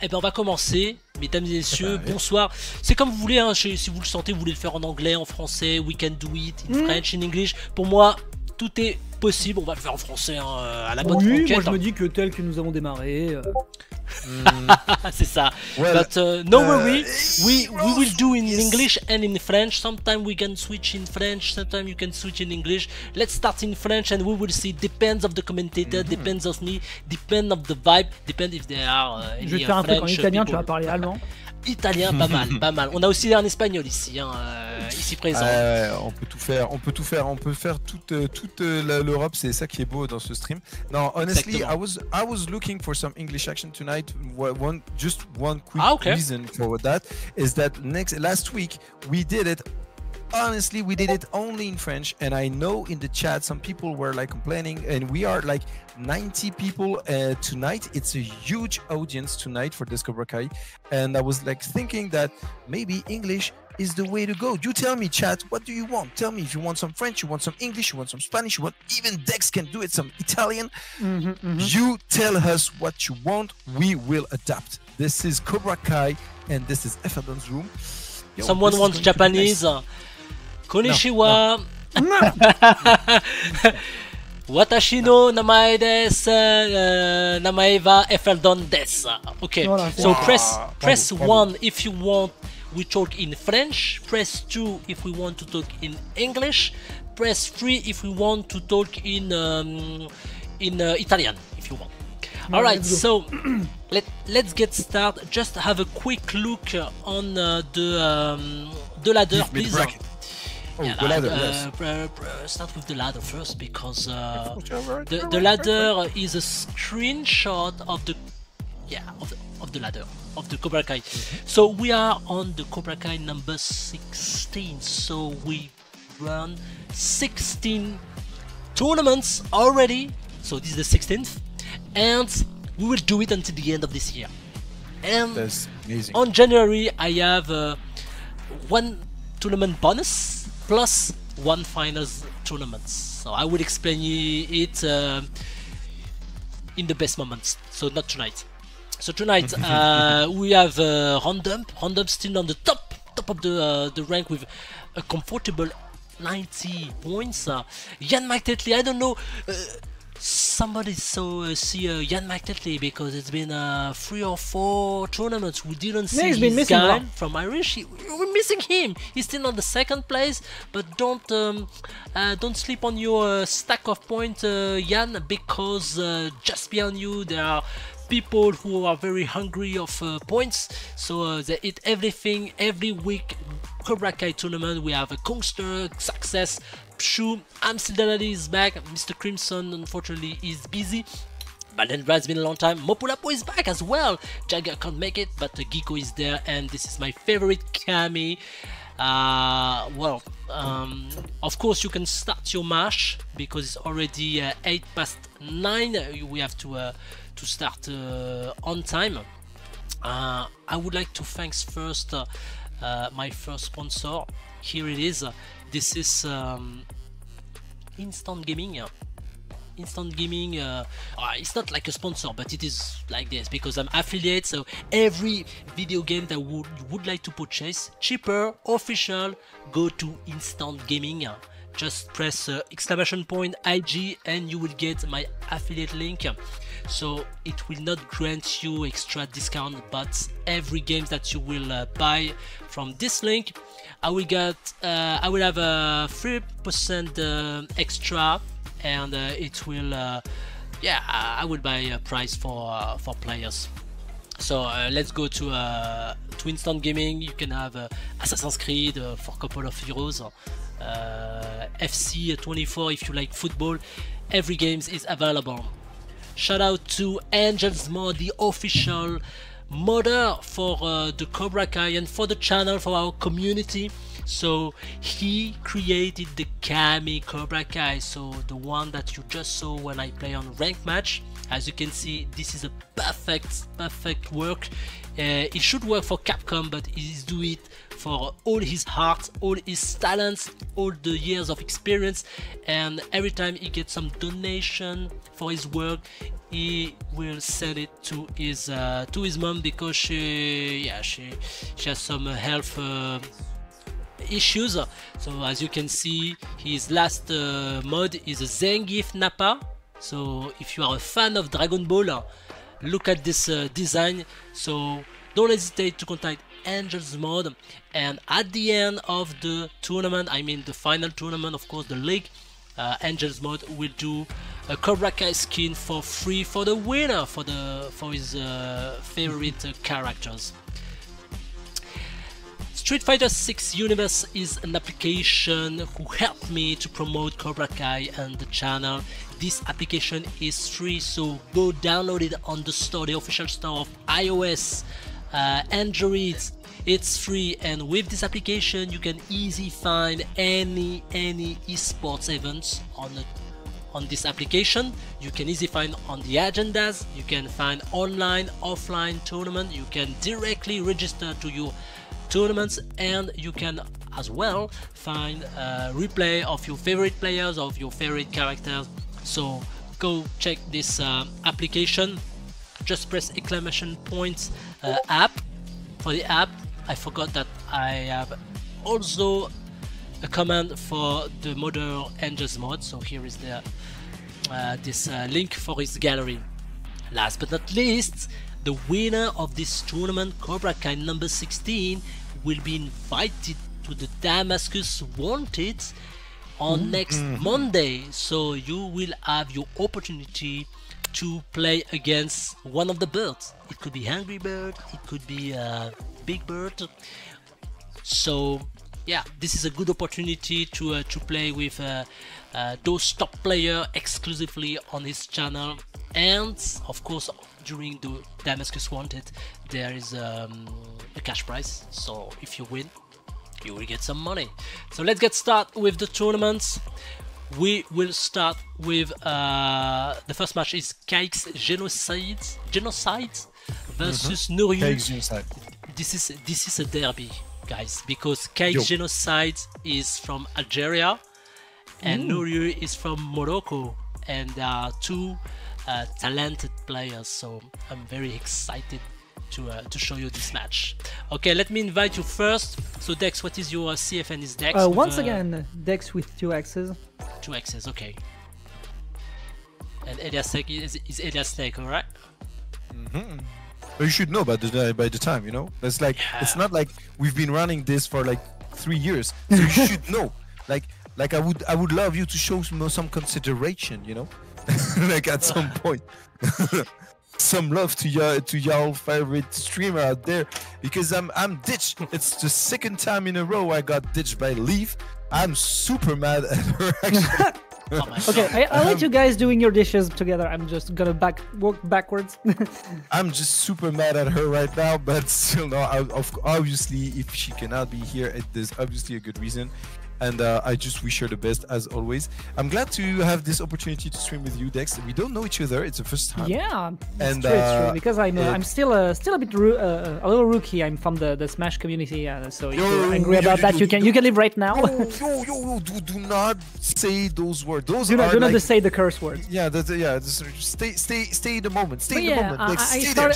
Eh ben on va commencer, mesdames et messieurs, bonsoir. C'est comme vous voulez, hein, si vous le sentez, vous voulez le faire en anglais, en français, we can do it, in French, in English. Pour moi, tout est possible, on va le faire en français, hein, à la bonne franquette. Moi je me dis que tel que nous avons démarré... C'est ça. Well, but no worry, we will do in English and in French. Sometimes we can switch in French, sometimes you can switch in English. Let's start in French and we will see. Depends of the commentator, depends of me, depends of the vibe, depends if there are any Je vais te faire un truc en italien, people. tu vas parler allemand. Italien, pas mal, pas mal. On a aussi un espagnol ici, hein, ici présent. On peut tout faire, on peut faire toute l'Europe, c'est ça qui est beau dans ce stream. Non, honestly, I was looking for some English action tonight. Just one quick reason for that is that last week we did it. Honestly, we did it only in French, and I know in the chat some people were like complaining, and we are like 90 people tonight. It's a huge audience tonight for this Cobra Kai, and I was like thinking that maybe English is the way to go. You tell me, chat, what do you want? Tell me if you want some French, you want some English, you want some Spanish, you want even Dex can do it, some Italian. You tell us what you want, we will adapt. This is Cobra Kai, and this is Efadon's room. Yo, someone wants Japanese. Nice. Konnichiwa. No. Watashi no namae desu, namae wa Efadon desu. Okay, so press 1 if you want we talk in French, press 2 if we want to talk in English, press 3 if we want to talk in Italian if you want. Alright, so let's get started. Just have a quick look on the ladder, please. Start with the ladder first, because the ladder is a screenshot of the of the ladder of the Cobra Kai. So we are on the Cobra Kai number 16. So we run 16 tournaments already. So this is the 16th, and we will do it until the end of this year. And that's amazing. On January I have one tournament bonus plus one finals tournament. So I will explain it in the best moments. So not tonight. So tonight we have Random still on the top of the rank with a comfortable 90 points. Jan McTetley, I don't know. Somebody see Jan McTetley, because it's been 3 or 4 tournaments we didn't see this guy from Irish. We're missing him. He's still on the 2nd place, but don't sleep on your stack of points, Jan, because just behind you there are people who are very hungry of points, so they eat everything every week. Cobra Kai tournament, we have a Honkxi, Success, Pshuuu, ImStillDaDaddy is back, Mr. Crimson unfortunately is busy, but then it's been a long time. Mopuulapo is back as well. Jagger can't make it, but Geecko is there, and this is my favorite Cammy. Of course you can start your match because it's already 9:08. We have to start on time. I would like to thank first my first sponsor. Here it is. This is Instant Gaming. Instant Gaming, it's not like a sponsor, but it is like this because I'm affiliate. So every video game that you would like to purchase, cheaper, official, go to Instant Gaming. Just press !IG and you will get my affiliate link. So it will not grant you extra discount, but every game that you will buy from this link, I will have a 3% extra, and it will I will buy a prize for players. So let's go to Instant Gaming. You can have Assassin's Creed for a couple of euros, FC 24 if you like football. Every game is available. Shout out to Angels Mod, the official modder for the Cobra Kai and for the channel, for our community. So he created the Cammy Cobra Kai, so the one that you just saw when I play on ranked match. As you can see, this is a perfect work. It should work for Capcom, but he's doing it for all his heart, all his talents, all the years of experience, and every time he gets some donation for his work, he will send it to his mom, because she has some health issues. So as you can see, his last mod is a Zangief Nappa. So if you are a fan of Dragon Ball, look at this design. So don't hesitate to contact Angels Mod, and at the end of the tournament, I mean the final tournament, of course, the league, Angels Mod will do a Cobra Kai skin for free for the winner, for his favorite characters. Street Fighter 6 Universe is an application who helped me to promote Cobra Kai and the channel. This application is free, so go download it on the store, the official store of iOS, Android. It's free, and with this application you can easily find any esports events on this application. You can easily find on the agendas, you can find online, offline tournament, you can directly register to your tournaments, and you can as well find a replay of your favorite players, of your favorite characters. So go check this application. Just press exclamation points app for the app. I forgot that I have also a command for the modder Angels mod, so here is the this link for his gallery. Last but not least, the winner of this tournament, Cobra Kai number 16, will be invited to the Damascus Wanted on next Monday, so you will have your opportunity to play against one of the birds. It could be Angry Bird, it could be Big Bird. So yeah, this is a good opportunity to play with those top players exclusively on his channel. And of course, during the Damascus Wanted, there is a cash prize, so if you win, you will get some money. So let's get started with the tournaments. We will start with the first match is KxGenocide versus Nouryu. This is a derby, guys, because KxGenocide is from Algeria and Nouryu is from Morocco, and they are two talented players, so I'm very excited to show you this match. Okay, let me invite you first. So Dex, what is your CFN? Is Dex? Once again, Dex with 2 X's. 2 X's, okay. And Elias Snake is Elias Snake, alright? But you should know by the time, you know? It's like it's not like we've been running this for like 3 years. So you should know. Like I would love you to show some consideration, you know? Like at some point. Some love to y'all favorite streamer out there, because I'm ditched. It's the 2nd time in a row I got ditched by Leaf. I'm super mad at her actually. Okay, I'll let you guys doing your dishes together. I'm just gonna walk backwards. I'm just super mad at her right now, but still, no. Obviously, if she cannot be here, there's obviously a good reason. And I just wish her the best as always. I'm glad to have this opportunity to stream with you, Dex. We don't know each other; it's the first time. Yeah, it's true. Because I'm still a bit a little rookie. I'm from the Smash community, so if you're angry about that, you can leave right now. Yo, do not say those words. Those do are not say the curse words. Yeah, stay in the moment. Stay in the moment. Like, stay there.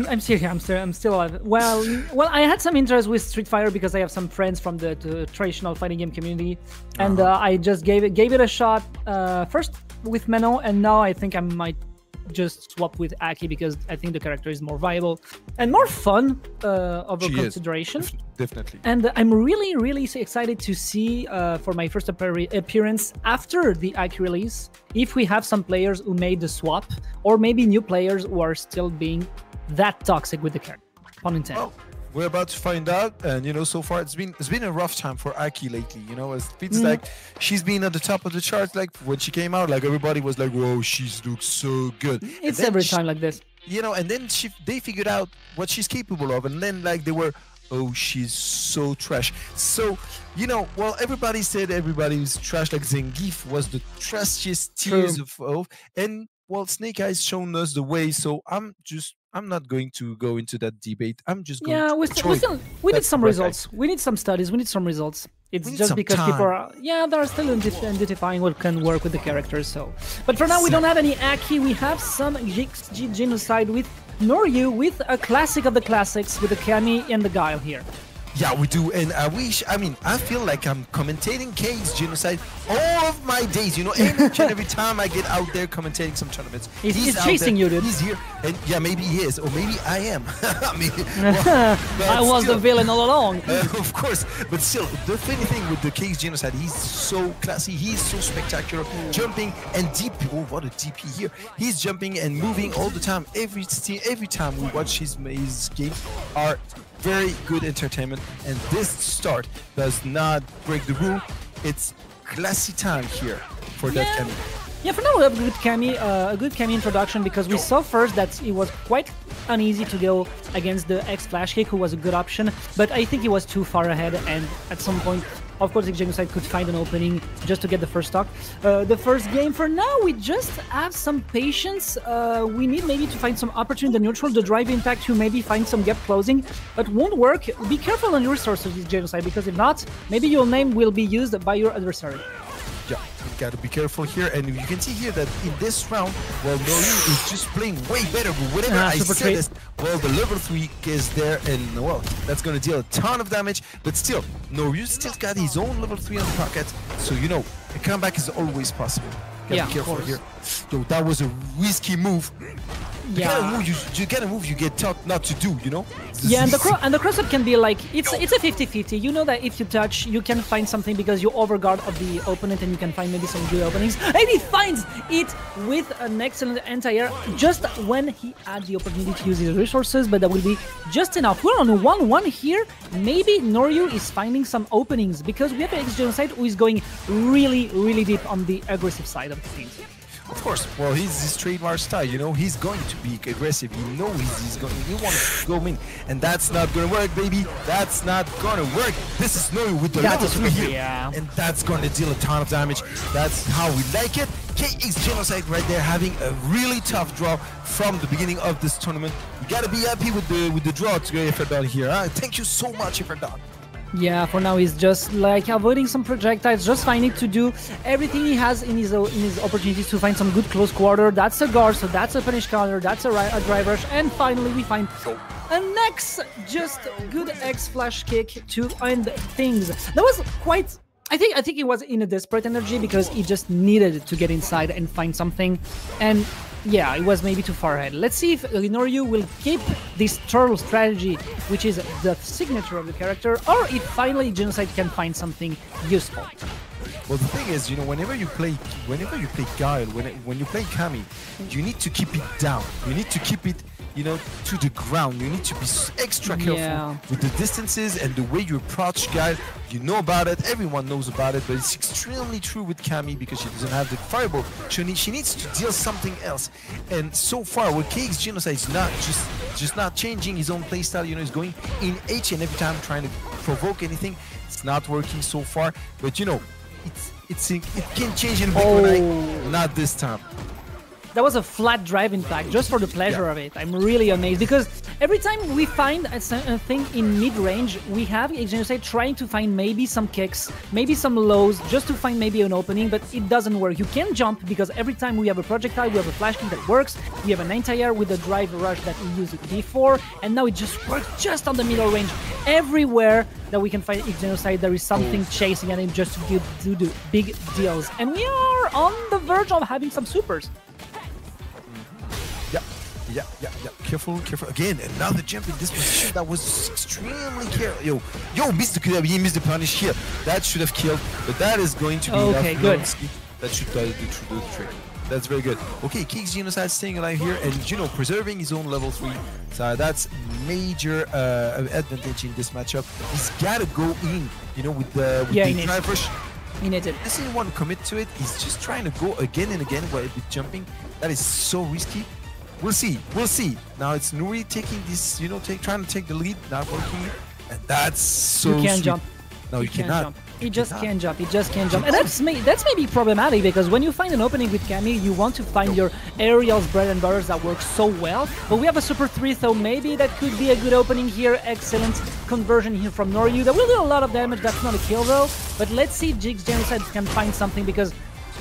I'm still here. I'm still alive. Well, I had some interest with Street Fighter because I have some friends from the traditional fighting game community, and I just gave it a shot first with Meno, and now I think I might just swap with Aki because I think the character is more viable and more fun over consideration. Definitely. And I'm really excited to see for my first appearance after the Aki release, if we have some players who made the swap, or maybe new players who are still being that toxic with the character. Pun intended. Oh. We're about to find out, and you know, so far it's been a rough time for Aki lately. You know, it's like she's been at the top of the charts. Like when she came out, like everybody was like, "Whoa, she looks so good." It's every time like this. You know, and then they figured out what she's capable of, and then like they were, "Oh, she's so trash." So you know, well, everybody said everybody was trash. Like Zangief was the trashiest tears of, and well, Snake Eyes shown us the way, so I'm not going to go into that debate. I'm just going to we need some results. We need some studies. We need some results. It's just because people are, they're still identifying what can work with the characters. So, but for now, we don't have any Aki. We have some KxGenocide with Nouryu, with a classic of the classics, with the Cammy and the Guile here. Yeah, we do, and I feel like I'm commentating KxGenocide all of my days, you know, every time I get out there commentating some tournaments. He's chasing you, dude. He's here, and yeah, maybe he is, or maybe I am. I was the villain all along. Of course, but still, the funny thing with the KxGenocide, he's so classy, he's so spectacular, jumping and DP. Oh, what a DP here! He's jumping and moving all the time. Every time we watch his games are very good entertainment, and this start does not break the rule. It's classy time here for that Cammy. Yeah, for now we have a good Cammy introduction, because we saw first that it was quite uneasy to go against the X-Flash kick, who was a good option, but I think he was too far ahead, and at some point, of course, KxGenocide could find an opening just to get the first stock. The first game, for now, we just have some patience. We need maybe to find some opportunity in the neutral, the drive impact to maybe find some gap closing, but won't work. Be careful on your resources, KxGenocide, because if not, maybe your name will be used by your adversary. Yeah, you gotta be careful here, and you can see here that in this round, well, Nouryu is just playing way better, but whatever I said is, well, the level 3 is there, and well, that's gonna deal a ton of damage, but still, Nouryu still got his own level 3 on the pocket, so you know, a comeback is always possible. Gotta be careful here. Yo, that was a risky move. You gotta move, you get taught not to do, you know? Yeah, and the cross-up can be like, it's a 50-50. You know that if you touch, you can find something because you overguard of the opponent, and you can find maybe some good openings. And he finds it with an excellent anti-air just when he had the opportunity to use his resources, but that will be just enough. We're on 1-1 here. Maybe Nouryu is finding some openings, because we have KxGenocide who is going really, really deep on the aggressive side of things. Of course, well, he's his trademark style, you know, he's going to be aggressive, he knows he wants to go in, and that's not gonna work, baby, that's not gonna work. This is Nouryu with the level 3 here, and that's gonna deal a ton of damage. That's how we like it. KxGenocide right there having a really tough draw from the beginning of this tournament. You gotta be happy with the draw to get Efferdon here, huh? Thank you so much, Efferdon. Yeah, for now he's just like avoiding some projectiles, just finding to do everything he has in his opportunities to find some good close quarter. That's a guard, so that's a punish counter, that's a drive rush, and finally we find a next just good X-Flash kick to end things. That was quite... I think he was in a desperate energy, because he just needed to get inside and find something, and yeah, it was maybe too far ahead. Let's see if Nouryu will keep this turtle strategy, which is the signature of the character, or if finally KxGenocide can find something useful. Well, the thing is, you know, whenever you play Guile, when you play Cammy, you need to keep it down. You need to keep it, you know, to the ground. You need to be extra careful with the distances and the way you approach Guile. You know about it, everyone knows about it, but it's extremely true with Cammy, because she doesn't have the fireball. She needs to deal something else. And so far, with KxGenocide is not just not changing his own playstyle. You know, he's going in H and every time trying to provoke anything. It's not working so far, but you know, it can change in a big night. Not this time. That was a flat drive impact, just for the pleasure of it. I'm really amazed, because every time we find a thing in mid-range, we have KxGenocide trying to find maybe some kicks, maybe some lows, just to find maybe an opening, but it doesn't work. You can jump, because every time we have a projectile, we have a flash kick that works, we have an anti-air with the drive rush that we used before, and now it just works just on the middle range. Everywhere that we can find KxGenocide, there is something chasing at him just to do the big deals. And we are on the verge of having some supers. Yeah. Careful. Again, another jump in this position that was extremely careful. Yo, he missed the punish here. That should have killed, but that is going to be enough. Good. That should do the trick. That's very good. Okay, KxGenocide staying alive here, and you know, preserving his own level 3. So that's major advantage in this matchup. He's gotta go in, you know, with the drive rush. He needs it. Doesn't want to commit to it. He's just trying to go again and again while jumping. That is so risky. We'll see. Now it's Nouryu taking this, you know, trying to take the lead, not working, and that's so You can't jump. No, you cannot. He just can't jump. He just can't jump. And that's maybe problematic because when you find an opening with Cammy, you want to find your aerials, bread and butters that work so well. But we have a Super 3, so maybe that could be a good opening here. Excellent conversion here from Nouryu. That will do a lot of damage. That's not a kill though. But let's see if KxGenocide can find something because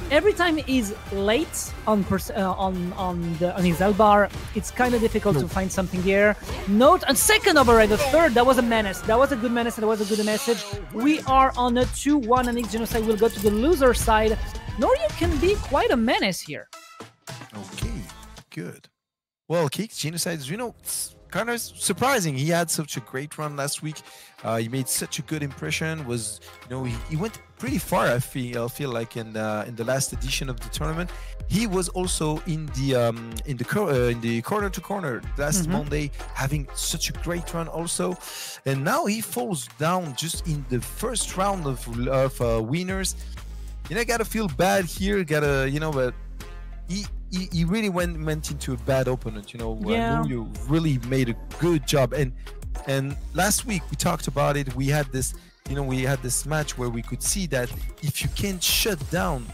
every time he's late on his L-bar, it's kind of difficult to find something here. Note a second override, the third, that was a menace. That was a good menace and that was a good message. We are on a 2-1 and KxGenocide will go to the loser side. Nouryu can be quite a menace here. Okay, good. Well, KxGenocide, you know, it's kind of surprising. He had such a great run last week. He made such a good impression. Was, you know, he went pretty far. I feel like in the last edition of the tournament. He was also in the corner to corner last Monday, having such a great run also. And now he falls down just in the first round of winners. You know, gotta feel bad here. Gotta, you know, but he really went into a bad opponent. You know, Nouryu really made a good job. And last week we talked about it. We had this, you know, we had this match where we could see that if you can't shut down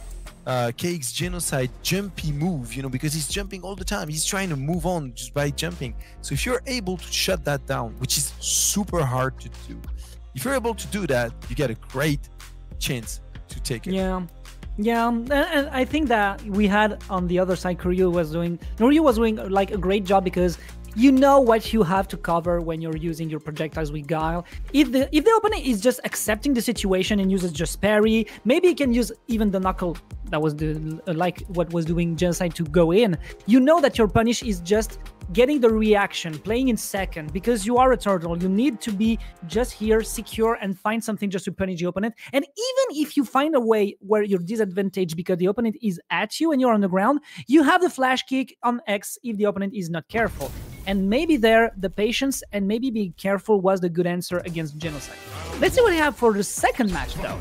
KxGenocide jumpy move, you know, because he's jumping all the time, he's trying to move on just by jumping. So if you're able to shut that down, which is super hard to do, if you're able to do that, you get a great chance to take it. Yeah, and I think that we had on the other side, Nouryu was doing like a great job because you know what you have to cover when you're using your projectiles with Guile. If the opponent is just accepting the situation and uses just parry, maybe he can use even the knuckle that was like what was doing Genocide to go in. You know that your punish is just getting the reaction, playing in second, because you are a turtle. You need to be just here, secure, and find something just to punish the opponent. And even if you find a way where you're disadvantaged because the opponent is at you and you're on the ground, you have the flash kick on X if the opponent is not careful. And maybe there, the patience and maybe being careful was the good answer against Genocide. Let's see what we have for the second match, though.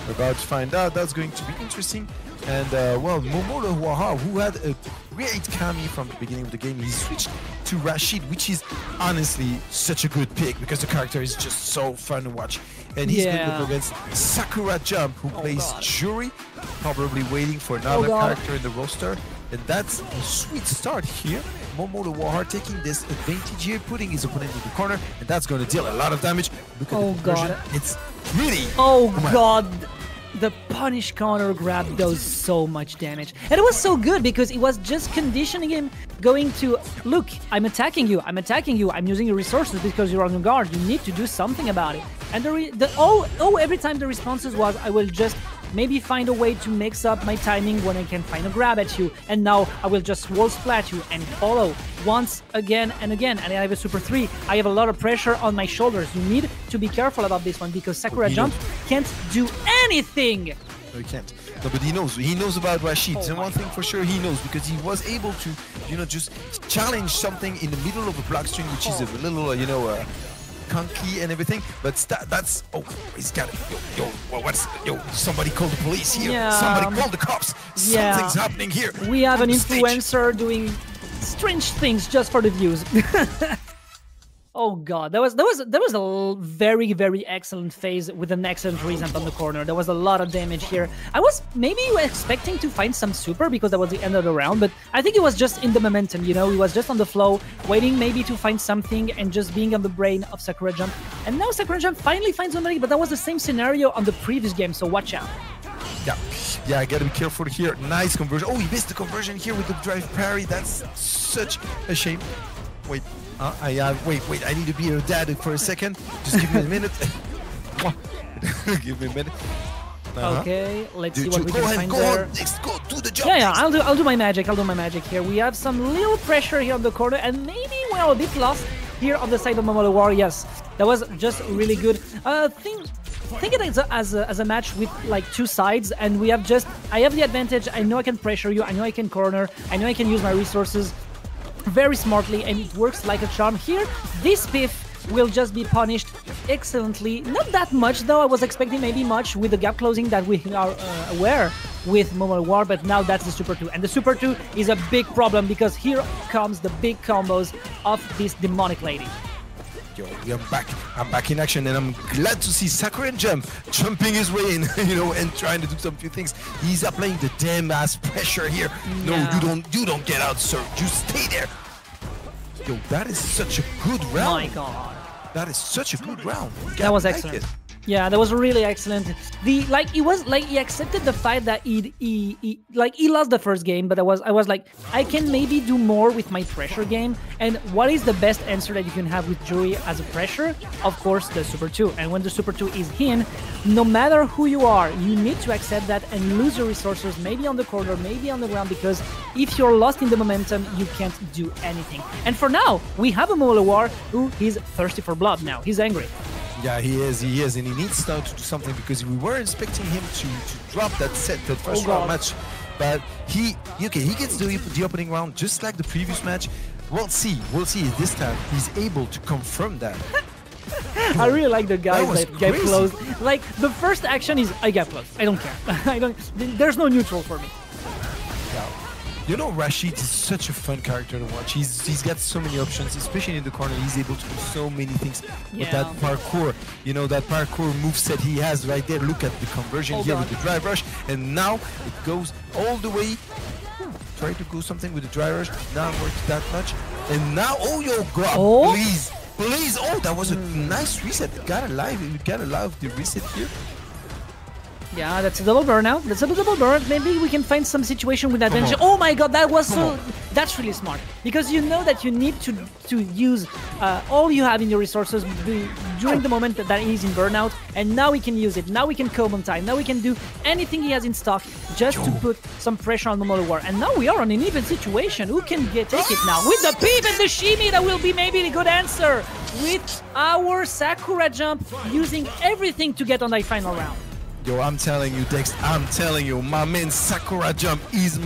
We're about to find out. That's going to be interesting. And, well, MOMOLewahar, who had a great Cammy from the beginning of the game, he switched to Rashid, which is honestly such a good pick because the character is just so fun to watch. And he's going to go against Sakurajump, who plays Juri, probably waiting for another character in the roster. And that's a sweet start here. MOMOLewahar taking this advantage here, putting his opponent in the corner, and that's going to deal a lot of damage. Look at the conversion. It's really... Oh god! The punish counter grab does so much damage. And it was so good because it was just conditioning him going to, look, I'm attacking you, I'm using your resources because you're on your guard, you need to do something about it. And every time the responses was, I will just maybe find a way to mix up my timing when I can find a grab at you, and now I will just wall splat you and follow once again and again, and I have a Super 3. I have a lot of pressure on my shoulders. You need to be careful about this one because Sakurajump can't do anything. No, he can't. No, but he knows about Rashid. And one thing for sure he knows, because he was able to, you know, just challenge something in the middle of a block string, which is a little, you know, Honkxi and everything, but that's he's got it. Somebody call the police here. Somebody call the cops. Something's happening here. We have an influencer doing strange things just for the views. Oh god, that was a very, very excellent phase with an excellent resent on the corner. There was a lot of damage here. I was maybe expecting to find some super because that was the end of the round, but I think it was just in the momentum, you know, he was just on the flow, waiting maybe to find something and just being on the brain of Sakurajump. And now Sakurajump finally finds somebody, but that was the same scenario on the previous game, so watch out. Yeah, I gotta be careful here. Nice conversion. Oh, he missed the conversion here with the drive parry. That's such a shame. Wait. Wait, I need to be your dad for a second. Just give me a minute. Give me a minute. Okay, let's see what we can find there. Go, do the job. Yeah, I'll do my magic. I'll do my magic here. We have some little pressure here on the corner, and maybe we're a bit lost here on the side of MOMOLewahar. Yes, that was just really good. Think it as a match with like two sides, and we have I have the advantage. I know I can pressure you. I know I can corner. I know I can use my resources very smartly, and it works like a charm here. This piff will just be punished excellently. Not that much though. I was expecting maybe much with the gap closing that we are aware with MOMOLewahar, but now that's the Super 2. And the Super 2 is a big problem because here comes the big combos of this demonic lady. Yo, I'm back in action, and I'm glad to see Sakurajump jumping his way in, you know, and trying to do some few things. He's applying the damn ass pressure here. Yeah. No, you don't get out, sir. You stay there. Yo, that is such a good round. My God. That is such a good round. That was excellent. Yeah, that was really excellent. He accepted the fact that he lost the first game, but I was like, I can maybe do more with my pressure game. And what is the best answer that you can have with Juri as a pressure? Of course, the Super 2. And when the Super 2 is in, no matter who you are, you need to accept that and lose your resources, maybe on the corner, maybe on the ground, because if you're lost in the momentum, you can't do anything. And for now, we have a MOMOLewahar who is thirsty for blood now. He's angry. Yeah, he is, and he needs now to do something, because we were expecting him to drop that first round match, but he gets the opening round just like the previous match. We'll see if this time he's able to confirm that. I really like the guys that get close. Like, the first action is, I get close. I don't care. There's no neutral for me. Yeah. You know, Rashid is such a fun character to watch. He's got so many options, especially in the corner. He's able to do so many things with that parkour. You know, that parkour moveset he has right there. Look at the conversion here with the drive rush. And now it goes all the way. Try to go something with the drive rush. Not worked that much. And now, please. Oh, that was a nice reset. We got alive the reset here. Yeah, that's a double burnout. That's a double burn. Maybe we can find some situation with advantage. Oh my God, that was that's really smart, because you know that you need to use all you have in your resources during the moment that he's in burnout, and now we can use it. Now we can comb on time. Now we can do anything he has in stock just to put some pressure on MOMOLewahar. And now we are on an even situation. Who can take it now? With the peep and the shimmy, that will be maybe the good answer. With our Sakurajump using everything to get on the final round. Yo, I'm telling you, Dex, I'm telling you, my man Sakurajump is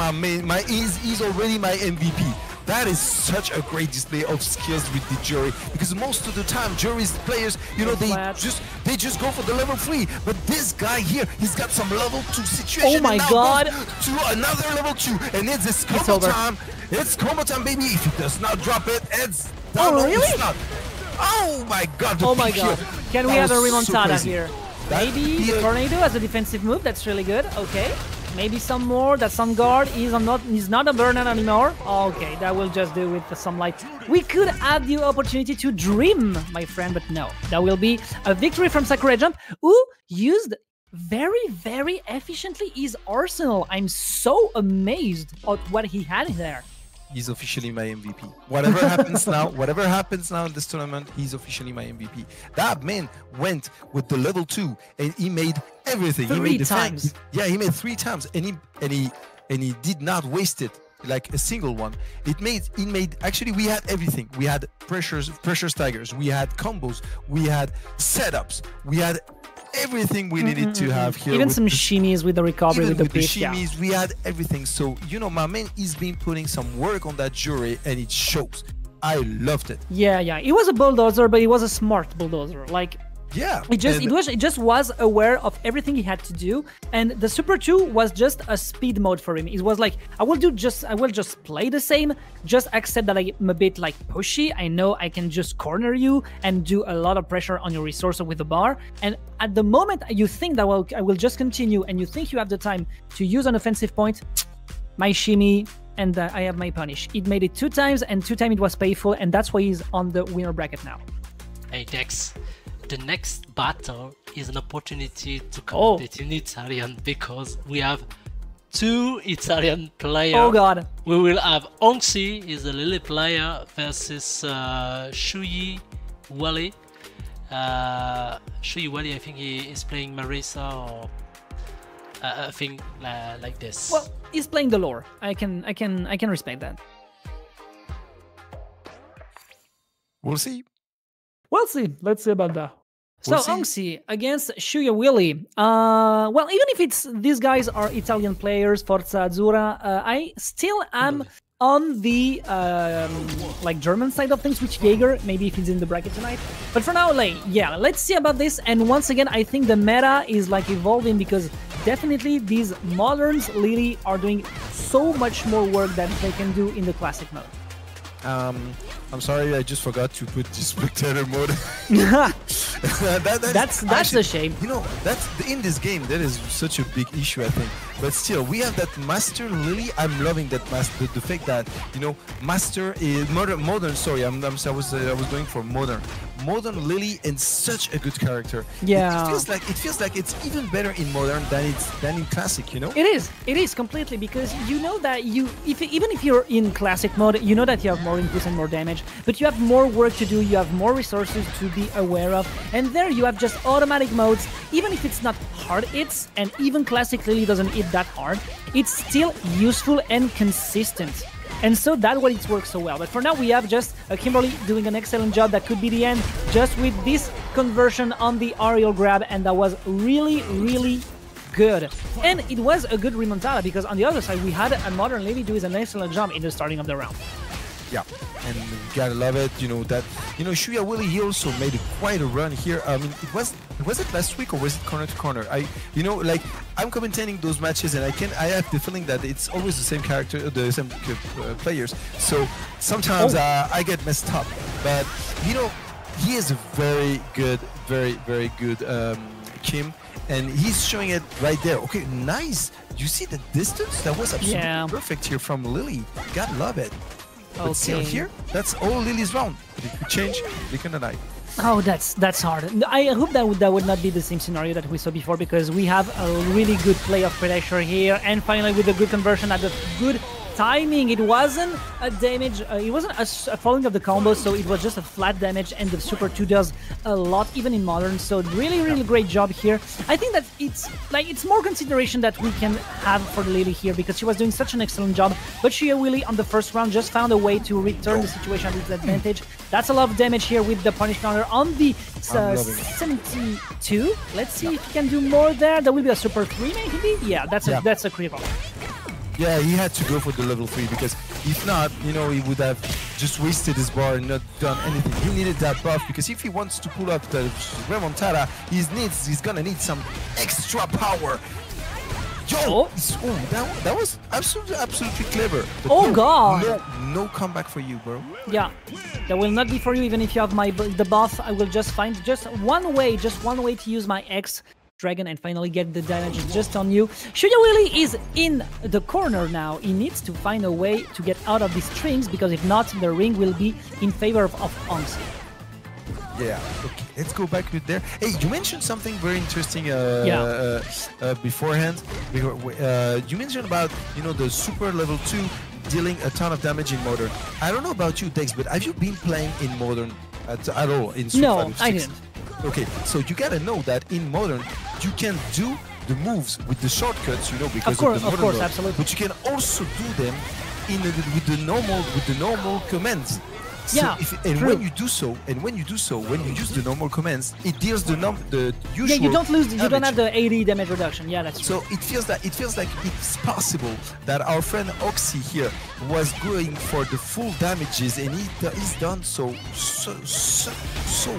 he's already my MVP. That is such a great display of skills with the Juri, because most of the time Juri's players, you know, they just go for the level 3, but this guy here, he's got some level 2 situation. Oh my God! To another level 2, and it's combo time. It's combo time, baby. If he does not drop it, it's down. Oh really? It's not. Oh my God! Oh my God! Can we have a remontada here? Maybe the tornado as a defensive move. That's really good. Okay. Maybe some more. That sun guard is not a burnout anymore. Okay, that will just do with some light. We could have the opportunity to dream, my friend, but no. That will be a victory from Sakurajump, who used very, very efficiently his arsenal. I'm so amazed at what he had in there. He's officially my MVP. Whatever happens now in this tournament, he's officially my MVP. That man went with the level 2 and he made everything. He made 3 times. He made 3 times, and he did not waste it like a single one. Actually, we had everything. We had pressure staggers, we had combos, we had setups, we had everything we needed to have here. Even some shimmies with the recovery, with the shimmies, we had everything. So, you know, my man has been putting some work on that Juri, and it shows. I loved it. Yeah. It was a bulldozer, but it was a smart bulldozer. Like, yeah, it just was aware of everything he had to do, and the Super 2 was just a speed mode for him. It was like, I will just play the same, just accept that I'm a bit like pushy. I know I can just corner you and do a lot of pressure on your resource with the bar. And at the moment you think that I will just continue, and you think you have the time to use an offensive point, my shimmy, and I have my punish. It made it 2 times, and 2 times it was painful, and that's why he's on the winner bracket now. Hey Dex. The next battle is an opportunity to compete in Italian, because we have 2 Italian players. Oh God! We will have Honkxi, is a Lily player, versus ShuuyaWilly. ShuuyaWilly, I think he is playing Marisa or a thing like this. Well, he's playing the lore. I can respect that. We'll see. Let's see about that. So Honcxi against ShuuyaWilly. Well, even if these guys are Italian players, Forza Azzurra, I still am on the like German side of things, which Jaeger, maybe if he's in the bracket tonight. But for now, like, yeah, let's see about this. And once again, I think the meta is like evolving, because definitely these moderns really are doing so much more work than they can do in the classic mode. I'm sorry, I just forgot to put the spectator mode. That's actually, a shame. You know, that's in this game that is such a big issue, I think. But still, we have that Master Lily. I'm loving that master. The fact that, you know, Master is modern. Sorry, I was going for modern. Modern Lily is such a good character. Yeah. It feels like it's even better in modern than in classic. You know. It is completely, because you know that even if you're in classic mode, you know that you have more inputs and more damage, but you have more work to do. You have more resources to be aware of, and there you have just automatic modes. Even if it's not hard hits, and even classic Lily doesn't hit that hard, it's still useful and consistent. And so that's why it works so well. But for now, we have just Kimberly doing an excellent job. That could be the end, just with this conversion on the aerial grab, and that was really, really good. And it was a good remontada, because on the other side, we had a modern Lily doing an excellent job in the starting of the round. Yeah, and you gotta love it. You know that. You know, ShuuyaWilly, he also made quite a run here. I mean, was it last week, or was it corner to corner? You know, like, I'm commentating those matches, and I have the feeling that it's always the same character, the same players. So sometimes I get messed up. But you know, he is a very good, very good Kim, and he's showing it right there. Okay, nice. You see the distance? That was absolutely perfect here from Lily. Gotta love it. But still here, that's all Lily's round. It could change, they can deny. Oh, that's hard. I hope that would not be the same scenario that we saw before, because we have a really good play of pressure here, and finally with a good conversion at the good timing. It wasn't a damage, it wasn't a falling of the combo, so it was just a flat damage, and the Super 2 does a lot even in modern. So really great job here. I think that it's more consideration that we can have for Lily here, because she was doing such an excellent job, but ShuuyaWilly on the first round just found a way to return the situation at its advantage. That's a lot of damage here with the punish counter on the 72. Let's see if he can do more there. There will be a Super 3 maybe? Yeah, that's a critical. Yeah, he had to go for the level 3, because if not, you know, he would have just wasted his bar and not done anything. He needed that buff, because if he wants to pull up the remontada, he's gonna need some extra power. Yo! That was absolutely clever. But oh god! No comeback for you, bro. Yeah, that will not be for you, even if you have the buff. I will just find just one way to use my X Dragon and finally get the damage just on you. ShuuyaWilly is in the corner now. He needs to find a way to get out of these strings, because if not, the ring will be in favor of Honcxi. Yeah, okay, let's go back with there. Hey, you mentioned something very interesting beforehand. You mentioned about, you know, the super level 2 dealing a ton of damage in modern. I don't know about you, Dex, but have you been playing in modern at all in Street Fighter 6? I didn't. Okay, so you gotta know that in modern you can do the moves with the shortcuts, you know, because of the modern mode, absolutely. but you can also do them with the normal commands. Yeah, when you do so, when you use the normal commands, it deals the usual. Yeah, you don't lose. damage. You don't have the 80 damage reduction. Yeah, that's true. So it feels like it's possible that our friend Honcxi here was going for the full damages, and he's done so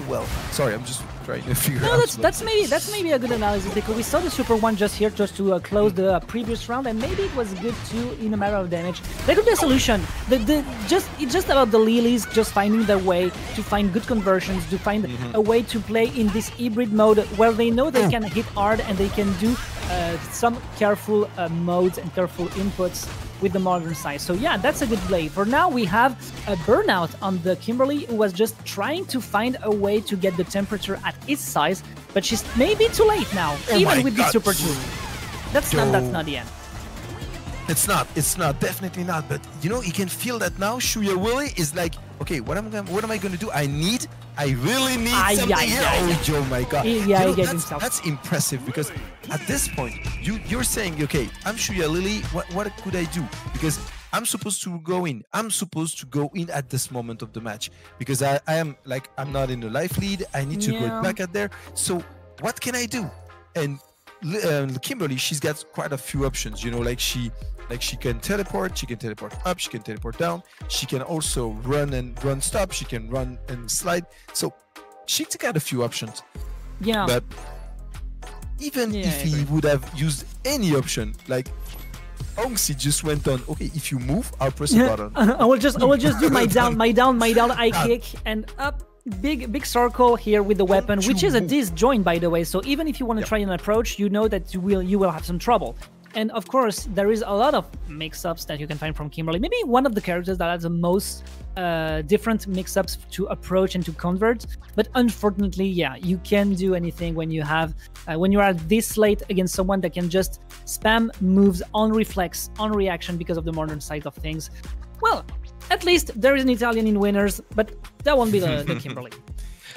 well. Sorry, I'm just trying to figure out. No, that's maybe a good analysis, because we saw the Super 1 just here just to close the previous round, and maybe it was good too in a matter of damage. There could be a solution. It's just about the Lilies just finding their way to find good conversions, to find a way to play in this hybrid mode where they know they can hit hard and they can do some careful modes and careful inputs with the modern side. So yeah, that's a good play. For now, we have a burnout on the Kimberly, who was just trying to find a way to get the temperature at its size, but she's maybe too late now, even with the Super 2. That's not the end. It's not, definitely not. But you know, you can feel that now. ShuuyaWilly is like, okay, what am I going to do? I really need something. Oh my god! Yeah, you know, that's impressive, because at this point, you're saying, okay, I'm ShuuyaWilly. What could I do? Because I'm supposed to go in. I'm supposed to go in at this moment of the match, because I'm not in the life lead. I need to go back at there. So what can I do? And Kimberly, she's got quite a few options. You know, she can teleport. She can teleport up. She can teleport down. She can also run stop. She can run and slide. So she's got a few options. Yeah. But even if he would have used any option, like Honkxi just went on. Okay, if you move, I'll press a button. I will just do my down, high kick, and up. Big circle here with the weapon, which is a disjoint, by the way. So even if you want to try an approach, you know that you will have some trouble. And of course, there is a lot of mix-ups that you can find from Kimberly. Maybe one of the characters that has the most different mix-ups to approach and to convert. But unfortunately, yeah, you can't do anything when you have when you are this late against someone that can just spam moves on reflex, on reaction because of the modern side of things. Well, at least there is an Italian in winners, but that won't be the Kimberly.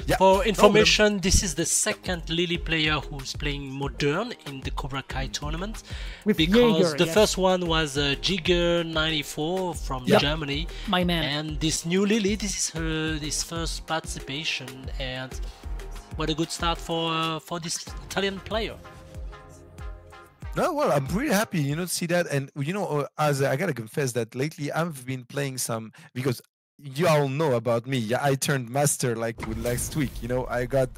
Yeah. For information, this is the second Lily player who's playing Modern in the Cobra Kai tournament. With because Jaeger, the first one was Jigger94 from Germany. My man. And this new Lily, this is this first participation, and what a good start for this Italian player. No, well, I'm pretty happy, you know, to see that. And, you know, as I gotta confess that lately I've been playing some, because you all know about me. Yeah, I turned master like last week. You know, I got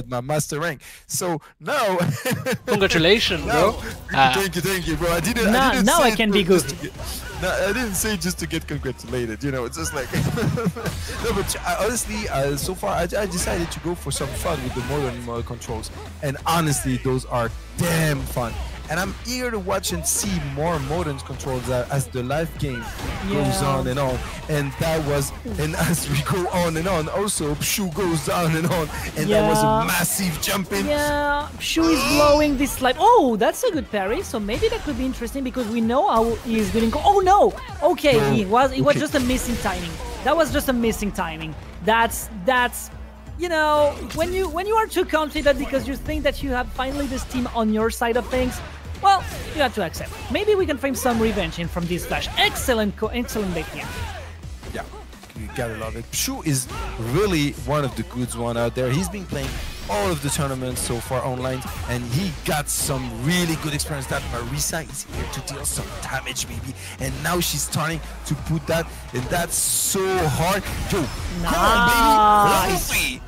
my master rank. So now, congratulations, bro. Thank you, bro. I didn't. Now I can be good. No, I didn't say just to get congratulated. You know, it's just like no, but honestly, so far I decided to go for some fun with the modern controls, and honestly, those are damn fun. And I'm eager to watch and see more modern controls as the live game goes on and on. And that was, and as we go on and on, also Pshuuu goes on and on. And that was a massive jumping. Yeah, Pshuuu is blowing this live. Oh, that's a good parry. So maybe that could be interesting because we know how he is going to go. Oh no! Okay, it was just a missing timing. That was just a missing timing. That's you know, when you are too confident because you think that you have finally this team on your side of things, well, you have to accept. Maybe we can frame some revenge in from Dizflash. Excellent bait here. Yeah, you gotta love it. Pshuuu is really one of the good ones out there. He's been playing all of the tournaments so far online, and he got some really good experience. That Marisa is here to deal some damage, baby, and now she's starting to put that, and that's so hard. Yo, nice. Come on, baby.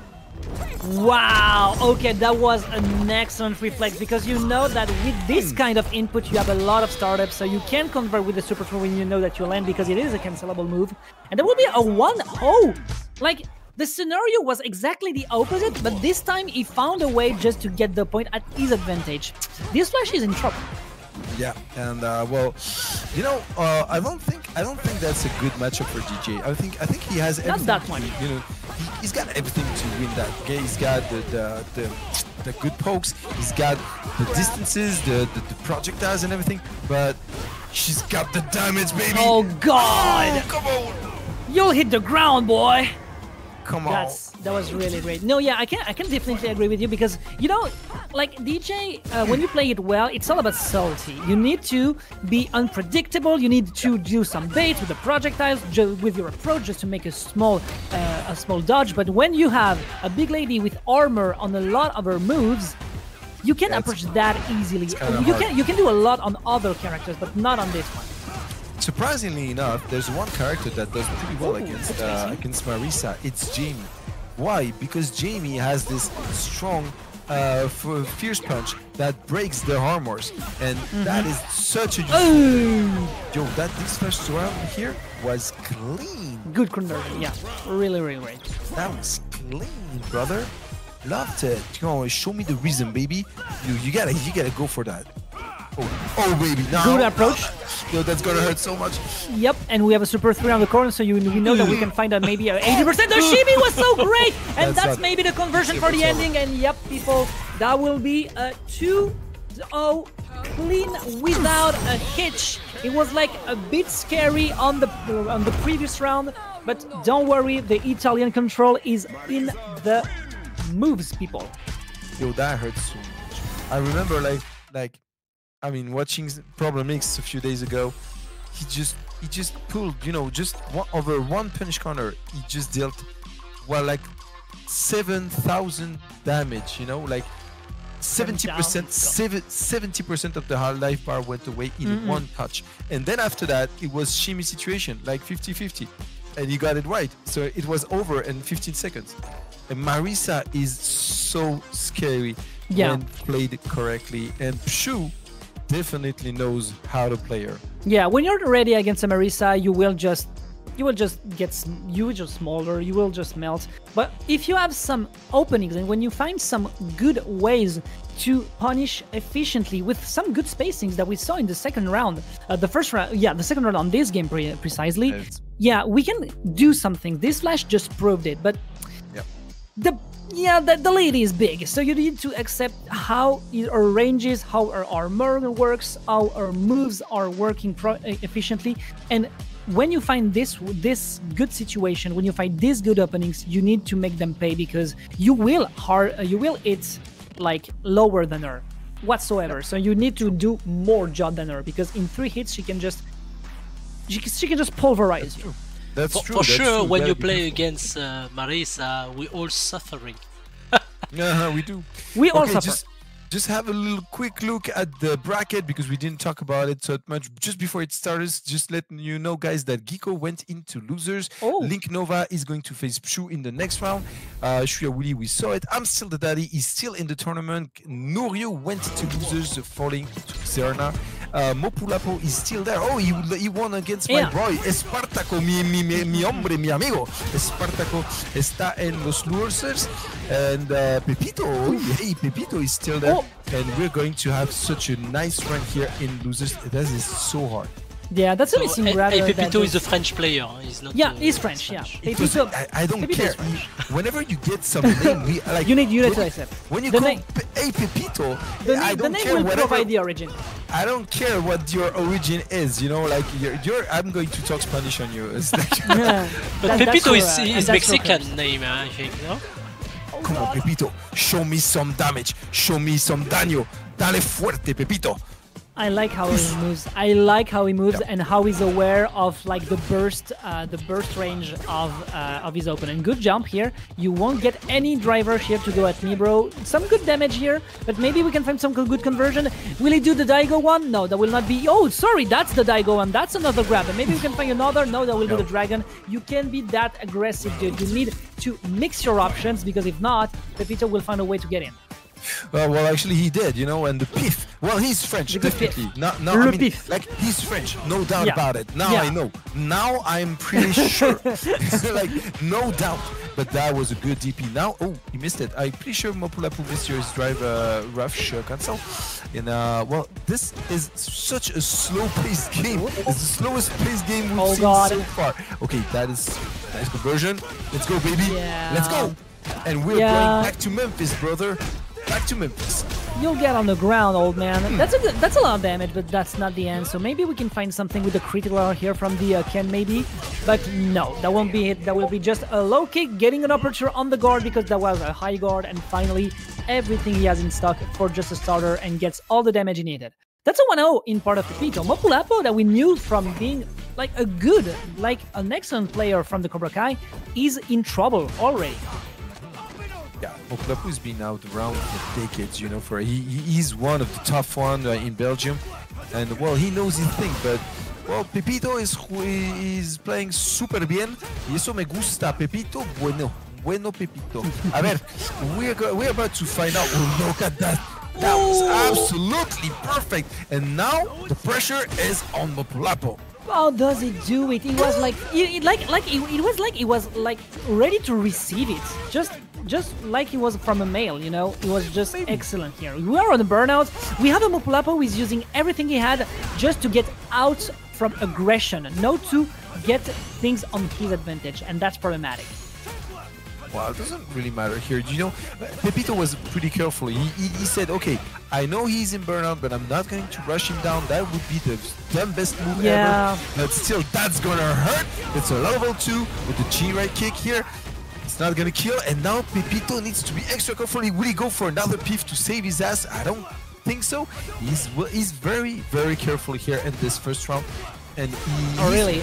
Wow, okay, that was an excellent reflex because you know that with this kind of input you have a lot of startups, so you can convert with the super throw when you know that you land because it is a cancelable move. And there will be a 1-0. Like, the scenario was exactly the opposite, but this time he found a way just to get the point at his advantage. Dizflash is in trouble. Yeah, and well, you know, I don't think that's a good matchup for Deejay. I think he has everything. Not that one. You know, he's got everything to win that. Okay, he's got the good pokes. He's got the distances, the projectiles, and everything. But she's got the damage, baby. Oh God! Oh, come on! You'll hit the ground, boy. Come on. That was really great. No, yeah, I can definitely agree with you because, you know, like Deejay, when you play it well, it's all about subtlety. You need to be unpredictable. You need to do some bait with the projectiles, with your approach, just to make a small dodge. But when you have a big lady with armor on a lot of her moves, you can approach that easily. You can do a lot on other characters, but not on this one. Surprisingly enough, there's one character that does pretty well against Marisa. It's Jamie. Why? Because Jamie has this strong fierce punch that breaks the armors, and that is such a yo, that Dizflash round here was clean. Good conversion, yeah, really great. That was clean, brother. Loved it. You know, show me the reason, baby. You gotta go for that. Oh baby, now. Good approach. Yo, that's gonna hurt so much. Yep, and we have a super 3 on the corner, so we know that we can find maybe a 80%. The Shimi was so great, and that's maybe the conversion for the ending. And yep, people, that will be a 2-0 clean without a hitch. It was like a bit scary on the previous round, but don't worry, the Italian control is in the moves, people. Yo, that hurts so much. I remember like. I mean, watching Problem X a few days ago, he just pulled, you know, just over one punish corner. He just dealt, well, like 7,000 damage. You know, like 70% of the hard life bar went away in one touch. And then after that, it was Shimi situation, like 50-50, and he got it right. So it was over in 15 seconds. And Marisa is so scary when played correctly, and Pshuuu definitely knows how to play her. Yeah, when you're ready against a Marisa, you will just smolder, you will just melt. But if you have some openings and when you find some good ways to punish efficiently with some good spacings that we saw in the second round, the second round on this game precisely, yeah, we can do something. Dizflash just proved it, but the lead is big, so you need to accept how our ranges, how our armor works, how our moves are working efficiently, and when you find this good situation, when you find these good openings, you need to make them pay, because you will hit like lower than her whatsoever. So you need to do more job than her, because in 3 hits she can just pulverize you. That's true. For sure, when you play against Marisa, we all suffering. We do. We all suffer. Just have a little quick look at the bracket, because we didn't talk about it so much just before it starts. Just letting you know, guys, that Geecko went into losers. Linknova is going to face Pshuuu in the next round. ShuuyaWilly, we saw it. ImStillDaDaddy is still in the tournament. Nouryu went to losers, falling to Xerna. Mopuulapo is still there. Oh, he won against my boy Espartaco, mi hombre, mi amigo. Espartaco está en los losers. And Pepito, HeyyPepito is still there. And we're going to have such a nice run here in losers. That is so hard. Yeah, that's a missing grab. HeyyPepito is a French player. He's not. Yeah, he's French. Yeah, I don't care. Whenever you get some name, like you need to accept. When you call HeyyPepito, I don't care will provide the origin. I don't care what your origin is. You know, like I'm going to talk Spanish on you. But Pepito is Mexican name, I think. No. Come on, Pepito, show me some damage, show me some daño, dale fuerte, Pepito. I like how he moves. I like how he moves and how he's aware of like the burst range of his opponent. Good jump here. You won't get any driver here to go at Libbro. Some good damage here, but maybe we can find some good conversion. Will he do the Daigo one? No, that will not be. Oh, sorry, that's the Daigo one. That's another grab. And maybe we can find another. No, that will be the dragon. You can't be that aggressive, dude. You need to mix your options, because if not, Pepito will find a way to get in. Well, actually, he did, you know, and the Pif. Well, he's French, definitely. I mean, like, he's French, no doubt about it. Now I know. Now I'm pretty sure. Like, no doubt. But that was a good DP. Now, oh, he missed it. I'm pretty sure Mopuulapo missed his drive rush cancel. And, well, this is such a slow-paced game. It's the slowest-paced game we've seen so far. Okay, that is nice conversion. Let's go, baby. Let's go. And we're going back to Memphis, brother. Back to Memphis. You'll get on the ground, old man. That's a lot of damage, but that's not the end. So maybe we can find something with the critical hour here from the Ken, maybe. But no, that won't be it. That will be just a low kick, getting an aperture on the guard, because that was a high guard, and finally everything he has in stock for just a starter, and gets all the damage he needed. That's a 1-0 in part of Pepito. Mopuulapo, that we knew from being like a good, like an excellent player from the Cobra Kai, is in trouble already. Yeah, Mopuulapo has been out around for decades, you know, he's one of the tough ones in Belgium, and well, he knows his thing, but well, Pepito is playing super bien, y eso me gusta, Pepito, bueno Pepito. A ver, we're about to find out. Oh, look at that. That was absolutely perfect, and now the pressure is on Mopuulapo. How does he do it? He was like, he was like ready to receive it, just like he was from a male, you know. It was just excellent here. We are on the burnout. We have a Mopuulapo who is using everything he had just to get out from aggression, not to get things on his advantage, and that's problematic. Well, it doesn't really matter here. You know, Pepito was pretty careful. He said, okay, I know he's in burnout, but I'm not going to rush him down. That would be the damn best move ever. But still, that's going to hurt. It's a level 2 with the G-right kick here. It's not going to kill. And now Pepito needs to be extra careful. Will he go for another Pif to save his ass? I don't think so. He's very, very careful here in this first round. And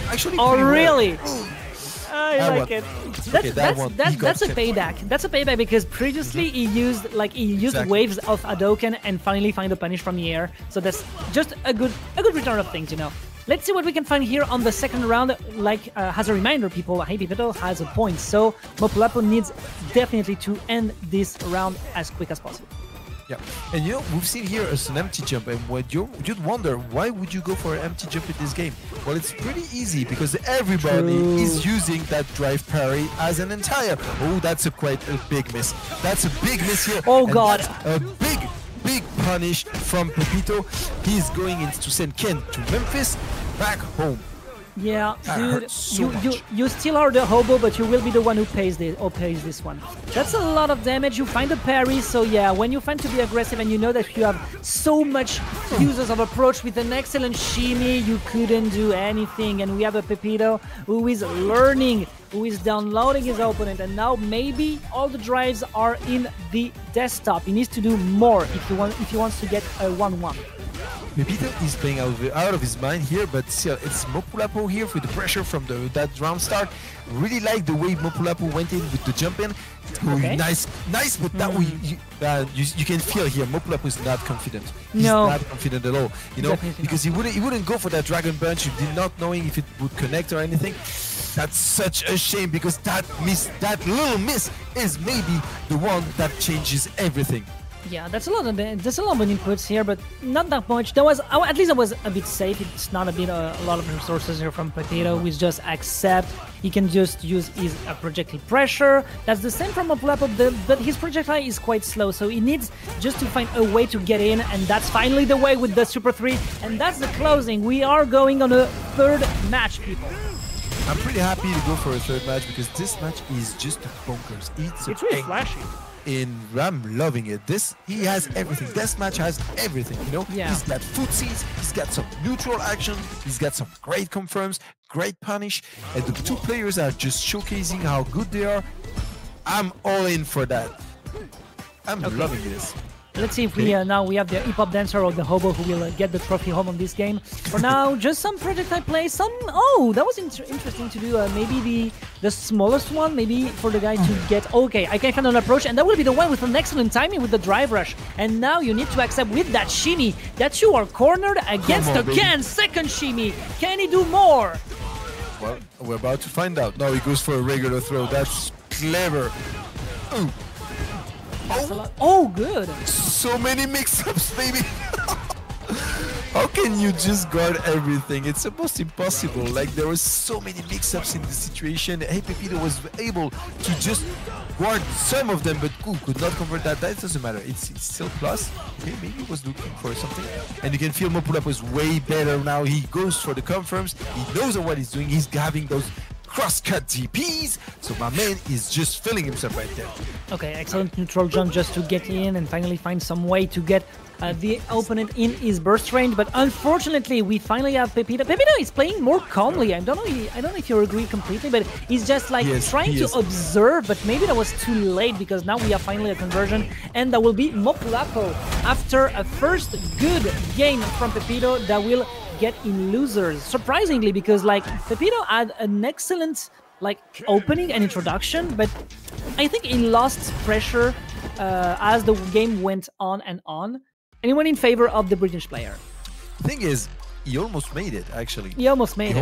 actually really? I like it. That's a payback. That's a payback, because previously he used waves of Hadouken and finally find the punish from the air. So that's just a good return of things, you know. Let's see what we can find here on the second round. Like as a reminder, people, HeyyPepito has a point, so Mopuulapo needs definitely to end this round as quick as possible. Yeah, and you know, we've seen here as an empty jump, and what you'd wonder, why would you go for an empty jump in this game? Well, it's pretty easy, because everybody is using that drive parry as an entire. Oh, that's quite a big miss. That's a big miss here. Oh, God. A big punish from Pepito. He's going in to send Ken to Memphis, back home. Yeah, That dude, you still are the hobo, but you will be the one who pays this one. That's a lot of damage. You find a parry, so yeah, when you find to be aggressive and you know that you have so much users of approach with an excellent shimmy, you couldn't do anything. And we have a Pepito who is learning, who is downloading his opponent, and now maybe all the drives are in the desktop. He needs to do more if he wants to get a 1-1. Pepito is playing out of his mind here, but still, it's Mopuulapo here with the pressure from that round start. Really like the way Mopuulapo went in with the jump in. Okay. Nice, but that way you can feel here Mopuulapo is not confident. He's No. not confident at all. You know, Definitely because he wouldn't go for that dragon punch. He did not knowing if it would connect or anything. That's such a shame, because that little miss is maybe the one that changes everything. Yeah, that's a lot of inputs here, but not that much. There was, at least I was a bit safe. It's not a lot of resources here from Pepito. We just accept. He can just use his projectile pressure. That's the same from Mopuulapo, but his projectile is quite slow, so he needs just to find a way to get in, and that's finally the way with the Super 3, and that's the closing. We are going on a third match, people. I'm pretty happy to go for a third match, because this match is just bonkers. It's really flashy. I'm loving it. He has everything. This match has everything, you know? Yeah. He's got footsies, he's got some neutral action, he's got some great confirms, great punish, and the two players are just showcasing how good they are. I'm all in for that. I'm loving this. Let's see if we now we have the hip-hop dancer or the hobo who will get the trophy home on this game. For now, just some projectile play. Oh, that was interesting to do. Maybe the smallest one, maybe for the guy to get. Okay, I can find an approach, and that will be the one with an excellent timing with the drive rush. And now you need to accept with that shimmy that you are cornered against the Ken. Second shimmy. Can he do more? Well, we're about to find out. Now he goes for a regular throw. That's clever. Ooh. Oh, good. So many mix-ups, baby. How can you just guard everything? It's almost impossible. Like, there was so many mix-ups in the situation. HeyyPepito was able to just guard some of them, but could not convert that. That doesn't matter. It's still plus. Okay, maybe he was looking for something. And you can feel Mopuulapo is way better now. He goes for the confirms. He knows what he's doing. He's having those cross-cut DPs, so my man is just feeling himself right there. Okay, excellent neutral jump just to get in and finally find some way to get the opponent in his burst range, but unfortunately we finally have Pepito. Pepito is playing more calmly. I don't know if you agree completely, but he's just like trying to observe, but maybe that was too late, because now we have finally a conversion, and that will be Mopuulapo after a first good game from Pepito that will get in losers. Surprisingly, because like Pepito had an excellent like opening and introduction, but I think he lost pressure as the game went on and on, and he went in favor of the British player. The thing is, he almost made it. Actually, he almost made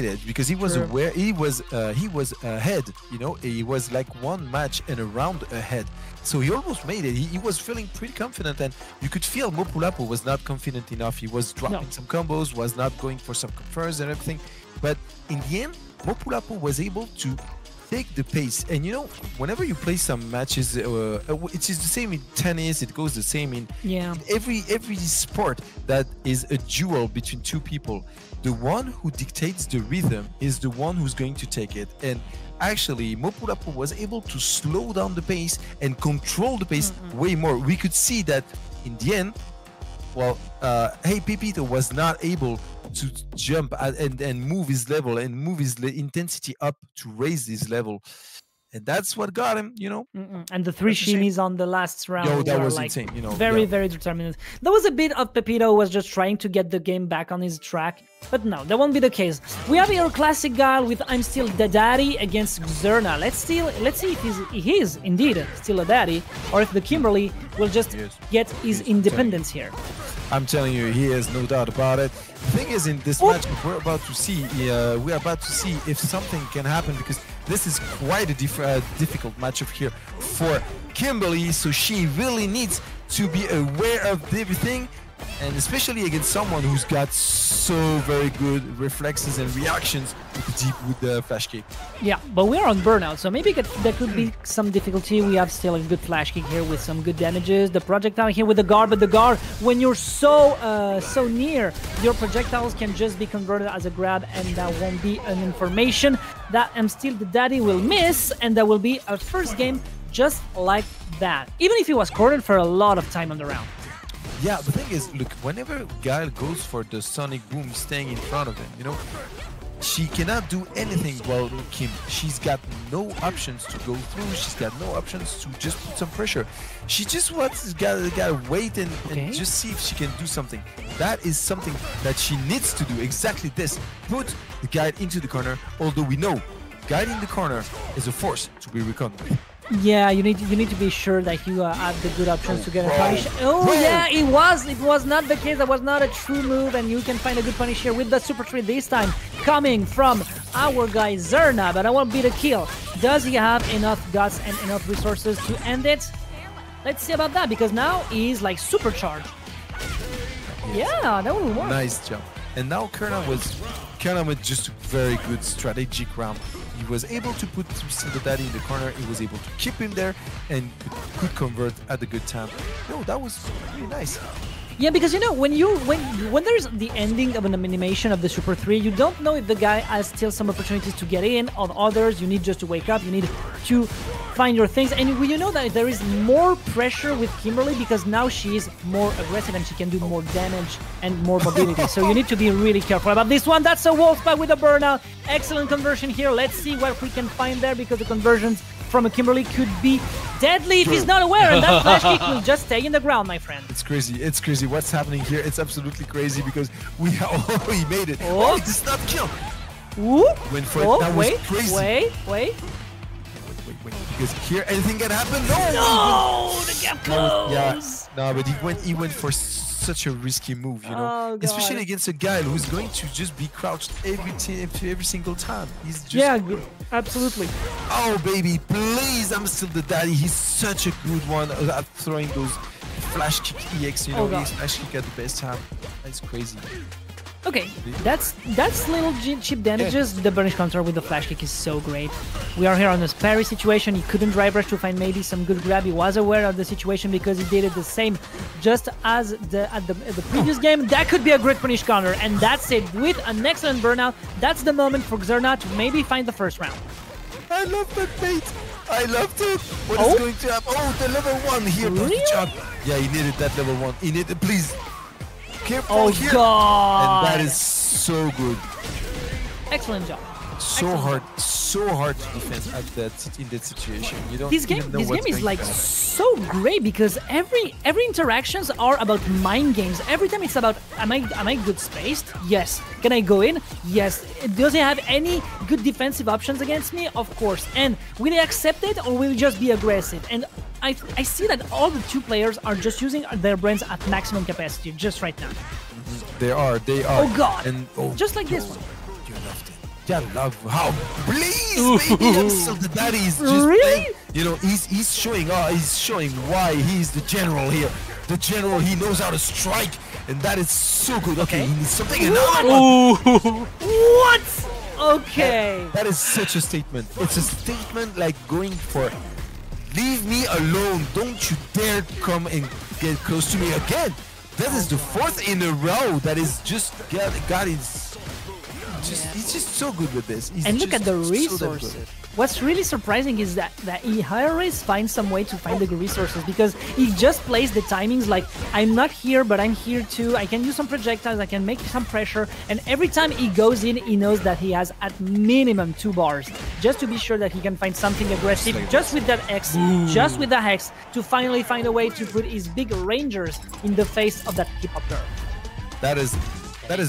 it because he was aware. He was ahead. You know, he was like one match and a round ahead. So he almost made it. He was feeling pretty confident, and you could feel Mopuulapo was not confident enough. He was dropping some combos, was not going for some confers and everything. But in the end, Mopuulapo was able to take the pace. And you know, whenever you play some matches, it is the same in tennis. It goes the same in every sport that is a duel between two people. The one who dictates the rhythm is the one who's going to take it. And actually, Mopuulapo was able to slow down the pace and control the pace way more. We could see that in the end, well, HeyyPepito was not able to jump and move his level and move his intensity up to raise his level. And that's what got him, you know. And the three shimmies on the last round. Yo, that was like insane, you know. Very determined. There was a bit of Pepito was just trying to get the game back on his track, but no, that won't be the case. We have here a classic Guile with ImStillDaDaddy against Xerna. Let's see if he is indeed still a daddy, or if the Kimberly will just get his independence here. I'm telling you, he has no doubt about it. The thing is, in this match, we're about to see if something can happen, because this is quite a difficult matchup here for Kimberly. So she really needs to be aware of everything, and especially against someone who's got so very good reflexes and reactions with the flash kick. Yeah, but we're on burnout, so maybe there could be some difficulty. We have still a good flash kick here with some good damages. The projectile here with the guard, but the guard, when you're so near, your projectiles can just be converted as a grab, and that won't be an information that ImStillDaDaddy will miss, and that will be a first game just like that, even if he was cornered for a lot of time on the round. Yeah, the thing is, look, whenever Guile goes for the sonic boom staying in front of him, you know, she cannot do anything while Kim. She's got no options to go through. She's got no options to just put some pressure. She just gotta wait and just see if she can do something. That is something that she needs to do. Exactly this. Put the Guile into the corner, although we know Guile in the corner is a force to be reckoned with. Yeah, you need to be sure that you have the good options to get a punish. Oh yeah, it was not the case. That was not a true move, and you can find a good punish here with the super tree this time coming from our guy Xerna, but I won't be the kill. Does he have enough guts and enough resources to end it? Let's see about that, because now he's like supercharged. Yeah, that will work. Nice job. And now Xerna with just a very good strategic round. He was able to put ImStillDaDaddy in the corner. He was able to keep him there and could convert at a good time. No, that was really nice. Yeah, because you know, when there's the ending of an animation of the Super 3, you don't know if the guy has still some opportunities to get in. On others, you need just to wake up, you need to find your things. And you know that there is more pressure with Kimberly because now she is more aggressive and she can do more damage and more mobility. So you need to be really careful about this one. That's a Wolfpack with a burnout. Excellent conversion here. Let's see what we can find there, because the conversions from a Kimberly could be deadly if he's not aware, and that flash kick will just stay in the ground, my friend. It's crazy. It's crazy what's happening here. It's absolutely crazy because he made it. Oh, he does not kill. Ooh. Went for it. That was crazy. Wait. Because here anything can happen. No, the gap closed. Yeah, no, but he went for such a risky move, you know, especially against a guy who's going to just be crouched every single time. He's just absolutely. Oh baby, please, ImStillDaDaddy. He's such a good one at throwing those flash kick EX, you know, he's flash kick at the best time. That's crazy. Okay, that's little cheap damages. The burnish counter with the flash kick is so great. We are here on this parry situation. He couldn't drive rush to find maybe some good grab. He was aware of the situation because he did it the same just as at the previous game. That could be a great punish counter, and that's it. With an excellent burnout, that's the moment for Xerna to maybe find the first round. I love that bait. I loved it. What is going to happen? Oh, the level 1 here. Really? Yeah, he needed that level 1. He needed, please. Oh here. God! And that is so good. Excellent job. So hard to defend at in that situation. You don't. This game is like so great because every interactions are about mind games. Every time it's about am I good spaced? Yes. Can I go in? Yes. Does he have any good defensive options against me? Of course. And will he accept it or will he just be aggressive? And I see that all the two players are just using their brains at maximum capacity just right now. They are. Oh God! And just like this one. You loved it. I love how please baby ImStillDaDaddy is just really? You know, he's showing why he's the general here. The general, he knows how to strike, and that is so good. Okay, he needs something another one. What? Okay. That is such a statement. It's a statement like going for leave me alone. Don't you dare come and get close to me again. That is the 4th in a row that is just God is he's just so good with this. And look at the resources. What's really surprising is that he always finds some way to find the resources because he just plays the timings like I'm not here but I'm here too. I can use some projectiles, I can make some pressure, and every time he goes in he knows that he has at minimum 2 bars just to be sure that he can find something aggressive just with that X, just with the Hex to finally find a way to put his big rangers in the face of that hip-hop girl. That is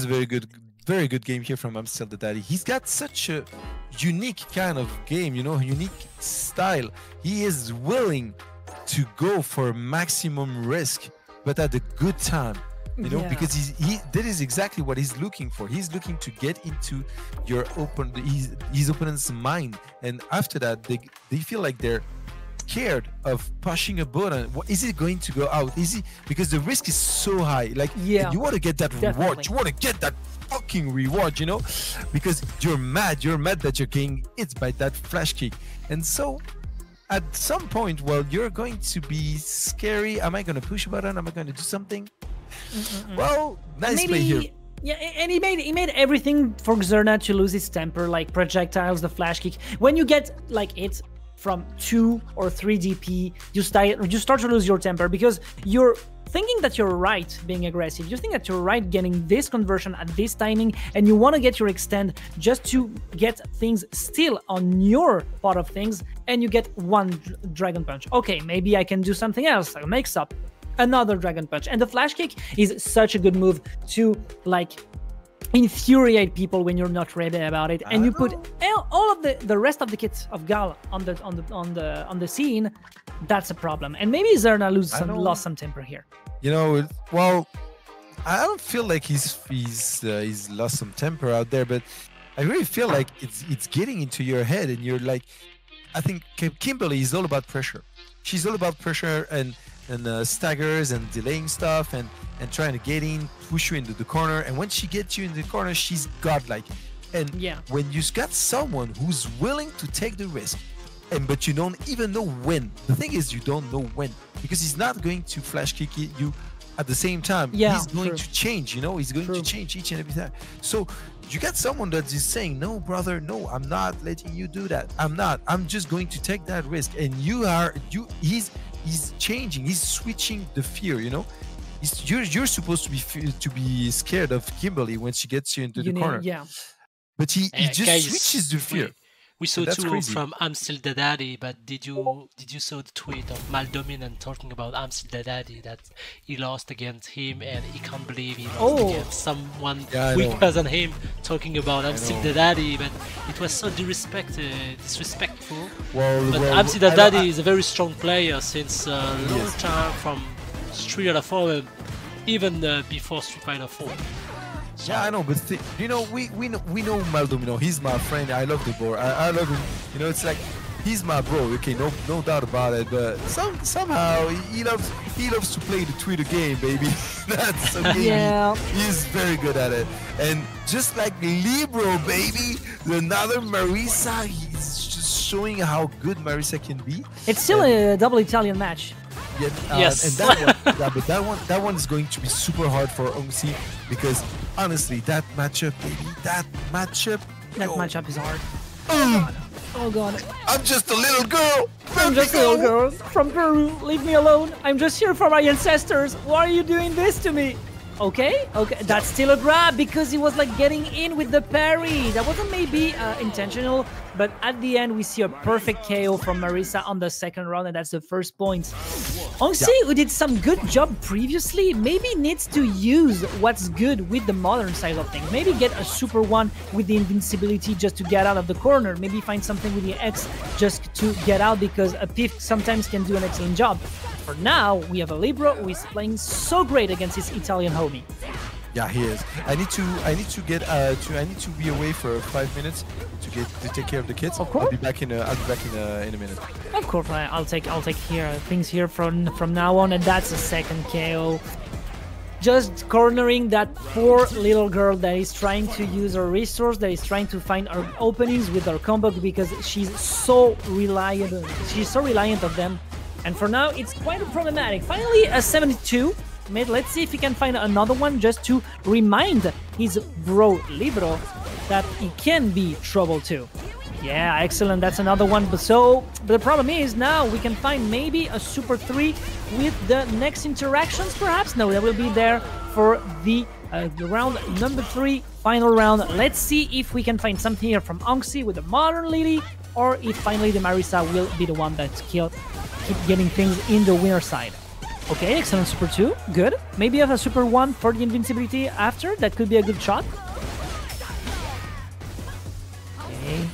a very good game here from ImStillDaDaddy. He's got such a unique kind of game, you know, unique style. He is willing to go for maximum risk, but at a good time, you know, because that is exactly what he's looking for. He's looking to get into your his opponent's mind, and after that, they feel like scared of pushing a button. Is it going to go out? Is it because the risk is so high? Like, you want to get that reward. You want to get that fucking reward, you know, because you're mad that you're getting hit by that flash kick. And so at some point, well, you're going to be scary. Am I going to push a button? Am I going to do something? Well, nice play here. Yeah, and he made everything for Xerna to lose his temper, like projectiles, the flash kick. When you get like it from 2 or 3 DP, you start to lose your temper because you're thinking that you're right being aggressive. You think that you're right getting this conversion at this timing, and you want to get your extend just to get things still on your part of things, and you get one dragon punch. Okay, maybe I can do something else, like mix up another dragon punch. And the flash kick is such a good move to like infuriate people when you're not ready about it, and you put all of the rest of the kits of Guile on the scene. That's a problem, and maybe Xerna lost some temper here. You know, well, I don't feel like he's lost some temper out there, but I really feel like it's getting into your head, and you're like, I think Kimberly is all about pressure. She's all about pressure and staggers and delaying stuff and trying to get in, push you into the corner. And when she gets you in the corner, she's godlike. And when you got someone who's willing to take the risk, but you don't even know when. The thing is, you don't know when, because he's not going to flash kick you at the same time. He's going to change, you know, he's going to change each and every time. So you got someone that is saying, no, brother, no, I'm not letting you do that. I'm just going to take that risk. And he's changing, he's switching the fear, you know. You're supposed to be scared of Kimberly when she gets you into the corner. But he just guys, switches the fear. We saw too from ImStillDaDaddy, but did you saw the tweet of Maldominant talking about ImStillDaDaddy, that he lost against him and he can't believe he lost against someone weaker than him, talking about ImStillDaDaddy, but it was so disrespectful. But ImStillDaDaddy is a very strong player since a long time, from Street Fighter 4, even before Street Fighter 4. Yeah, I know, but you know, we know Maldomino. He's my friend. I love the bro. I love him. You know, it's like he's my bro. Okay, no doubt about it. But somehow he loves to play the Twitter game, baby. That's okay. He's very good at it. And just like Libbro, baby, another Marisa. He's just showing how good Marisa can be. It's still a double Italian match. Yes, and that one is going to be super hard for Honcxi, because honestly, that matchup, baby, that matchup is hard. Oh god. I'm just a little girl. I'm just a little girl from Peru. Leave me alone. I'm just here for my ancestors. Why are you doing this to me? Okay, that's still a grab because he was like getting in with the parry. That wasn't maybe intentional, but at the end we see a perfect KO from Marisa on the second round, and that's the first point. Honcxi, who did some good job previously, maybe needs to use what's good with the modern side of things. Maybe get a super one with the invincibility just to get out of the corner. Maybe find something with the X just to get out, because a Piff sometimes can do an excellent job. For now, we have a Libbro who is playing so great against his Italian homie. Yeah, he is. I need to be away for 5 minutes to take care of the kids. Of course. I'll be back in a minute. Of course, I'll take things here from now on, and that's a second KO. Just cornering that poor little girl that is trying to use her resource, that is trying to find her openings with her combo, because she's so reliant on them. And for now, it's quite problematic. Finally, a 72 mid. Let's see if he can find another one just to remind his bro Libbro that he can be trouble too. Yeah, excellent. That's another one. But the problem is now we can find maybe a Super 3 with the next interactions, perhaps? No, that will be there for the round number 3, final round. Let's see if we can find something here from Honcxi with the modern Lily, or if finally the Marisa will be the one that keep getting things in the winner side. Okay, excellent Super 2, good. Maybe have a Super 1 for the invincibility after, that could be a good shot. Okay.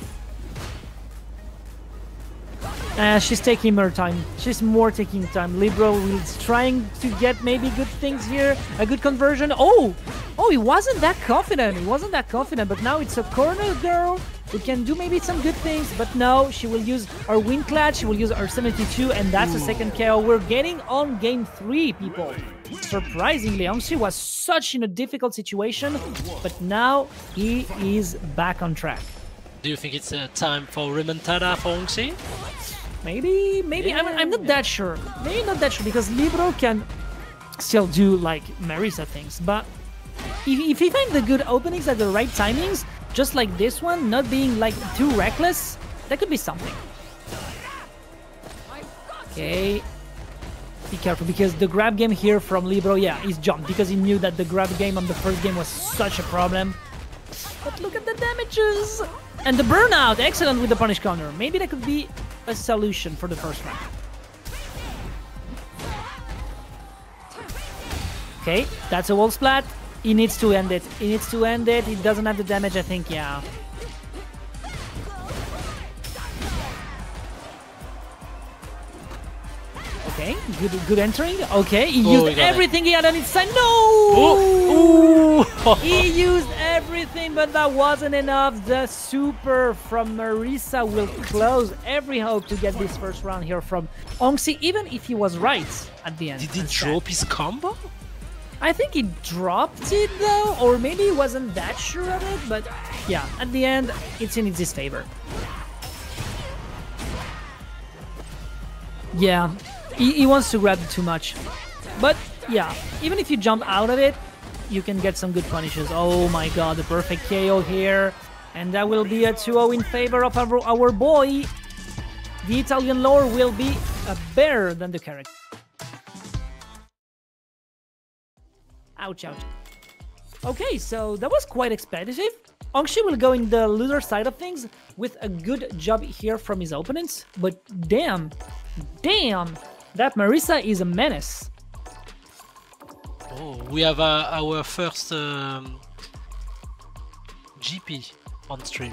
She's taking her time. She's more taking time. Libbro is trying to get maybe good things here, a good conversion. Oh, he wasn't that confident. But now it's a corner girl who can do maybe some good things, but no, she will use her Wind Clad, she will use her 72, and that's the second KO. We're getting on game 3, people. Surprisingly, Honcxi was such in a difficult situation, but now he is back on track. Do you think it's time for remontada for Honcxi? Maybe. Yeah. I'm not that sure. Maybe not that sure, because Libbro can still do like Marisa things, but if he finds the good openings at the right timings, just like this one, not being like too reckless, that could be something. Okay. Be careful, because the grab game here from Libbro, yeah, he's jumped because he knew that the grab game on the first game was such a problem. But look at the damages! And the burnout, excellent with the punish counter. Maybe that could be a solution for the first round. Okay, that's a wall splat. He needs to end it. He needs to end it. He doesn't have the damage, I think, yeah. Okay, good entering. Okay, he used everything he had on his side. No! He used everything, but that wasn't enough. The super from Marisa will close every hope to get this first round here from Honcxi, even if he was right at the end. Did he drop his combo? I think he dropped it though, or maybe he wasn't that sure of it, but yeah, at the end, it's in his favor. Yeah, he wants to grab too much. But yeah, even if you jump out of it, you can get some good punishes. Oh my god, the perfect KO here. And that will be a 2-0 in favor of our boy. The Italian lore will be better than the character. Ouch, ouch. Okay, so that was quite expeditive. Honcxi will go in the loser side of things with a good job here from his opponents. But damn, that Marisa is a menace. Oh, we have our first GP on stream.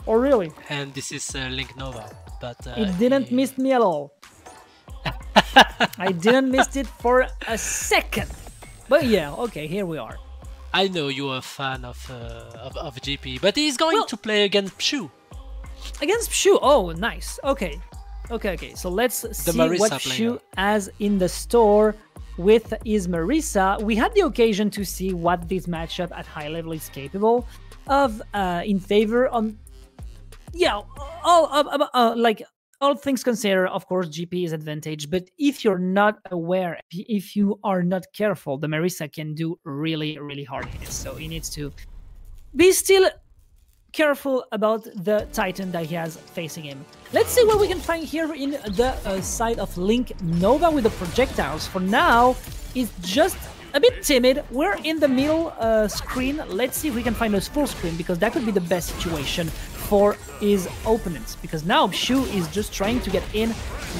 Oh, really? And this is Linknova. But it didn't miss me at all. I didn't miss it for a second. But yeah, okay, here we are. I know you're a fan of GP, but he's going to play against Pshuuu. Against Pshuuu? Oh, nice. Okay. So let's see what Pshuuu has in the store with his Marisa. We had the occasion to see what this matchup at high level is capable of in favor on... Yeah, all things considered, of course, GP is advantage, but if you're not aware, if you are not careful, the Marisa can do really, really hard hits. So he needs to be still careful about the Titan that he has facing him. Let's see what we can find here in the side of Linknova with the projectiles. For now, it's just a bit timid. We're in the middle screen. Let's see if we can find a full screen, because that could be the best situation for his opponents, because now Pshuuu is just trying to get in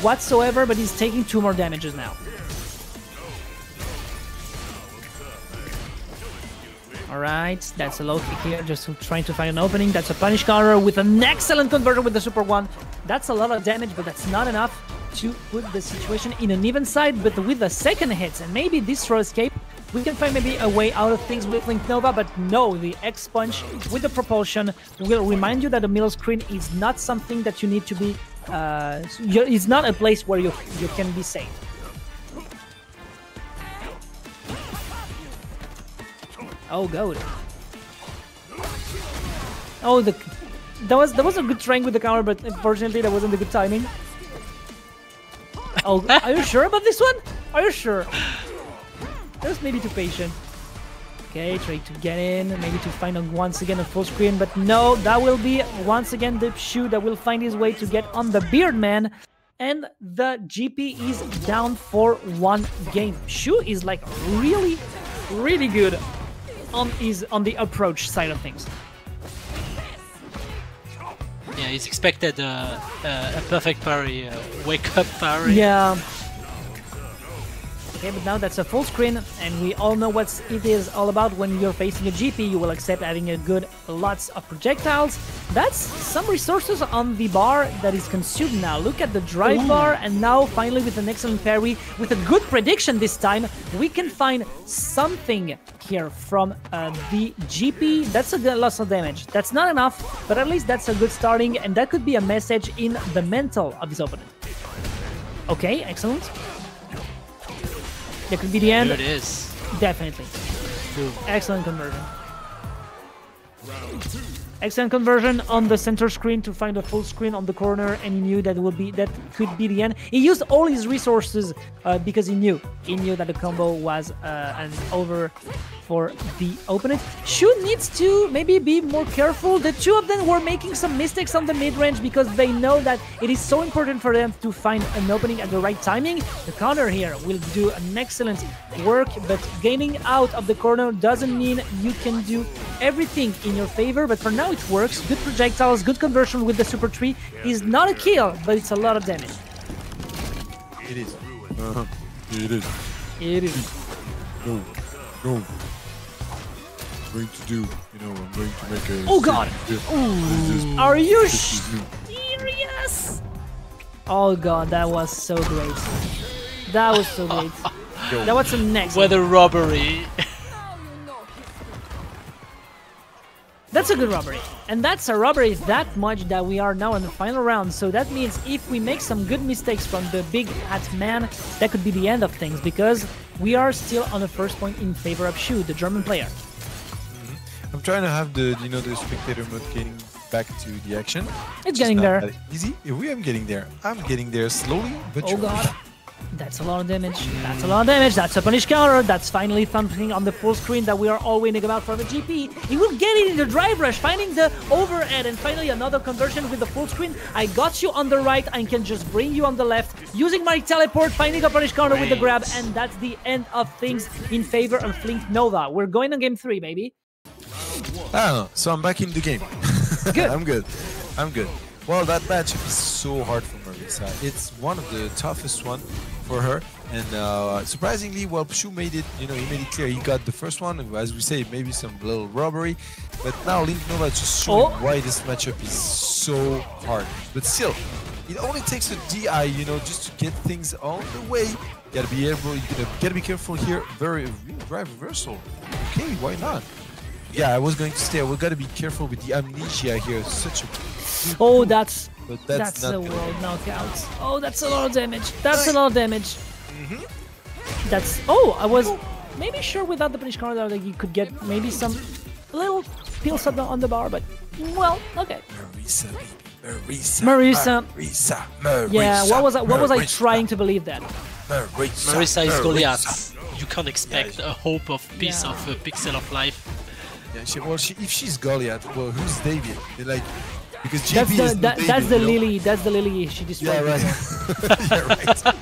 whatsoever, but he's taking 2 more damages now. Alright, that's a low kick here, just trying to find an opening. That's a punish counter with an excellent converter with the super one. That's a lot of damage, but that's not enough to put the situation in an even side. But with the second hits and maybe this throw escape, we can find maybe a way out of things with Linknova, but no, the X-Punch with the propulsion will remind you that the middle screen is not something that you need to be... it's not a place where you can be safe. Oh, good. Oh, that was a good trying with the counter, but unfortunately that wasn't a good timing. Oh, are you sure about this one? Are you sure? Just maybe too patient. Okay, try to get in, maybe to find once again a full screen, but no, that will be once again the Pshuuu that will find his way to get on the Beardman, and the GP is down for 1 game. Pshuuu is like really, really good on the approach side of things. Yeah, he's expected a perfect parry, wake up parry. Yeah. Okay, but now that's a full screen, and we all know what it is all about. When you're facing a GP, you will accept having a good lots of projectiles. That's some resources on the bar that is consumed now. Look at the drive bar, and now finally with an excellent parry, with a good prediction this time, we can find something here from the GP. That's a good loss of damage. That's not enough, but at least that's a good starting, and that could be a message in the mental of his opponent. Okay, excellent. That could be the end. There it is. Definitely. Boom. Excellent conversion. Excellent conversion on the center screen to find a full screen on the corner, and he knew that could be the end. He used all his resources because he knew that the combo was an over for the opponent. Shuuu needs to maybe be more careful. The two of them were making some mistakes on the mid-range because they know that it is so important for them to find an opening at the right timing. The counter here will do an excellent work, but gaining out of the corner doesn't mean you can do everything in your favor, but for now it works. Good projectiles, good conversion with the super tree. Is not a kill, but it's a lot of damage. It is. It is. It is. No. I'm going to do, I'm going to make a... Oh god! Are you serious? Oh god, that was so great. That was so great. That was the next Weather robbery. That's a good robbery. And that's a robbery that much that we are now in the final round. So that means if we make some good mistakes from the big hat man, that could be the end of things, because we are still on the first point in favor of Shuuu, the German player. I'm trying to have the spectator mode getting back to the action. It's getting there. Easy. We am getting there. I'm getting there slowly, but oh god. That's a lot of damage. That's a lot of damage. That's a punish counter. That's finally something on the full screen that we are all waiting about from the GP. He will get it in the drive rush, finding the overhead, and finally another conversion with the full screen. I got you on the right. I can just bring you on the left. Using my teleport, finding a punish counter with the grab, and that's the end of things in favor of Linknova. We're going on game 3, baby. Ah, so I'm back in the game. Good. I'm good. Well, that match is so hard for Marisa. It's one of the toughest one for her, and surprisingly, well, Pshuuu made it. He made it clear he got the first one. As we say, maybe some little robbery, but now Linknova just showing why this matchup is so hard. But still, it only takes a DI, just to get things on the way. You gotta be able, gotta be careful here. Drive reversal. Okay, why not? Yeah, I was going to say we gotta be careful with the amnesia here. Such a that's a world knockout. Oh, that's a lot of damage. That's a lot of damage. That's I was maybe sure without the punish counter that you could get maybe some little pills on the bar, but well, okay. Marisa. Yeah, what was I trying to believe that? Marisa is Goliath. You can't expect a hope of piece of a pixel of life. Yeah, if she's Goliath, well, who's David? Because that's the Lily. That's the Lily she destroyed. Yeah, right. Yeah, right.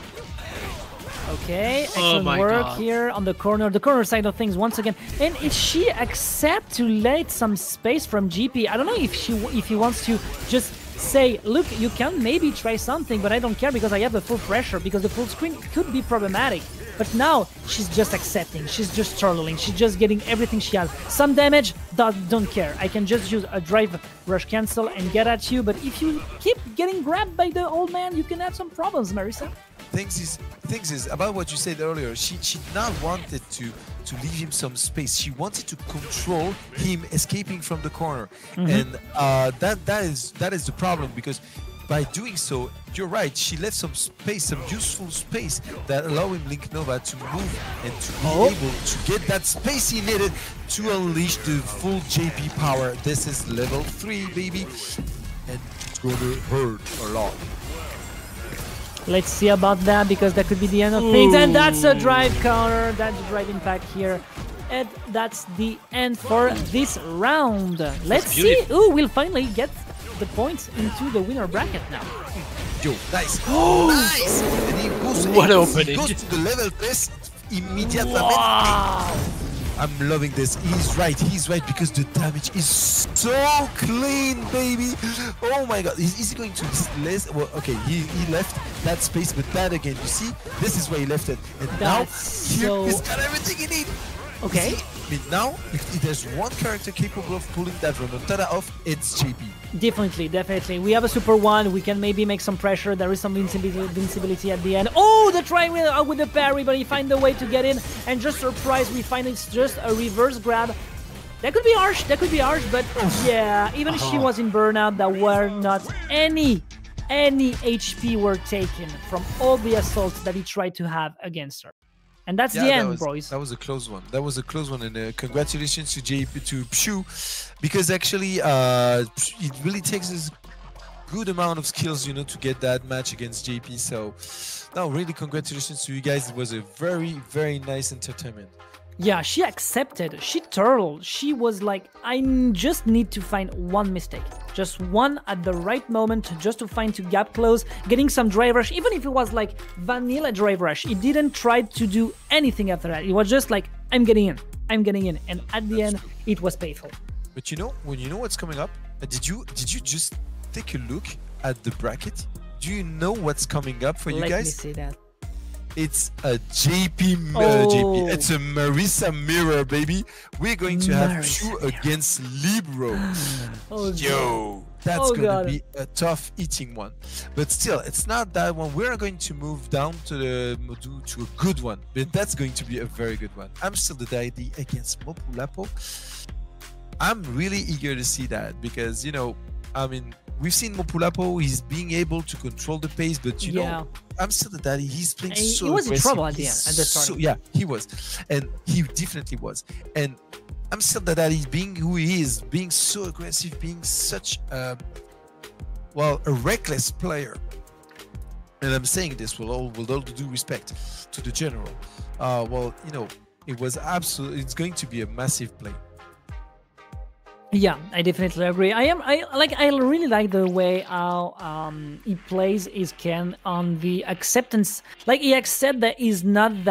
Okay, excellent work here on the corner side of things once again. And if she accepts to let some space from GP, I don't know if he wants to just say, look, you can maybe try something, but I don't care because I have the full pressure, because the full screen could be problematic. But now she's just accepting, she's just turtling, she's just getting everything she has. Some damage, don't care. I can just use a drive rush cancel and get at you, but if you keep getting grabbed by the old man, you can have some problems, Marisa. Things is about what you said earlier. She not wanted to leave him some space. She wanted to control him escaping from the corner, and that is the problem, because by doing so, you're right, she left some space, some useful space that allow him, Linknova, to move and to be able to get that space he needed to unleash the full JP power. This is level 3, baby, and it's gonna hurt a lot. Let's see about that, because that could be the end of things. And that's a drive counter. That's a drive impact here. And that's the end for this round. Let's see who will finally get the points into the winner bracket now. Yo, nice. Oh, nice. And he goes, what opening. He goes to the level 3 immediately. Wow. I'm loving this. He's right, because the damage is so clean, baby. Oh my god. Is he going to less? Well, okay, he left that space, but that again, you see, this is where he left it. And now, here he's got everything he needs. Okay. I mean, now, if there's one character capable of pulling that remontada off, it's JP. Definitely, definitely. We have a Super 1. We can maybe make some pressure. There is some invincibility at the end. Oh, the try with the parry, but he finds a way to get in. And just surprise, we find it's just a reverse grab. That could be harsh. That could be harsh, but yeah, even if she was in burnout, there were not any HP were taken from all the assaults that he tried to have against her. And that's the end, boys. That was a close one. That was a close one, and congratulations to Pshuuu, because actually it really takes a good amount of skills, you know, to get that match against JP. So, no, really congratulations to you guys. It was a very, very nice entertainment. Yeah, she accepted. She turtled. She was like, I just need to find one mistake. Just one at the right moment, just to find to gap close, getting some drive rush. Even if it was like vanilla drive rush, he didn't try to do anything after that. It was just like, I'm getting in. I'm getting in. And at the end, it was painful. But you know, when you know what's coming up, did you just take a look at the bracket? Do you know what's coming up for you guys? Let me see that. It's a JP, it's a Marisa mirror, baby. We're going to have Pshuuu against Libbro. Yo, that's going to be a tough eating one. But still, it's not that one. We're going to move down to the Modu to a good one. But that's going to be a very good one. ImStillDaDaddy against Mopuulapo. I'm really eager to see that because, you know, I mean, we've seen Mopuulapo, he's being able to control the pace, but you know, ImStillDaDaddy, he's playing so he was aggressive. In trouble at the end, at the start. Yeah, he was. And he definitely was. And ImStillDaDaddy, being who he is, being so aggressive, being such a reckless player. And I'm saying this with all due respect to the general. Well, you know, it's going to be a massive play. Yeah, I definitely agree. I really like the way how he plays his Ken on the acceptance. Like he accepts that it's not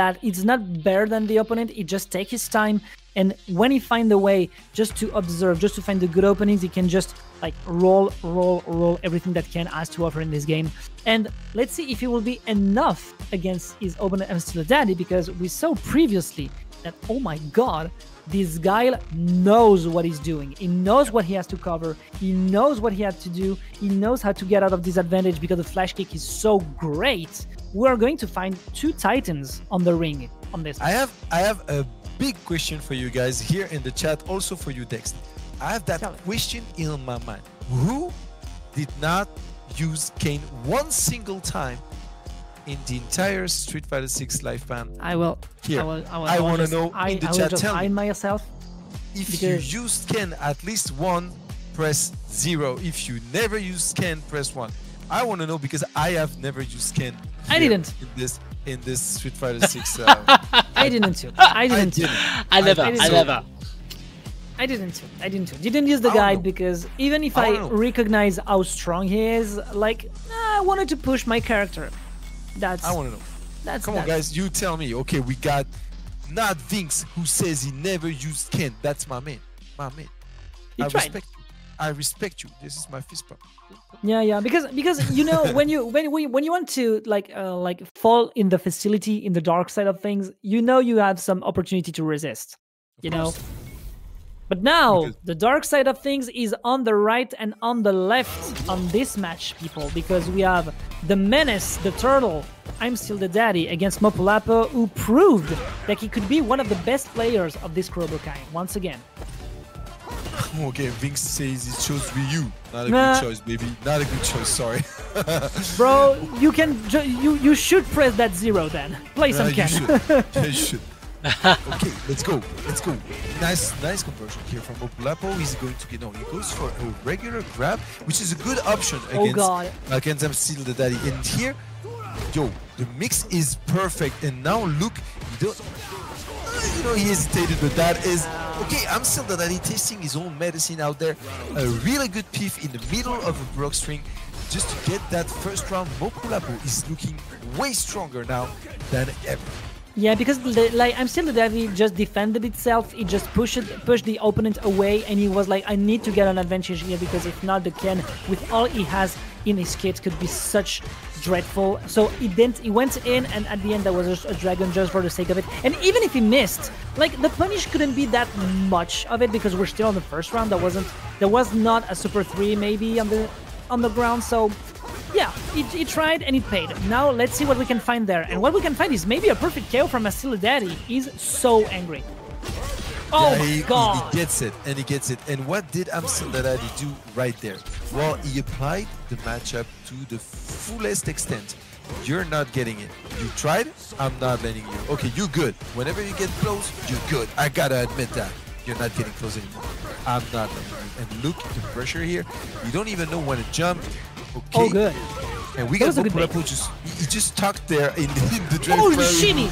better than the opponent. He just takes his time, and when he finds a way just to observe, just to find the good openings, he can just like roll everything that Ken has to offer in this game. And let's see if it will be enough against his opponent ImStillDaDaddy, because we saw previously that, oh my god, this Guile knows what he's doing. He knows what he has to cover. He knows what he has to do. He knows how to get out of disadvantage because the flash kick is so great. We are going to find two titans on the ring on this. I have a big question for you guys here in the chat, also for you, Dex. I have that question in my mind. Who did not use Kane one single time in the entire Street Fighter 6 lifespan? I will. Here. I want to know in the chat. Tell me. Myself. If you used Ken at least one, press 0. If you never used Ken, press 1. I want to know because I have never used Ken. I didn't. In this Street Fighter 6. I didn't. I didn't use the guide because even if I recognize how strong he is, like I wanted to push my character. I want to know. Come on, guys, you tell me. Okay, we got not Vinx, who says he never used Ken. That's my man. I respect you. This is my fist bump. Yeah, because you know when you want to like fall in the facility in the dark side of things, you know you have some opportunity to resist. You know. But now, the dark side of things is on the right and on the left on this match, people, because we have the menace, the turtle, ImStillDaDaddy against Mopuulapo, who proved that he could be one of the best players of this Cobra Kai, once again. Okay, Vinx says he chose Ryu. Not a good choice, baby. Not a good choice, sorry. Bro, you should press that 0 then. Play some Ken. You should. Okay, let's go. Nice conversion here from Mopuulapo. He's going to get he goes for a regular grab, which is a good option against ImStillDaDaddy. And here, the mix is perfect. And now look, he hesitated, but that is okay. ImStillDaDaddy tasting his own medicine out there. A really good piff in the middle of a Brock string. Just to get that first round, Mopuulapo is looking way stronger now than ever. Yeah, because ImStillDaDaddy just defended itself. It just pushed the opponent away, and he was like, I need to get an advantage here because if not, the Ken with all he has in his kit could be such dreadful. So he went in, and at the end there was just a dragon just for the sake of it. And even if he missed, like, the punish couldn't be that much of it because we're still on the first round. There was not a Super 3 maybe on the ground. So yeah, he tried and it paid. Now let's see what we can find there. And what we can find is maybe a perfect KO from ImStillDaDaddy. He's so angry. Oh my god! He gets it, and he gets it. And what did ImStillDaDaddy do right there? Well, he applied the matchup to the fullest extent. You're not getting it. You tried, I'm not letting you. Okay, you're good. Whenever you get close, you're good. I gotta admit that. You're not getting close anymore. I'm not letting you. And look at the pressure here. You don't even know when to jump. Okay. Oh, good. And we got Mopuulapo just tucked there in the dragon. Oh, the shimmy!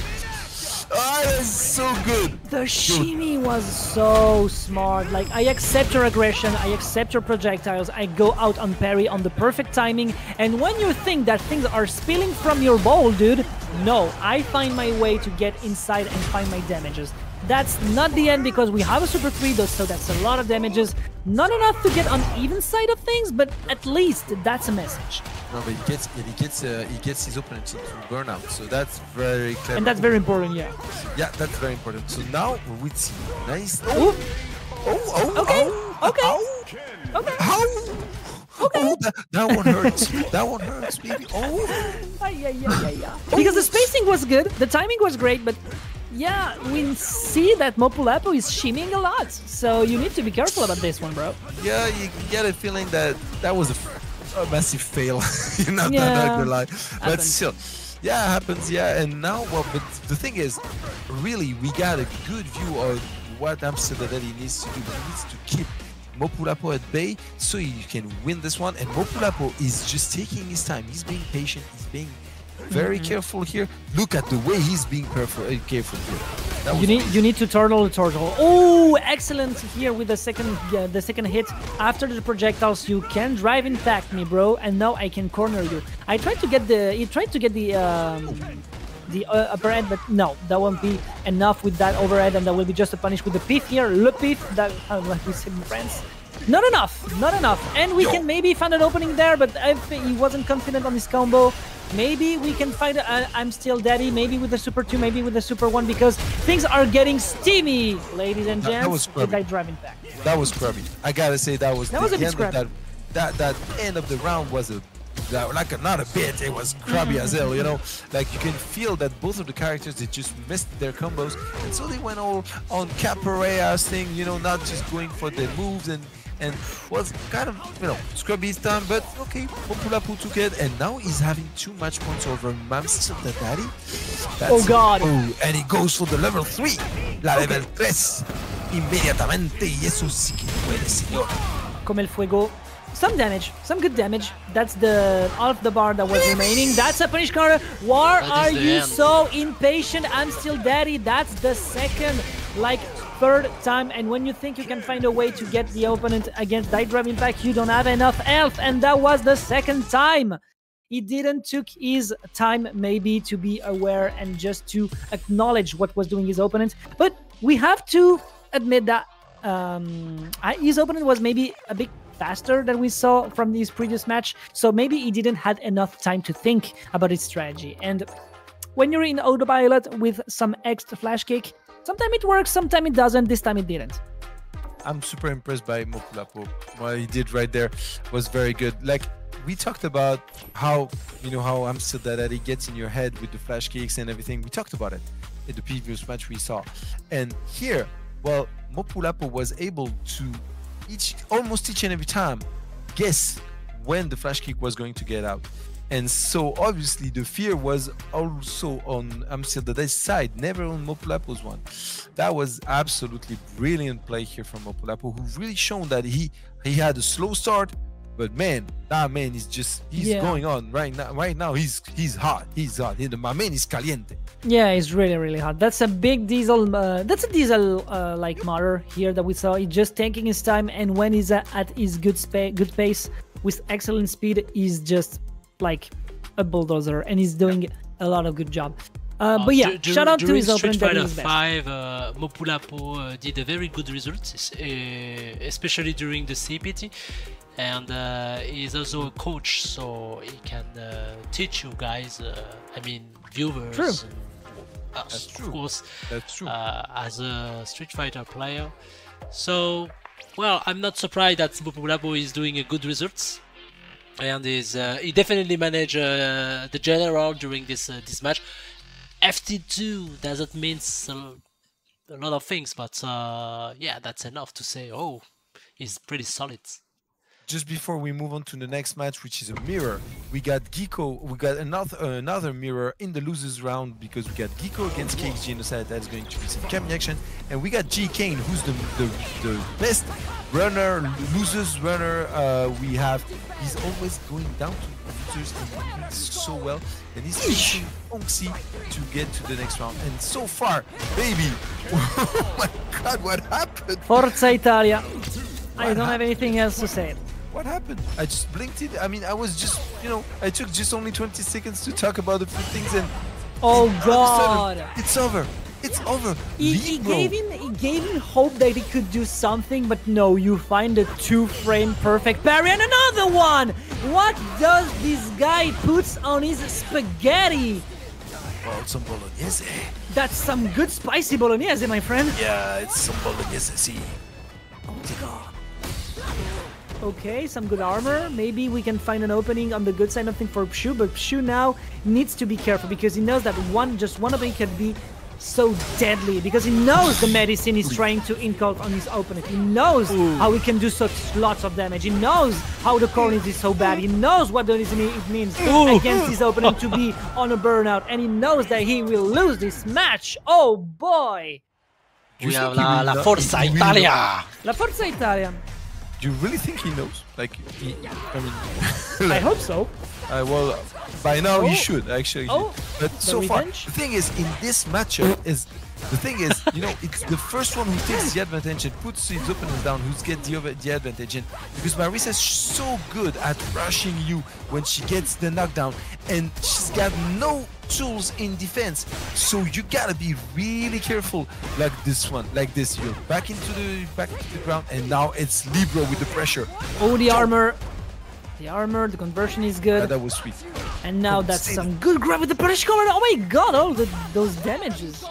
Oh, that's so good. The shimmy was so smart. Like, I accept your aggression, I accept your projectiles, I go out on parry on the perfect timing, and when you think that things are spilling from your bowl, dude, no, I find my way to get inside and find my damages. That's not the end because we have a Super 3, so that's a lot of damages. Not enough to get on even side of things, but at least that's a message. No, but he gets his opponent to burn out, so that's very clever. And that's very important, yeah. Yeah, that's very important. So now we see nice. Okay. Okay. Oh, that one hurts. That one hurts, baby. Oh. Yeah. Because the spacing was good, the timing was great, but yeah, we see that Mopuulapo is shimmying a lot, so you need to be careful about this one, bro. Yeah, you get a feeling that was a massive fail. You're not gonna lie, but still, yeah, it happens. Yeah, and now, well, but the thing is, really, we got a good view of what ImStillDaDaddy needs to do. He needs to keep Mopuulapo at bay so you can win this one. And Mopuulapo is just taking his time. He's being patient. He's being very careful here. Look at the way he's being careful here. You need to turtle the turtle. Oh, excellent here with the second hit after the projectiles. You can drive impact me, bro, and now I can corner you. He tried to get the upper head, but no, that won't be enough with that overhead, and that will be just a punish with the pif here. Le pif, that like we said in France. Not enough. And we can maybe find an opening there, but if he wasn't confident on his combo, maybe we can find ImStillDaDdy, maybe with the Super 2, maybe with the Super 1, because things are getting steamy, ladies and gents. That was scrubby. That was scrubby. I gotta say that was a bit scrubby. That end of the round was like not a bit, it was scrubby as hell, you know. Like, you can feel that both of the characters, they just missed their combos, and so they went all on Capoeira's thing, you know, not just going for the moves, and was kind of, you know, scrubby this time, but okay, Mopuulapo took it, and now he's having too much points over ImStillDaDaddy. Oh god! Oh, and he goes for the level 3, la level 3, inmediatamente, y eso sí que puede, señor. Como el fuego. Some damage, some good damage. That's the half the bar that was remaining. That's a punish counter. Why are you so impatient? ImStillDaDdy. That's the second, like, third time. And when you think you can find a way to get the opponent against die drive impact, you don't have enough health. And that was the second time. He didn't took his time maybe to be aware and just to acknowledge what was doing his opponent. But we have to admit that his opponent was maybe a bit faster than we saw from this previous match, so maybe he didn't had enough time to think about his strategy. And when you're in autopilot with some extra flash kick, sometimes it works, sometimes it doesn't. This time it didn't. I'm super impressed by Mopuulapo. What he did right there was very good. Like, we talked about how, you know, how ImStillDaDaddy gets in your head with the flash kicks and everything. We talked about it in the previous match we saw. And here, well, Mopuulapo was able to almost each and every time guess when the flash kick was going to get out, and so obviously the fear was also on ImStillDaDaddy's side, never on Mopuulapo's one. That was absolutely brilliant play here from Mopuulapo, who really shown that he had a slow start, but man, that man is just going on right now. He's hot. My man is caliente. Yeah, he's really hot. That's a big diesel. That's a diesel like motor here that we saw. He's just taking his time, and when he's at his good pace with excellent speed, he's just like a bulldozer, and he's doing a lot of good job. But yeah, shout out to his opening. Street Fighter 5, Mopuulapo did a very good result, especially during the CPT. And he's also a coach, so he can teach you guys, I mean, viewers. True. That's true. Of course, that's true. As a Street Fighter player. So, well, I'm not surprised that Mopuulapo is doing a good results. And he definitely managed the general during this match. FT2 doesn't mean a lot of things, but yeah, that's enough to say, oh, he's pretty solid. Just before we move on to the next match, which is a mirror, we got Geecko. We got another mirror in the losers round because we got Geecko against KxGenocide. That's going to be some Cammy action, and we got G-Kane, who's the best runner, losers runner we have. He's always going down to losers and he doing so well, and he's facing Honkxi to get to the next round. And so far, baby, oh my God, what happened? Forza Italia. I don't have anything else to say. What happened? I just blinked it. I mean, I was just, you know, I took just only 20 seconds to talk about a few things and... Oh God! Sudden, it's over. It's over. He gave him hope that he could do something, but no, you find a 2-frame perfect parry and another one! What does this guy puts on his spaghetti? Well, some bolognese. That's some good spicy bolognese, my friend. Yeah, it's some bolognese, see. Oh God. Okay, some good armor. Maybe we can find an opening on the good side of things for Pshuuu, but Pshuuu now needs to be careful because he knows that just one opening can be so deadly because he knows the medicine he's trying to inculcate on his opponent. He knows how he can do such lots of damage. He knows how the corners is so bad. He knows what it means against his opponent to be on a burnout, and he knows that he will lose this match. Oh boy! We have la Forza Italia. La Forza Italia. Do you really think he knows? Like, I mean... I hope so. Well, by now he should, actually. But so far, revenge? the thing is, in this matchup, you know, it's the first one who takes the advantage and puts his opponent down, who gets the advantage. And because Marisa is so good at rushing you when she gets the knockdown, and she's got no tools in defense, so you gotta be really careful like this one, like this. You're back into the ground, and now it's Libbro with the pressure. Oh, the armor, the conversion is good. Yeah, that was sweet. And now that's some good grab with the punish cover. Oh my God, all those damages.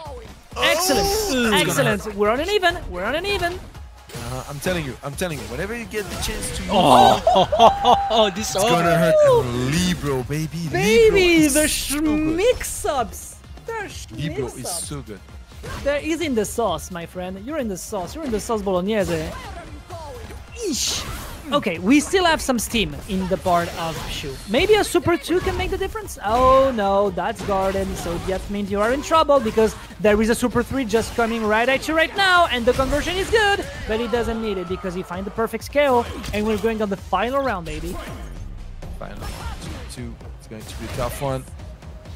Excellent, excellent. We're on an even. We're on an even. I'm telling you, whenever you get the chance to use this it's gonna hurt Libbro, baby. Baby, the mix-ups. Libbro is so good. There is in the sauce, my friend. You're in the sauce. You're in the sauce bolognese. Eesh. Okay, we still have some steam in the part of Pshuuu. Maybe a Super 2 can make the difference? Oh no, that's Garden, so that means you are in trouble because there is a Super 3 just coming right at you right now, and the conversion is good, but he doesn't need it because he finds the perfect scale, and we're going on the final round, baby. Final round, 2. It's going to be a tough one.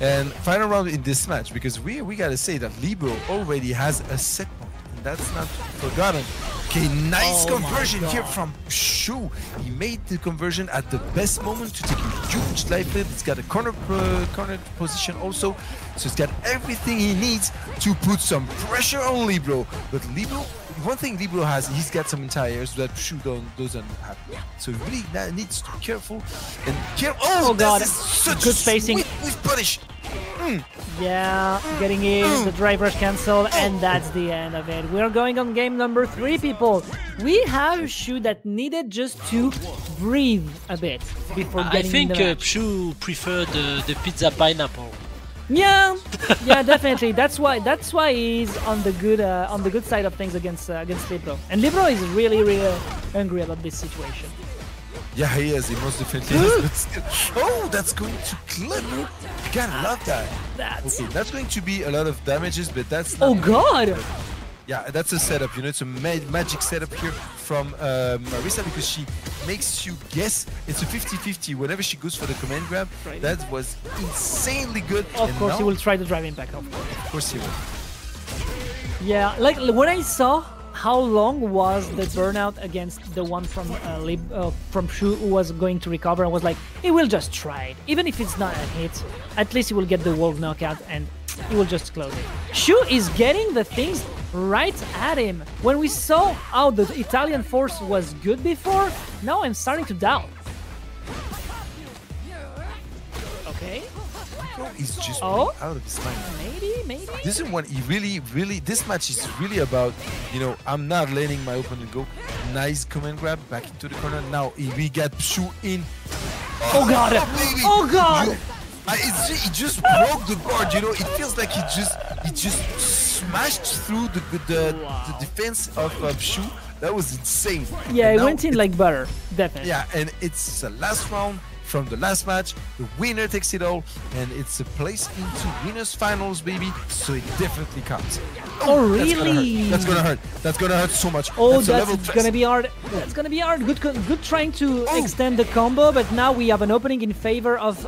And final round in this match, because we gotta say that Libbro already has a set point, and that's not forgotten. Okay, nice conversion here from Pshuuu. He made the conversion at the best moment to take a huge life lead. It's got a corner position also, so it's got everything he needs to put some pressure on Libbro. But Libbro, one thing Libbro has, he's got some anti-airs that Pshuuu doesn't have. So he really needs to be careful and careful. Oh God, such good spacing. With punish. Yeah, getting in, the drivers cancel, and that's the end of it. We're going on game number 3, people. We have Pshuuu that needed just to breathe a bit before getting in the match. I think Pshuuu preferred the pizza pineapple. Yeah, yeah, definitely. That's why he's on the good side of things against Libbro. And Libbro is really angry about this situation. Yeah, he is. He most definitely is. But still, oh, that's going to clip. You gotta love that. That's going to be a lot of damages, but that's not... Oh God! Yeah, that's a setup. You know, it's a magic setup here from Marisa because she makes you guess. It's a 50-50 whenever she goes for the command grab. Right. That was insanely good. Of course, he will try the drive impact. Of course he will. Yeah, like when I saw how long was the burnout against the one from Pshuuu who was going to recover, I was like, he will just try it. Even if it's not a hit, at least he will get the wall knockout, and he will just close it. Shuuu is getting the things right at him. When we saw how the Italian force was good before, now I'm starting to doubt. Okay. He's just out of his mind. Maybe. This is what he really. This match is really about. You know, I'm not letting my opponent go. Nice command grab back into the corner. Now we got Pshuuu in. Oh god! Oh god! He just broke the guard. You know, it feels like he just smashed through the defense of Pshuuu. That was insane. Yeah, it went in like butter, definitely. Yeah, and it's the last round. From the last match, the winner takes it all, and it's a place into winners finals, baby. So it definitely counts. Oh really? That's gonna hurt. That's gonna hurt so much. Oh, that's gonna be hard. That's gonna be hard. Good trying to extend the combo, but now we have an opening in favor of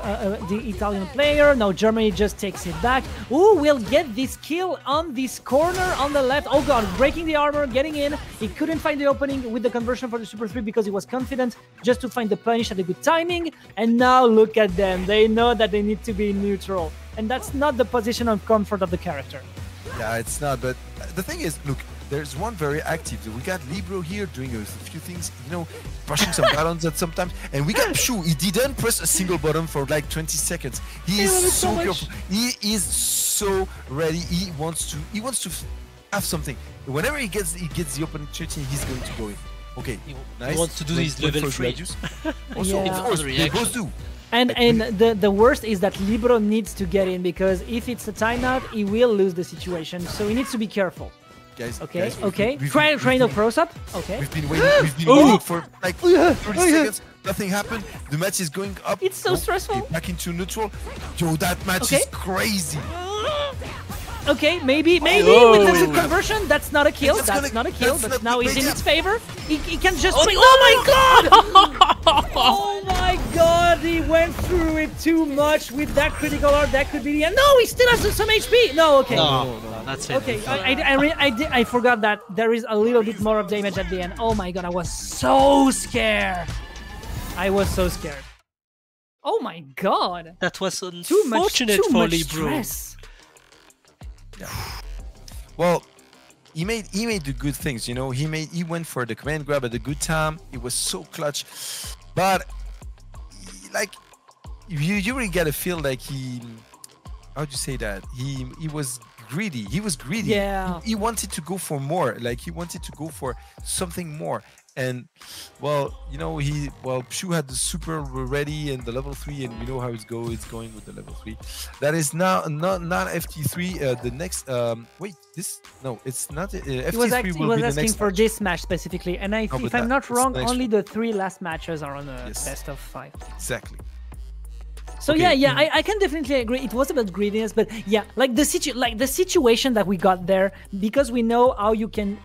the Italian player. Now Germany just takes it back. Ooh, we'll get this kill on this corner on the left. Oh god, breaking the armor, getting in. He couldn't find the opening with the conversion for the Super 3 because he was confident just to find the punish at a good timing. And now look at them. They know that they need to be neutral. And that's not the position of comfort of the character. Yeah, it's not. But the thing is, look, there's one very active. We got Libbro here doing a few things, you know, pushing some buttons at sometimes. And we got Pshuuu. He didn't press a single button for like 20 seconds. He is so careful. He is so ready. He wants to have something. Whenever he gets the opportunity, he's going to go in. Okay, nice. He wants to do his level 3. Also, of course, they both do. And the worst is that Libbro needs to get in, because if it's a timeout, he will lose the situation. So he needs to be careful. Guys, okay. Try no cross up. Okay. We've been waiting for like 30 seconds. Nothing happened. The match is going up. It's so stressful. Back into neutral. Yo, that match is crazy. Okay, maybe with the conversion, that's not a kill. That's not a kill, but now he's in its favor. He can just bring. Oh my god! Oh my god! He went through it too much with that critical art. That could be the end. No, he still has some HP. No, okay. No, that's it. Okay, I forgot that there is a little bit more of damage at the end. Oh my god, I was so scared. I was so scared. Oh my god! That was unfortunate for Libbro. Yeah. Well, he made the good things, you know. He went for the command grab at a good time. It was so clutch, but like you really gotta feel like how'd you say that? He was greedy. He was greedy. Yeah. He wanted to go for more. Like he wanted to go for something more. And well, you know, Pshuuu had the super ready and the level 3, and we know how it's going with the level 3. That is now not FT3. The next it's not FT3. He was asking for this match specifically, and if I'm not wrong, only the 3 last matches are on a best of 5. Exactly. So okay. I can definitely agree. It was about greediness, but yeah, like the situation that we got there, because we know how you can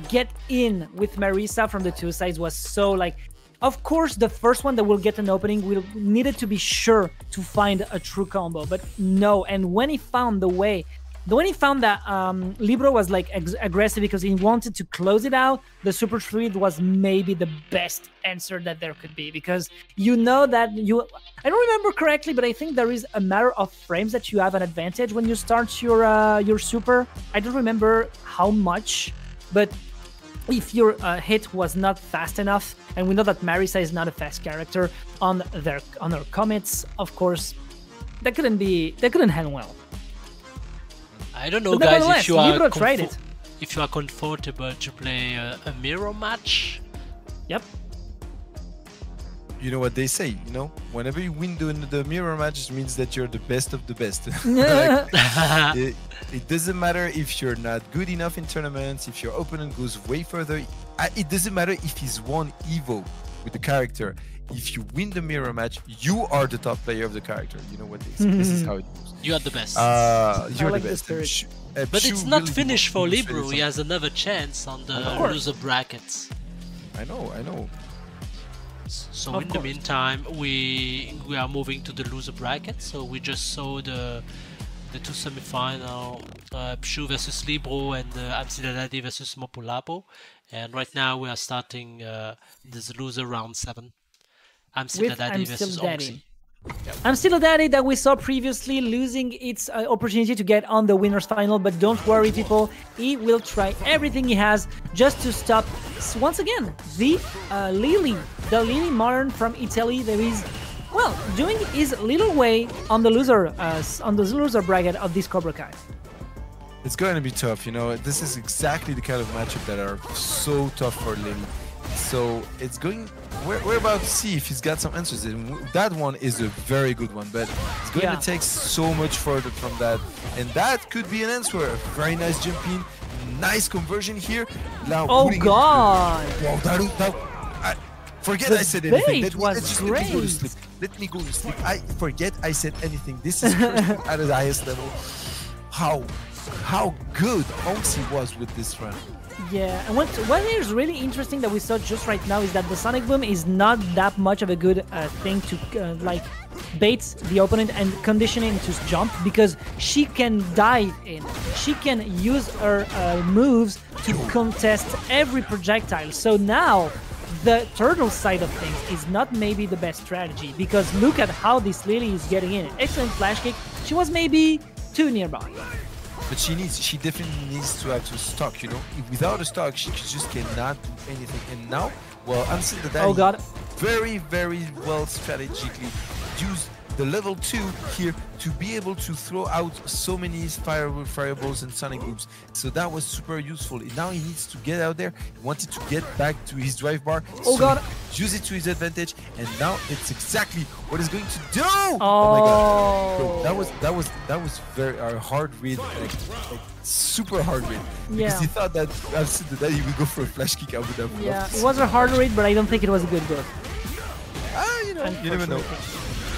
get in with Marisa from the 2 sides was so like, of course the first one that will get an opening will needed to be sure to find a true combo, but no. And when he found the way, when he found that Libbro was like aggressive because he wanted to close it out, the Super 3 was maybe the best answer that there could be, because you know that I don't remember correctly, but I think there is a matter of frames that you have an advantage when you start your Super. I don't remember how much, but if your hit was not fast enough, and we know that Marisa is not a fast character on her commits, of course, that couldn't handle well. I don't know, guys, if you are comfortable to play a mirror match. Yep. You know what they say, you know, whenever you win the mirror match, it means that you're the best of the best. It doesn't matter if you're not good enough in tournaments, if your opponent goes way further. It doesn't matter if he's won Evo with the character. If you win the mirror match, you are the top player of the character. You know what they say. This is how it goes. You are the best. You're the best. But it's not finished for Libbro. He has another chance on the loser brackets. I know. So in the meantime, we are moving to the loser bracket. So we just saw the 2 semi-final, Pshuuu versus Libbro and ImStillDaDaddy versus Mopuulapo. And right now we are starting this loser round 7. ImStillDaDaddy versus Honcxi. ImStillDaDaddy that we saw previously losing its opportunity to get on the winners final, but don't worry people, he will try everything he has just to stop once again the Lily Modern from Italy that is, well, doing his little way on the loser bracket of this Cobra Kai. It's going to be tough, you know. This is exactly the kind of matchup that are so tough for Lily. So it's going. We're about to see if he's got some answers. And that one is a very good one, but it's going to take so much further from that. And that could be an answer. A very nice jump in, nice conversion here. Now, oh God! Wow, forget I said anything. Let me go to sleep. Let me go to sleep. I forget I said anything. This is at the highest level. How good Honcxi was with this run. Yeah, and what is really interesting that we saw just right now is that the Sonic Boom is not that much of a good thing to like bait the opponent and condition him to jump, because she can dive in. She can use her moves to contest every projectile. So now the turtle side of things is not maybe the best strategy, because look at how this Lily is getting in. Excellent flash kick. She was maybe too nearby. But she definitely needs to have to stock, you know. Without a stock, she just cannot do anything. And now, well, ImStillDaDaddy very, very well strategically used the level 2 here to be able to throw out so many fireballs and sonic booms. So that was super useful. Now he needs to get out there. He wanted to get back to his drive bar. Use it to his advantage. And now it's exactly what he's going to do. Oh my God! Bro, that was very hard read, like super hard read. Because he thought that he would go for a flash kick. I would have. Yeah, it was a hard read, but I don't think it was a good go. You never know.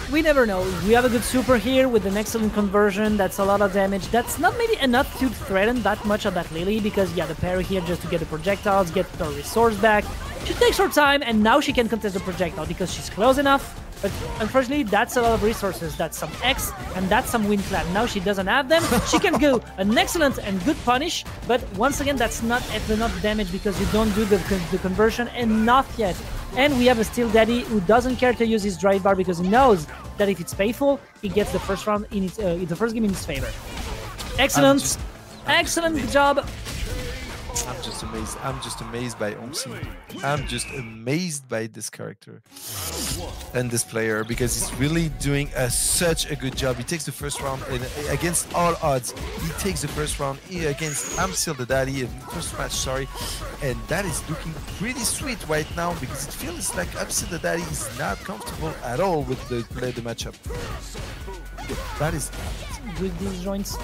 We never know. We have a good super here with an excellent conversion. That's a lot of damage. That's not maybe enough to threaten that much of that Lily, because the parry here just to get the projectiles, get her resource back. She takes her time, and now she can contest the projectile because she's close enough. But unfortunately, that's a lot of resources. That's some X, and that's some wind clan. Now she doesn't have them. She can go an excellent and good punish, but once again, that's not enough damage because you don't do the conversion enough yet. And we have a ImStillDaDdy who doesn't care to use his drive bar because he knows that if it's painful, he gets the first round in the first game in his favor. Excellent, excellent job. I'm just amazed. I'm just amazed by Honcxi. I'm just amazed by this character and this player, because he's really doing such a good job. He takes the first round and against all odds. He takes the first round against ImStillDaDaddy, first match, sorry, and that is looking pretty sweet right now, because it feels like ImStillDaDaddy is not comfortable at all with the matchup. Yeah, that is with these joints.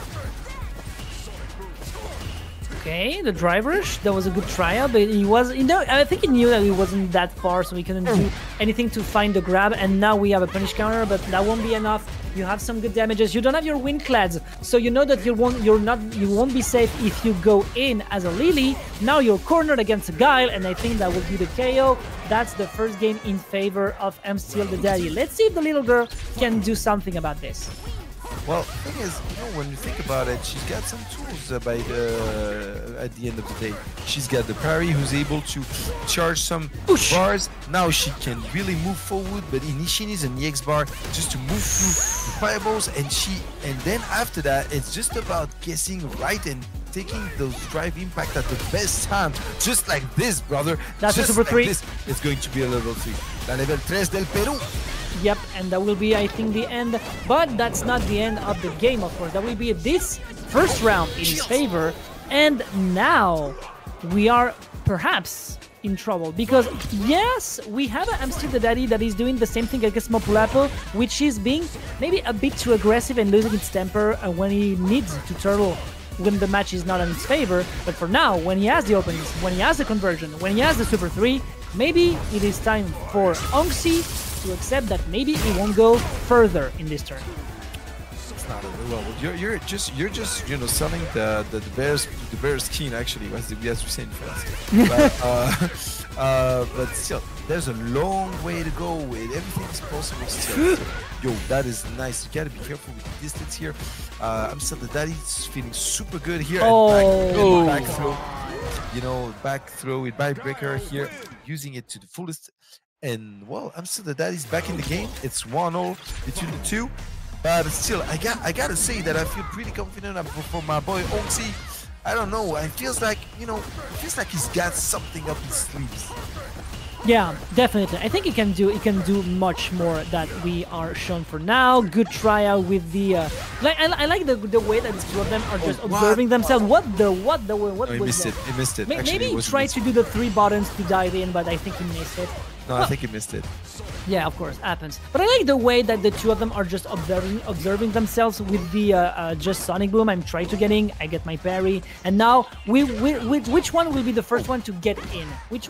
Okay, the drive rush, that was a good tryout, but he was, I think he knew that he wasn't that far, so he couldn't do anything to find the grab, and now we have a punish counter, but that won't be enough. You have some good damages. You don't have your wind clads, so you know that you won't be safe if you go in as a Lily. Now you're cornered against a Guile, and I think that will be the KO. That's the first game in favor of ImStillDaDaddy. Let's see if the little girl can do something about this. Well, the thing is, when you think about it, she's got some tools at the end of the day. She's got the parry, who's able to charge some bars. Now she can really move forward, but she needs an EX bar just to move through the fireballs, and then after that, it's just about guessing right and taking those drive impact at the best time, just like this, brother. That's just a super 3. It's going to be a level 3. La level 3 del Peru. Yep, and that will be, I think, the end. But that's not the end of the game, of course. That will be this first round in his favor. And now we are perhaps in trouble. Because, yes, we have an ImStillDaDaddy that is doing the same thing against Mopuulapo, which is being maybe a bit too aggressive and losing its temper when he needs to turtle when the match is not in his favor. But for now, when he has the openings, when he has the conversion, when he has the Super 3, maybe it is time for Honcxi to accept that maybe he won't go further in this turn. It's not well. You're just selling the bear's skin, actually, as we say in France. But still, there's a long way to go. Everything is possible still. Yo, that is nice. You gotta be careful with the distance here. ImStillDaDaddy is feeling super good here. Oh, back throw. Back throw with bye breaker here, using it to the fullest. And well, ImStillDaDaddy's back in the game. It's 1-0 between the two. But still, I gotta say that I feel pretty confident for my boy Honcxi. I don't know. It feels like, you know, he's got something up his sleeves. Yeah, definitely. I think he can do much more that we are shown for now. Good tryout with the I like the way that the two of them are just observing themselves. What he missed it. He missed it. Maybe he tried to do the 3 buttons to dive in, but I think he missed it. No, I think he missed it. Yeah, of course, happens. But I like the way that the two of them are just observing themselves with the just Sonic Boom. I'm trying to get in, I get my parry, and now which one will be the first one to get in? Which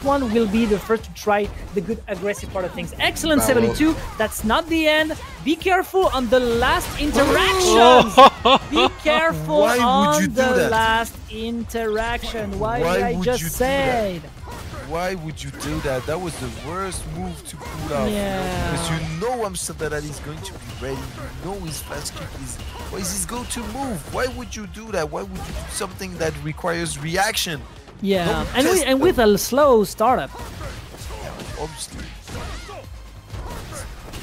one will be the first to try the good aggressive part of things? Excellent 72. That's not the end. Be careful on the last interactions. Be careful on the last interaction. Why did I just say that? Why would you do that? That was the worst move to pull out. Yeah. Because you know ImStillDaDaddy is going to be ready. You know his fast kick is his go-to move. Why would you do that? Why would you do something that requires reaction? Yeah, and with a slow startup. Yeah, obviously.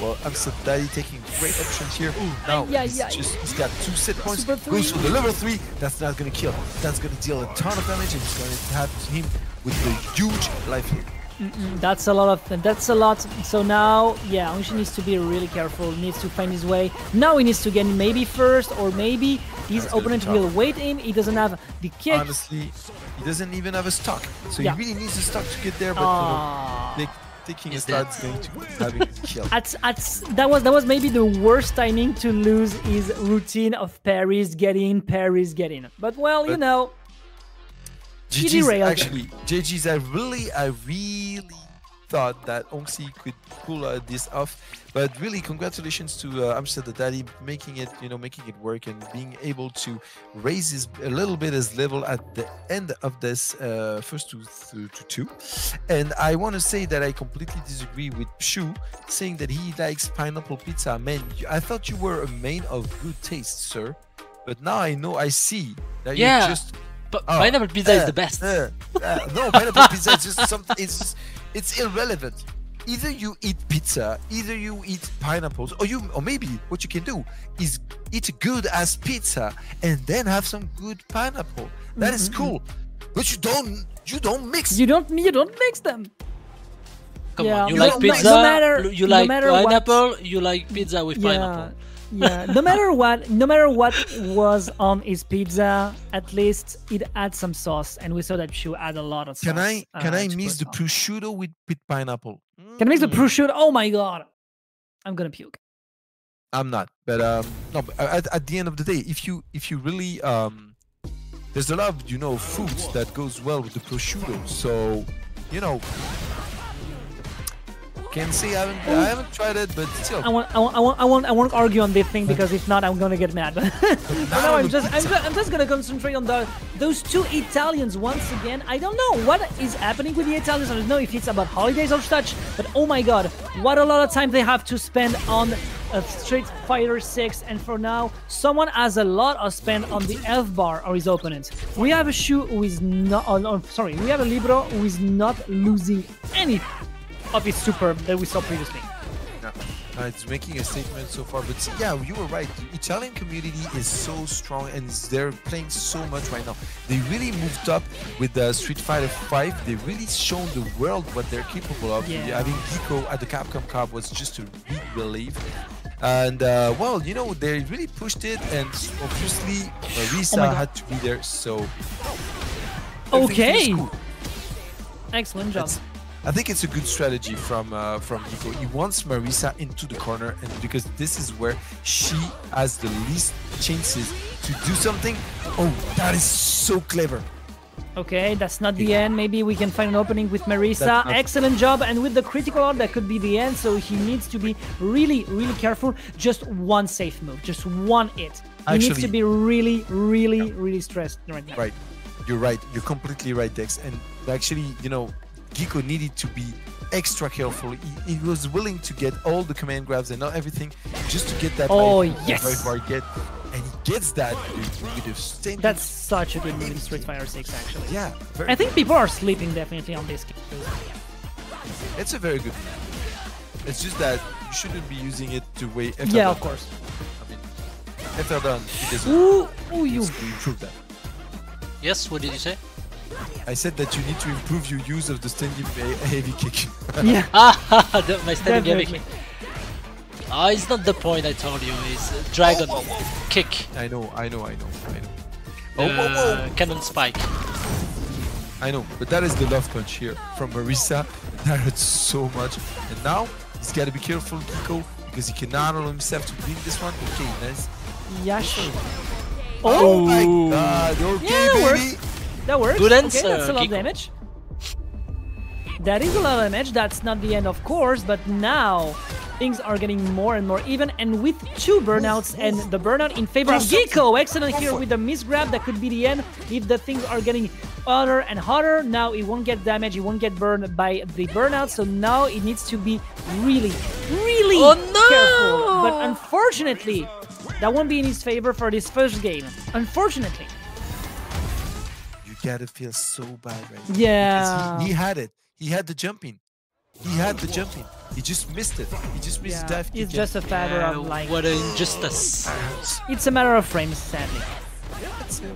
Well, ImStillDaDdy taking great options here. Now he's got 2 set points. Goes for the level 3. That's not gonna kill. That's gonna deal a ton of damage, and it's gonna have him with the huge life here. That's a lot. So now, yeah, Honcxi needs to be really careful. Needs to find his way. Now he needs to get in maybe first, or maybe his opponent will wait him. He doesn't have the kick. Honestly, he doesn't even have a stock. So he really needs a stock to get there. But taking a start is going to have him killed. That was maybe the worst timing to lose his routine of parries, get in. But well, you know. GG's, I really thought that Honcxi could pull this off, but really congratulations to ImStillDaDaddy making it work and being able to raise a little bit his level at the end of this first two. And I want to say that I completely disagree with Pshuuu saying that he likes pineapple pizza. Man, I thought you were a man of good taste, sir, but now I see that you just. But pineapple pizza is the best. No, pineapple pizza is just something. It's irrelevant. Either you eat pizza, either you eat pineapples, or maybe what you can do is eat a good ass pizza and then have some good pineapple. That is cool. But you don't mix. You don't mix them. Come on, you like pizza, you like pineapple, you like pizza with pineapple. Yeah, no matter what was on his pizza, at least it had some sauce, and we saw that Pshuuu had a lot of sauce. Can I mix the prosciutto with pineapple? Can I mix the prosciutto? Oh my god, I'm gonna puke. I'm not, but no. But at the end of the day, if you really there's a lot of foods that goes well with the prosciutto, so Can't say I haven't tried it, but still. I won't argue on this thing, because if not, I'm gonna get mad. No, I'm just gonna concentrate on those two Italians once again. I don't know what is happening with the Italians. I don't know if it's about holidays or such, but oh my god, what a lot of time they have to spend on Street Fighter 6, and for now, someone has a lot of spend on the F bar or his opponent. We have a Pshuuu who is not. We have a Libbro who is not losing any of his super that we saw previously. No, it's making a statement so far, but yeah, you were right. The Italian community is so strong, and they're playing so much right now. They really moved up with the Street Fighter 5. They really shown the world what they're capable of. Yeah. Having Geecko at the Capcom Cup was just a big relief. And well, they really pushed it, and obviously Marisa had to be there. So okay, excellent job. I think it's a good strategy from Geecko. He wants Marisa into the corner, and because this is where she has the least chances to do something. Oh, that is so clever. Okay, that's not the end. Maybe we can find an opening with Marisa. Excellent job, and with the critical art, that could be the end. So he needs to be really, really careful. Just one safe move, just one hit. He needs to be really, really, really stressed right now. Right, you're right. You're completely right, Dex. And actually, Geecko needed to be extra careful. He was willing to get all the command grabs and not everything, just to get that very far get, and he gets that with a standing. That's such a good move in Street Fighter 6, actually. Yeah, I think people are sleeping definitely on this game. It's a very good move. It's just that you shouldn't be using it to wait. Yeah, of course. I mean, if they're done, it doesn't. You improve that. Yes, what did you say? I said that you need to improve your use of the standing heavy kick. Yeah. My standing heavy kick. It's not the point I told you. It's dragon kick. I know. Cannon spike. I know, but that is the love punch here from Marisa. That hurts so much. And now he's got to be careful, Geecko, because he cannot allow himself to win this one. Okay, nice. Yash. Oh my god. Okay, yeah, baby. Works. That works. Good answer, okay, that's a lot of Geecko. damage. That is a lot of damage. That's not the end, of course, but now things are getting more and more even, and with 2 burnouts and the burnout in favor of Geecko. Excellent here with the misgrab. That could be the end if the things are getting hotter and hotter. Now it won't get damaged, it won't get burned by the burnout, so now it needs to be really careful. But unfortunately, that won't be in his favor for this first game. Unfortunately. You gotta feel so bad right now. Yeah. He had it. He had the jumping. He had the jumping. He just missed it. He just missed the dive kick. It's just a matter of like... What an injustice. It's a matter of frames, sadly.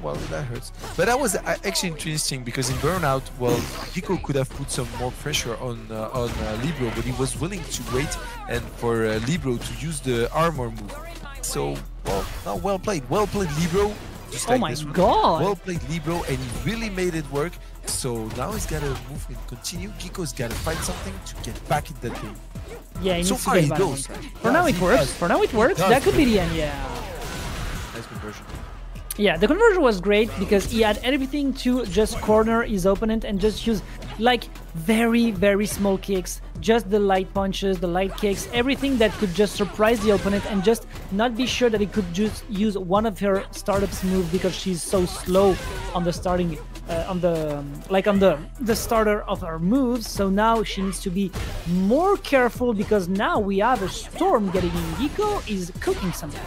Well, that hurts. But that was actually interesting because in Burnout, well, Geecko could have put some more pressure on Libbro, but he was willing to wait and for Libbro to use the armor move. So, well played. Well played, Libbro. Just like this one. God! Well played, Libbro, and he really made it work. So now he's got to move and continue. Geecko's got to find something to get back in the game. Yeah, he so needs far to he get goes. For now it works. For now it works. That could be the end, yeah. Nice conversion. Yeah, the conversion was great because he had everything to just corner his opponent and just use like very small kicks, just the light punches, the light kicks, everything that could just surprise the opponent and just not be sure that he could just use one of her startups move because she's so slow on the starting on the starter of her moves. So now she needs to be more careful because now we have a storm getting in. Geecko is cooking something.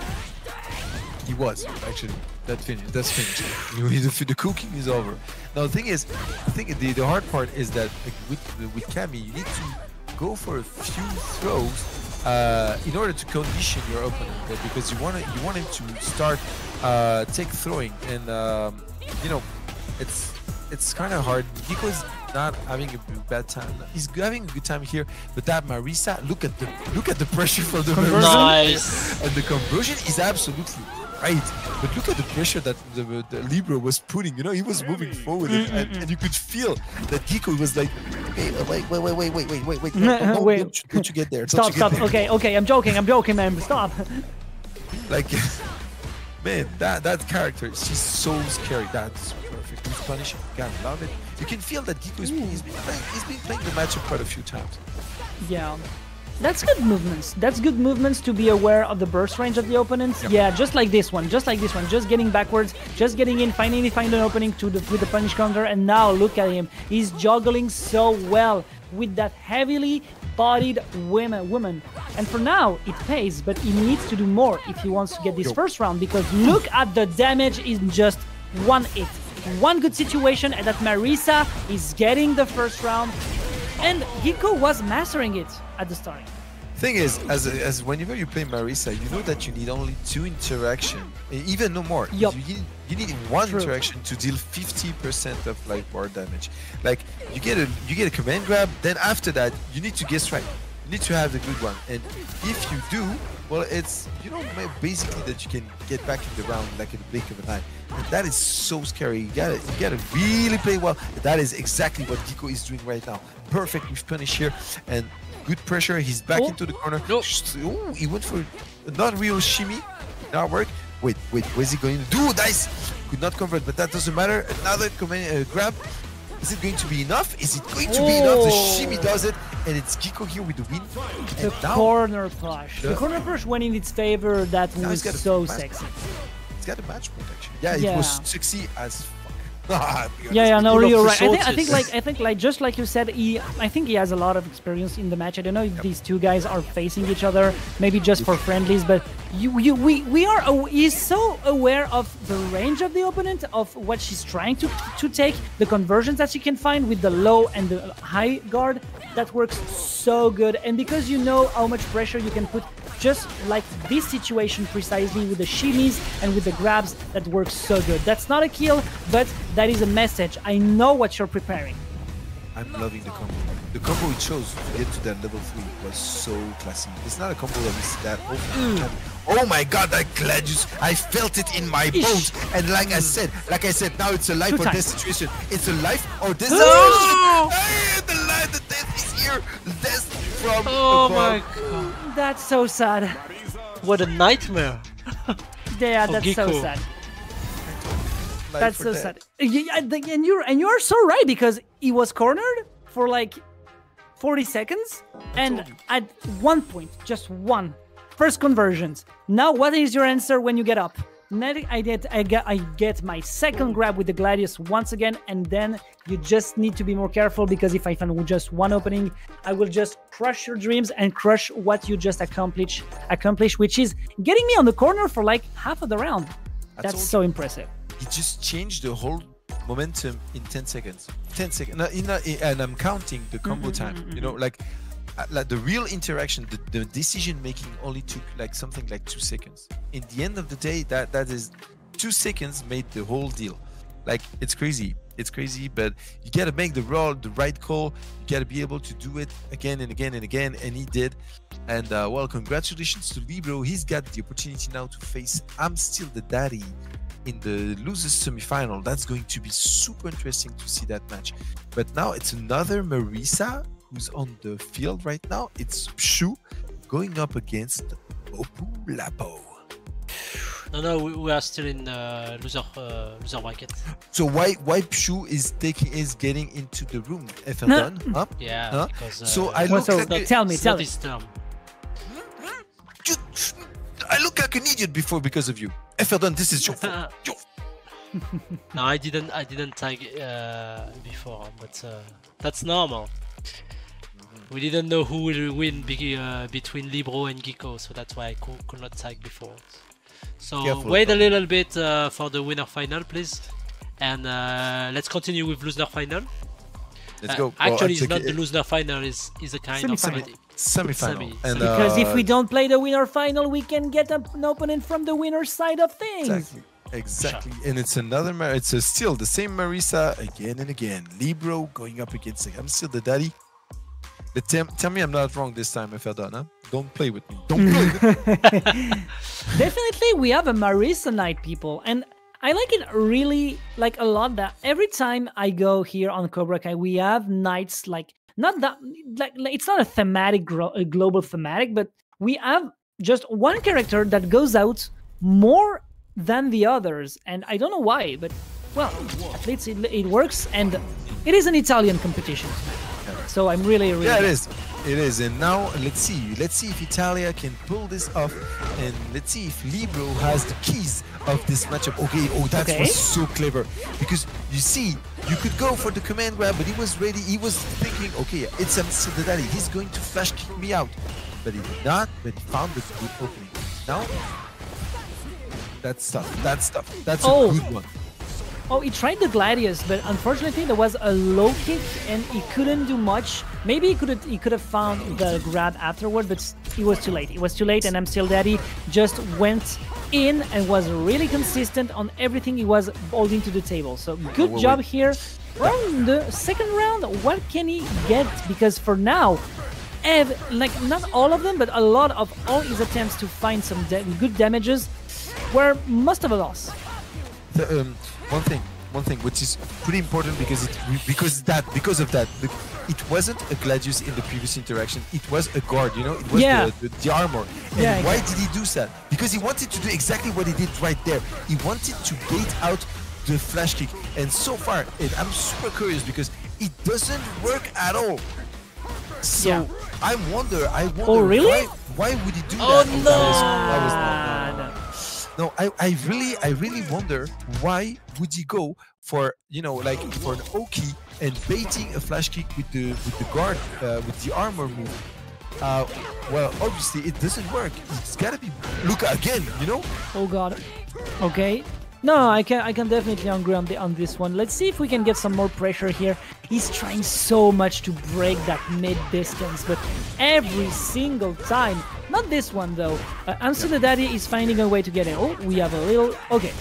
He was actually. That's finished. The cooking is over. Now the thing is, the hard part is that with Cammy, you need to go for a few throws in order to condition your opponent, because you want him to start take throwing, and you know, it's kind of hard. Geecko's not having a bad time. He's having a good time here, but that Marisa, look at the pressure from the conversion. Nice. And the conversion is absolutely right. But look at the pressure that the Libbro was putting. You know, he was moving forward, and you could feel that Geecko was like, okay, wait, no, don't you get there? Stop. Okay, I'm joking, man. Stop. Like, man, that character, she's so scary. That's perfect. He's punishing. God, love it. You can feel that Geecko he's been playing the matchup quite a few times. Yeah. That's good movements. That's good movements to be aware of the burst range of the opponents. Yep. Yeah, just like this one. Just getting backwards, just getting in, finally find an opening with the punish counter, and now look at him. He's juggling so well with that heavily bodied woman. And for now, it pays, but he needs to do more if he wants to get this first round, because look at the damage in just one hit. One good situation, and that Marisa is getting the first round. And Geecko was mastering it at the start. Thing is, as whenever you play Marisa, you know that you need only 2 interactions, even no more. Yep. You need 1 interaction to deal 50% of like bar damage. Like you get a command grab, then after that you need to guess right. You need to have the good one, and if you do, well, it's basically that you can get back in the round like in the blink of an eye. And that is so scary. You gotta really play well. That is exactly what Geecko is doing right now. Perfect with punish here and good pressure. He's back into the corner. No. Oh, he went for a non-real shimmy. Did not work. Wait, what is he going to do? Nice. Could not convert, but that doesn't matter. Another grab. Is it going to be enough? Is it going to be enough? The shimmy does it, and it's Geecko here with the win. The corner push. The corner push went in its favor. That was so sexy. It's got a match point actually. Yeah, it was sexy as fuck. No, you're right. I think just like you said, I think he has a lot of experience in the match. I don't know if these two guys are facing each other, maybe just for friendlies, but he's so aware of the range of the opponent, of what she's trying to take, the conversions that she can find with the low and the high guard. that works so good. And because you know how much pressure you can put just like this situation precisely with the shimmies and with the grabs, that works so good. That's not a kill, but that is a message. I know what you're preparing. I'm loving the combo. The combo it chose to get to that level 3 was so classy. It's not a combo that we see that often. Oh my god, that Gladius! I felt it in my bones. And like I said, now it's a life or death situation. It's a life or death situation. Hey, the death is here. The death from oh above. my god. That's so sad. What a nightmare. Yeah, that's Geecko. so sad. That's so sad. Yeah, and you're so right, because he was cornered for like 40 seconds, and at one point, just one, first conversions. Now, what is your answer when you get up? I get my second grab with the Gladius once again, and then you just need to be more careful, because if I find just one opening, I will just crush your dreams and crush what you just accomplished, which is getting me on the corner for like half of the round. That's so impressive. He just changed the whole momentum in 10 seconds. 10 seconds. And I'm counting the combo time. You know, like the real interaction, the decision making only took like something like 2 seconds. In the end of the day, that is 2 seconds made the whole deal. Like, it's crazy. It's crazy, but you gotta make the right call. You gotta be able to do it again and again and again, and he did. And well, congratulations to Libbro. He's got the opportunity now to face ImStillDaDaddy in the losers semi-final. That's going to be super interesting to see that match. But now it's another Marisa who's on the field right now. It's Pshuuu going up against Mopuulapo. No, we are still in loser bracket. So why Pshuuu is getting into the room? Eferdon, huh? Yeah. Huh? Because, so I look like tell me. I look like an idiot before because of you. Eferdon, this is your fault. No, I didn't tag before, but that's normal. We didn't know who will win between Libbro and Geecko, so that's why I could not tag before. So careful, wait a little bit for the winner final, please, and let's continue with loser final. Let's go. Actually, it's not the loser final; is a kind of semi-final. And, because if we don't play the winner final, we can get an opponent from the winner side of things. Exactly. Sure. And it's another. It's still the same Marisa again and again. Libbro going up against ImStillDaDaddy. Tell me I'm not wrong this time, Eferdon, huh? Don't play with me. Don't play with me. Definitely, we have a Marisa night, people. And I like it really like a lot that every time I go here on Cobra Kai, we have nights like, not that, like it's not a thematic, a global thematic, but we have just one character that goes out more than the others. And I don't know why, but well, at least it works. And it is an Italian competition. So I'm really yeah, it is. And now let's see if Italia can pull this off, and let's see if Libbro has the keys of this matchup. Okay, that was so clever, because you see, you could go for the command grab, but he was ready. He was thinking, okay, it's ImStillDaDaddy, he's going to flash kick me out, but he did not. But he found this good opening. Now that's tough. That's a good one. Oh, he tried the Gladius, but unfortunately there was a low kick and he couldn't do much. Maybe he could have found the grab afterward, but it was too late. It was too late, and ImStillDaDaddy just went in and was really consistent on everything he was holding to the table. So good job here. From the second round, what can he get? Because for now, like not all of them, but a lot of all his attempts to find some good damages were most of a loss. One thing which is pretty important, because of that it wasn't a Gladius in the previous interaction, it was a guard, you know, it was the armor. And why did he do that? Because he wanted to do exactly what he did right there. He wanted to bait out the flash kick, and so far I'm super curious because it doesn't work at all. So I wonder oh really? Why would he do that? No. No, I really wonder why would he go for, you know, like for an Honkxi and baiting a flash kick with the guard with the armor move. Well, obviously it doesn't work. It's gotta be Luca again, you know. Oh god. Okay. No, I can definitely agree on this one. Let's see if we can get some more pressure here. He's trying so much to break that mid distance, but every single time. Not this one though. ImStillDaDaddy is finding a way to get in. Oh, we have a little. Okay,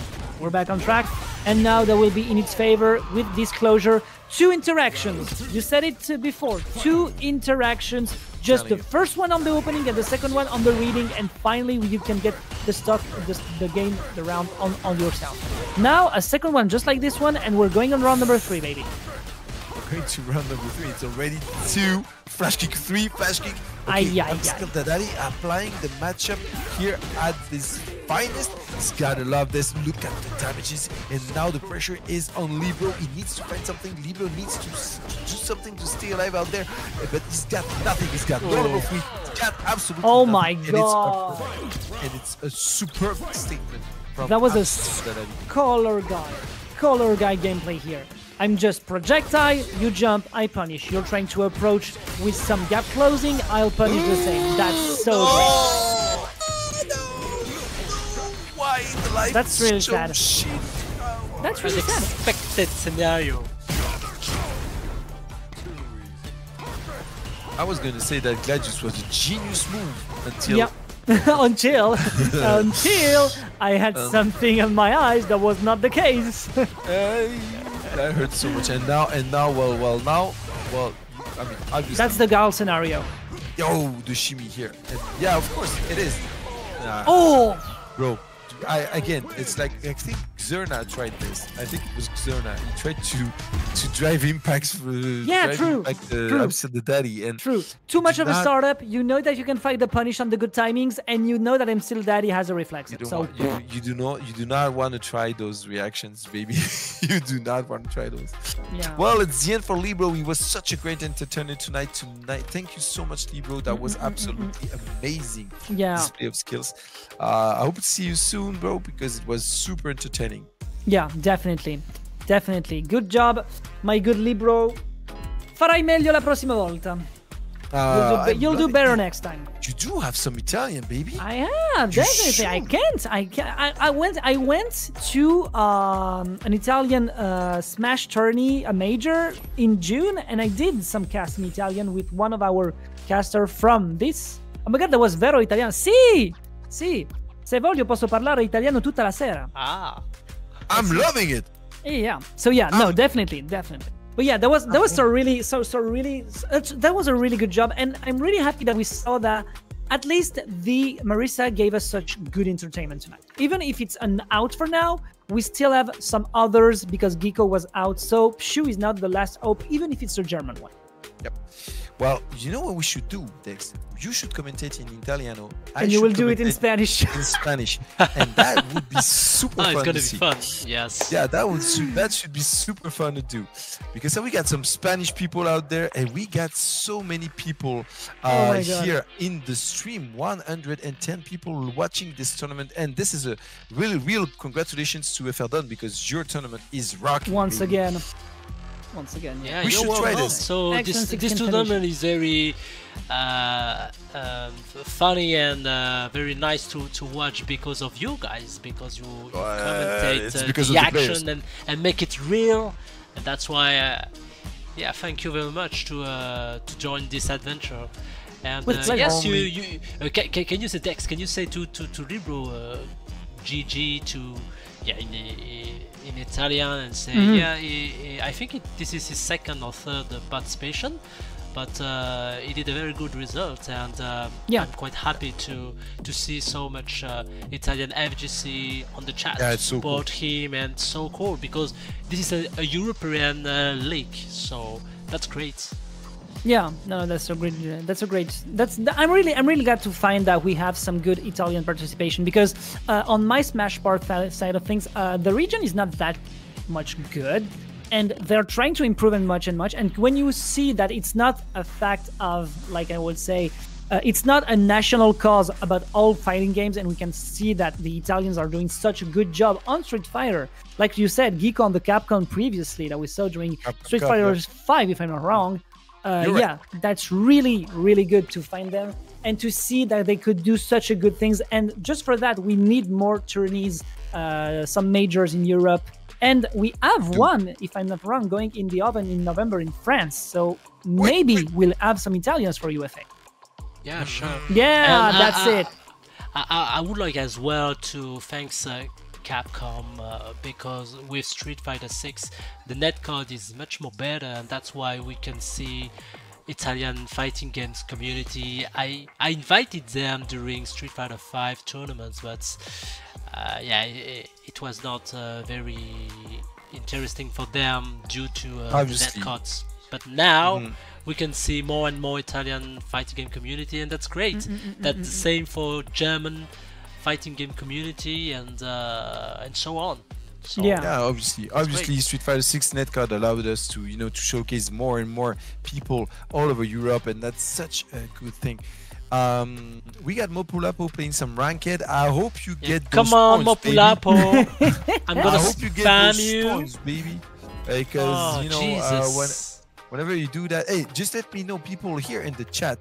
we're back on track, and now that will be in its favor with Disclosure. 2 interactions. You said it before. 2 interactions. Just the first one on the opening and the second one on the reading, and finally you can get the stock, the game, the round on yourself. Now a second one just like this one, and we're going on round number 3, baby. We're going to round number 3. It's already 2 flash kick, 3 flash kick. Okay, ImStillDaDaddy applying the matchup here at this finest. He's gotta love this. Look at the damages, and now the pressure is on Libbro. He needs to find something. Libbro needs to do something to stay alive out there, but he's got nothing. He's got no level 3. He's got absolutely oh nothing. My god! And it's a superb statement from that was a color guy gameplay here. I'm just projectile, you jump, I punish. You're trying to approach with some gap closing, I'll punish the same. That's so great. No. Why the life That's really sad. Shit. That's really sad. Unexpected scenario. I was going to say that Gladius was a genius move until... Yep. until I had something in my eyes that was not the case. That hurts so much, and now, well, I mean, obviously. That's the Guile scenario. Oh, the shimmy here. And yeah, of course, it is. Oh! Bro, again, it's like, I think Xerna tried this. I think it was Xerna. He tried to drive impacts for ImStillDaDaddy, and true. Too much of a startup. You know that you can fight the punish on the good timings, and you know that ImStillDaDady has a reflex. You do not want to try those reactions, baby. You do not want to try those. Yeah. Well, it's the end for Libbro. He was such a great entertainer tonight. Thank you so much, Libbro. That was absolutely amazing. Yeah. Display of skills. I hope to see you soon, bro, because it was super entertaining. Yeah, definitely. Good job, my good Libbro. Farai meglio la prossima volta. You'll do better next time. You do have some Italian, baby. I have, definitely. Sure? I went to an Italian Smash tourney, a major, in June, and I did some cast in Italian with one of our caster from this. Oh my god, that was vero italiano. Sì! Se voglio posso parlare italiano tutta la sera. I'm loving it. Yeah. So yeah, no, definitely. But yeah, that was a really good job, and I'm really happy that we saw that at least the Marisa gave us such good entertainment tonight. Even if it's an out for now, we still have some others because Geecko was out, so Pshuuu is not the last hope, even if it's a German one. Yep. Well, you know what we should do, Dex? You should commentate in Italiano. And you will do it in Spanish. And that would be super fun. It's gonna be see. fun. Yes. Yeah, that should be super fun to do, because we got some Spanish people out there, and we got so many people here in the stream. 110 people watching this tournament, and this is a real congratulations to FRDone, because your tournament is rocking. Once again. Yeah, we should try this. So this tournament is very funny and very nice to watch because of you guys, because you commentate the action and make it real, and that's why yeah, thank you very much to join this adventure. And yes, can you say, Dex, can you say to Libbro GG to in Italian, and say I think this is his second or third participation, but he did a very good result, and I'm quite happy to see so much Italian FGC on the chat support him, and so cool, because this is a European league, so that's great. Yeah, no, that's so great. I'm really glad to find that we have some good Italian participation, because on my Smash part side of things, the region is not that much good, and they're trying to improve and much. And when you see that it's not a fact of, like I would say, it's not a national cause about all fighting games, and we can see that the Italians are doing such a good job on Street Fighter. Like you said, Geecko on the Capcom previously that we saw during Street Fighter 5, if I'm not wrong. Yeah, that's really good to find them and to see that they could do such a good things. And just for that, we need more tourneys some majors in Europe. And we have one, if I'm not wrong, going in the oven in November in France. So maybe we'll have some Italians for UFA. Yeah, sure. Yeah, and, that's it. I would like as well to thank Capcom because with Street Fighter 6 the netcode is much more better, and that's why we can see Italian fighting games community. I invited them during Street Fighter 5 tournaments, but yeah, it was not very interesting for them due to netcodes. But now we can see more and more Italian fighting game community, and that's great. That's the same for German fighting game community, and so on. So, yeah, obviously Street Fighter 6 netcode allowed us to, you know, to showcase more and more people all over Europe, and that's such a good thing. We got Mopuulapo playing some ranked. I hope you get those come on, points, Mopuulapo. I'm gonna I hope you get those points, baby. Because you know, whenever you do that, hey, just let me know, people here in the chat,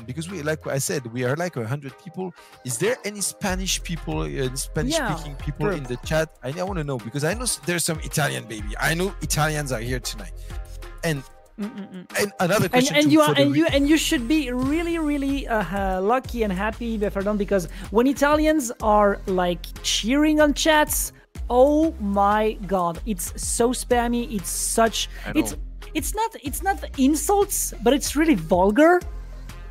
because we, like I said, we are like 100 people. Is there any Spanish people, Spanish-speaking people in the chat? I want to know, because I know there's some Italian, baby. I know Italians are here tonight. And another question, and you should be really lucky and happy, pardon, because when Italians are like cheering on chats, oh my god, it's so spammy. It's such it's not insults, but it's really vulgar,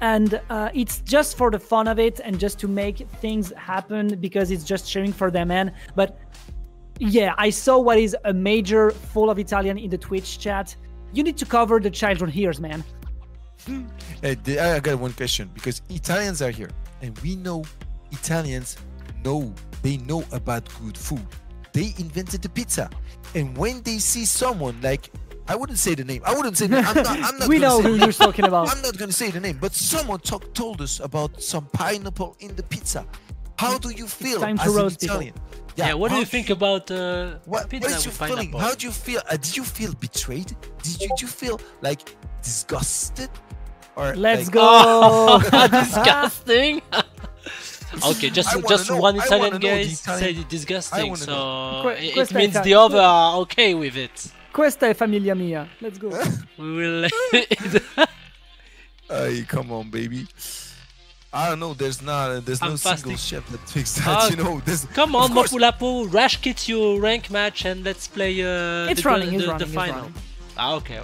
and it's just for the fun of it and just to make things happen because it's just cheering for them, man. But yeah, I saw what is a major full of Italian in the Twitch chat. You need to cover the children's ears, man. Hey, I got one question, because Italians are here, and we know Italians know about good food. They invented the pizza, and when they see someone like, I wouldn't say the name. I'm not. We know who you're talking about. I'm not gonna say the name, but someone told us about some pineapple in the pizza. How do you feel time as to an roast Italian? people. Yeah, what do you think about what pizza is your with feeling? pineapple? How do you feel? Did you feel betrayed? Did you feel like disgusted? Or let's like, go. Disgusting. Okay, just one Italian guy said disgusting, so it means the other are okay with it. Questa è famiglia mia. Let's go. We will. Hey, come on, baby. I don't know. There's no single chef that fixed that. You know, come on, Mopuulapo, rush kit your rank match and let's play the final. Okay.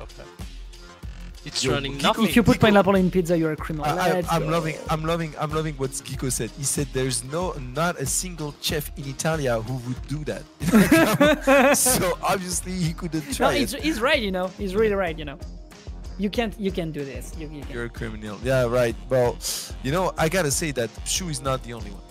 It's running nothing. If you put pineapple in pizza, you're a criminal. I'm loving what Geecko said. He said there's not a single chef in Italia who would do that. So obviously he couldn't try it. He's right, you know. He's really right, you know. You can't do this. You're a criminal. Yeah, right. Well, you know, I gotta say that Pshuuu is not the only one.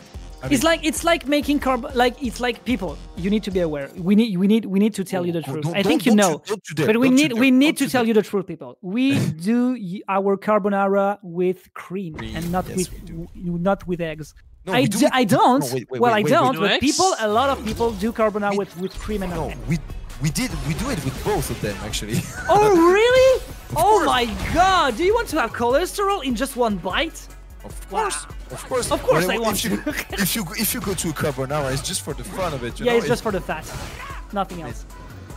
It's like making it's like people. You need to be aware. We need to tell you the truth. I think you know, but we need to tell you the truth, people. We do our carbonara with cream and not with eggs. No, I don't. I don't. But eggs? a lot of people do carbonara with cream and eggs. We do it with both of them, actually. Oh really? Oh my god! Do you want to have cholesterol in just one bite? Of course. I want to. If you go to a carbonara, it's just for the fun of it. You know? It's just for the fat, nothing else.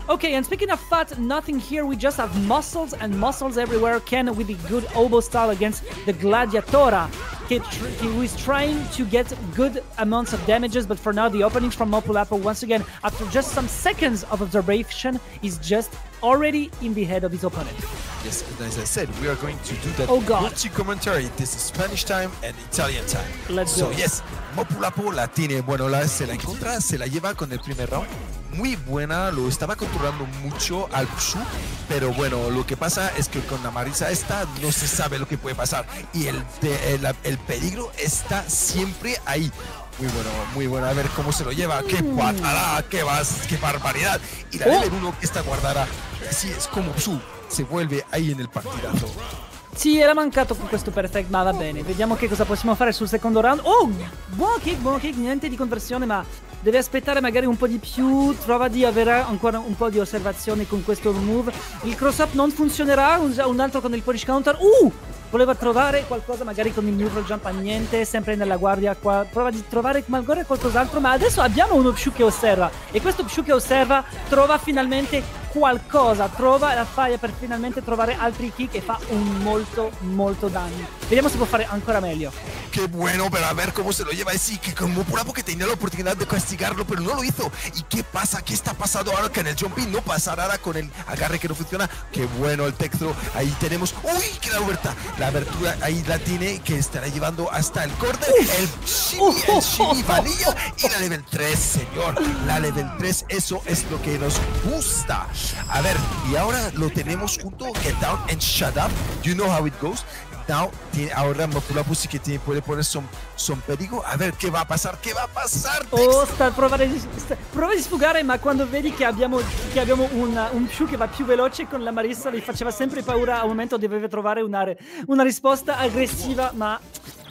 Okay, and speaking of fat, nothing here. We just have muscles and muscles everywhere. Ken with the good oboe style against the Gladiatora. He is trying to get good amounts of damages, but for now, the openings from Mopuulapo, once again, after just some seconds of observation, is just already in the head of his opponent. Yes, as I said, we are going to do that multi-commentary. This is Spanish time and Italian time. Let's go. So, yes, Mopuulapo la tiene, bueno, se la encuentra, se la lleva con el primer round. Muy buena, lo estaba controlando mucho al Pshuuu, pero bueno, lo que pasa es que con la Marisa esta no se sabe lo que puede pasar y el peligro está siempre ahí. Muy bueno, a ver cómo se lo lleva, qué patada, qué barbaridad. Y la level 1 che sta a guardare, sì, è come Pshuuu, se vuelve ahí nel partidato. Sì, era mancato con questo perfect, ma va bene. Vediamo che cosa possiamo fare sul secondo round. Oh, buon kick, niente di conversione, ma deve aspettare magari un po' di più. Trova di avere ancora un po' di osservazione con questo move. Il cross up non funzionerà, un altro con il punish counter. voleva trovare qualcosa magari con il neutral jump a niente, sempre nella guardia qua, prova di trovare magari qualcos'altro, ma adesso abbiamo uno Pshuuu che osserva, e questo Pshuuu che osserva trova finalmente qualcosa, trova la faia per finalmente trovare altri kick e fa un molto danni. Vediamo se può fare ancora meglio. Qué bueno, pero a ver cómo se lo lleva ese que con Mopuulapo que tenía la oportunidad de castigarlo, pero no lo hizo. ¿Y qué pasa? ¿Qué está pasando ahora que en el jumping no pasará ahora con el agarre que no funciona? Qué bueno el tech throw. Ahí tenemos, uy, que la abertura ahí la tiene, que estará llevando hasta el corner. El shimmy vanilla y la level 3, señor. La level 3, eso es lo que nos gusta. A ver, y ahora lo tenemos junto, get down and shut up. You know how it goes. Now, ahora Mopuulapo sí que puede poner son perigo. A ver, ¿qué va a pasar? ¿Qué va a pasar? Prova di sfugare, ma quando vedi che abbiamo un Pshuuu che va più veloce con la Marisa, gli faceva sempre paura. Al momento doveva trovare una risposta aggressiva, ma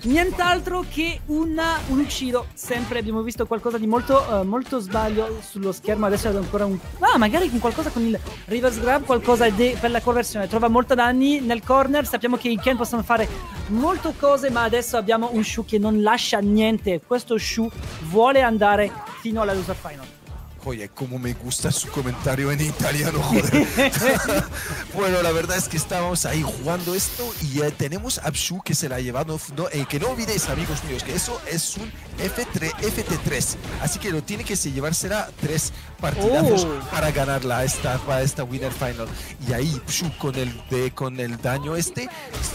nient'altro che un uccido. Sempre abbiamo visto qualcosa di molto sbaglio sullo schermo. Adesso è ancora magari con qualcosa con il reverse grab, qualcosa per la conversione. Trova molto danni nel corner. Sappiamo che i Ken possono fare molte cose, ma adesso abbiamo un Pshuuu che non lascia niente. Questo Pshuuu vuole andare fino alla loser final. Oye, cómo me gusta su comentario en italiano, joder. Bueno, la verdad es que estábamos ahí jugando esto y tenemos a Pshuuu que se la ha llevado. Que no olvidéis, amigos míos, que eso es un FT3. Así que lo tiene que llevársela 3 partidazos para ganarla para esta winner final. Y ahí Pshuuu con el daño está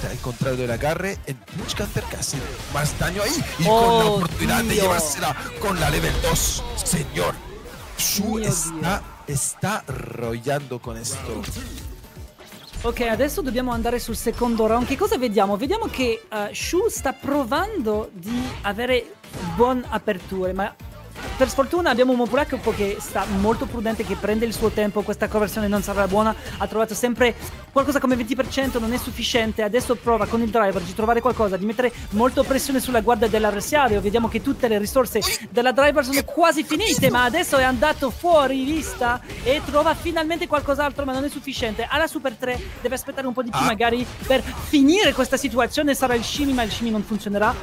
al contrario del agarre en punch counter, casi más daño ahí. Y con la oportunidad de llevársela con la level 2, señor. Pshuuu sta rollando con esto. Ok, adesso dobbiamo andare sul secondo round. Che cosa vediamo? Vediamo che Pshuuu sta provando di avere buone aperture, ma per sfortuna abbiamo un Mopuulapo che sta molto prudente, che prende il suo tempo. Questa conversione non sarà buona, ha trovato sempre qualcosa come 20%, non è sufficiente. Adesso prova con il driver di trovare qualcosa, di mettere molto pressione sulla guardia dell'avversario. Vediamo che tutte le risorse della driver sono quasi finite, ma adesso è andato fuori vista e trova finalmente qualcos'altro, ma non è sufficiente. Alla Super 3 deve aspettare un po' di più magari per finire questa situazione. Sarà il shimmy, ma il shimmy non funzionerà.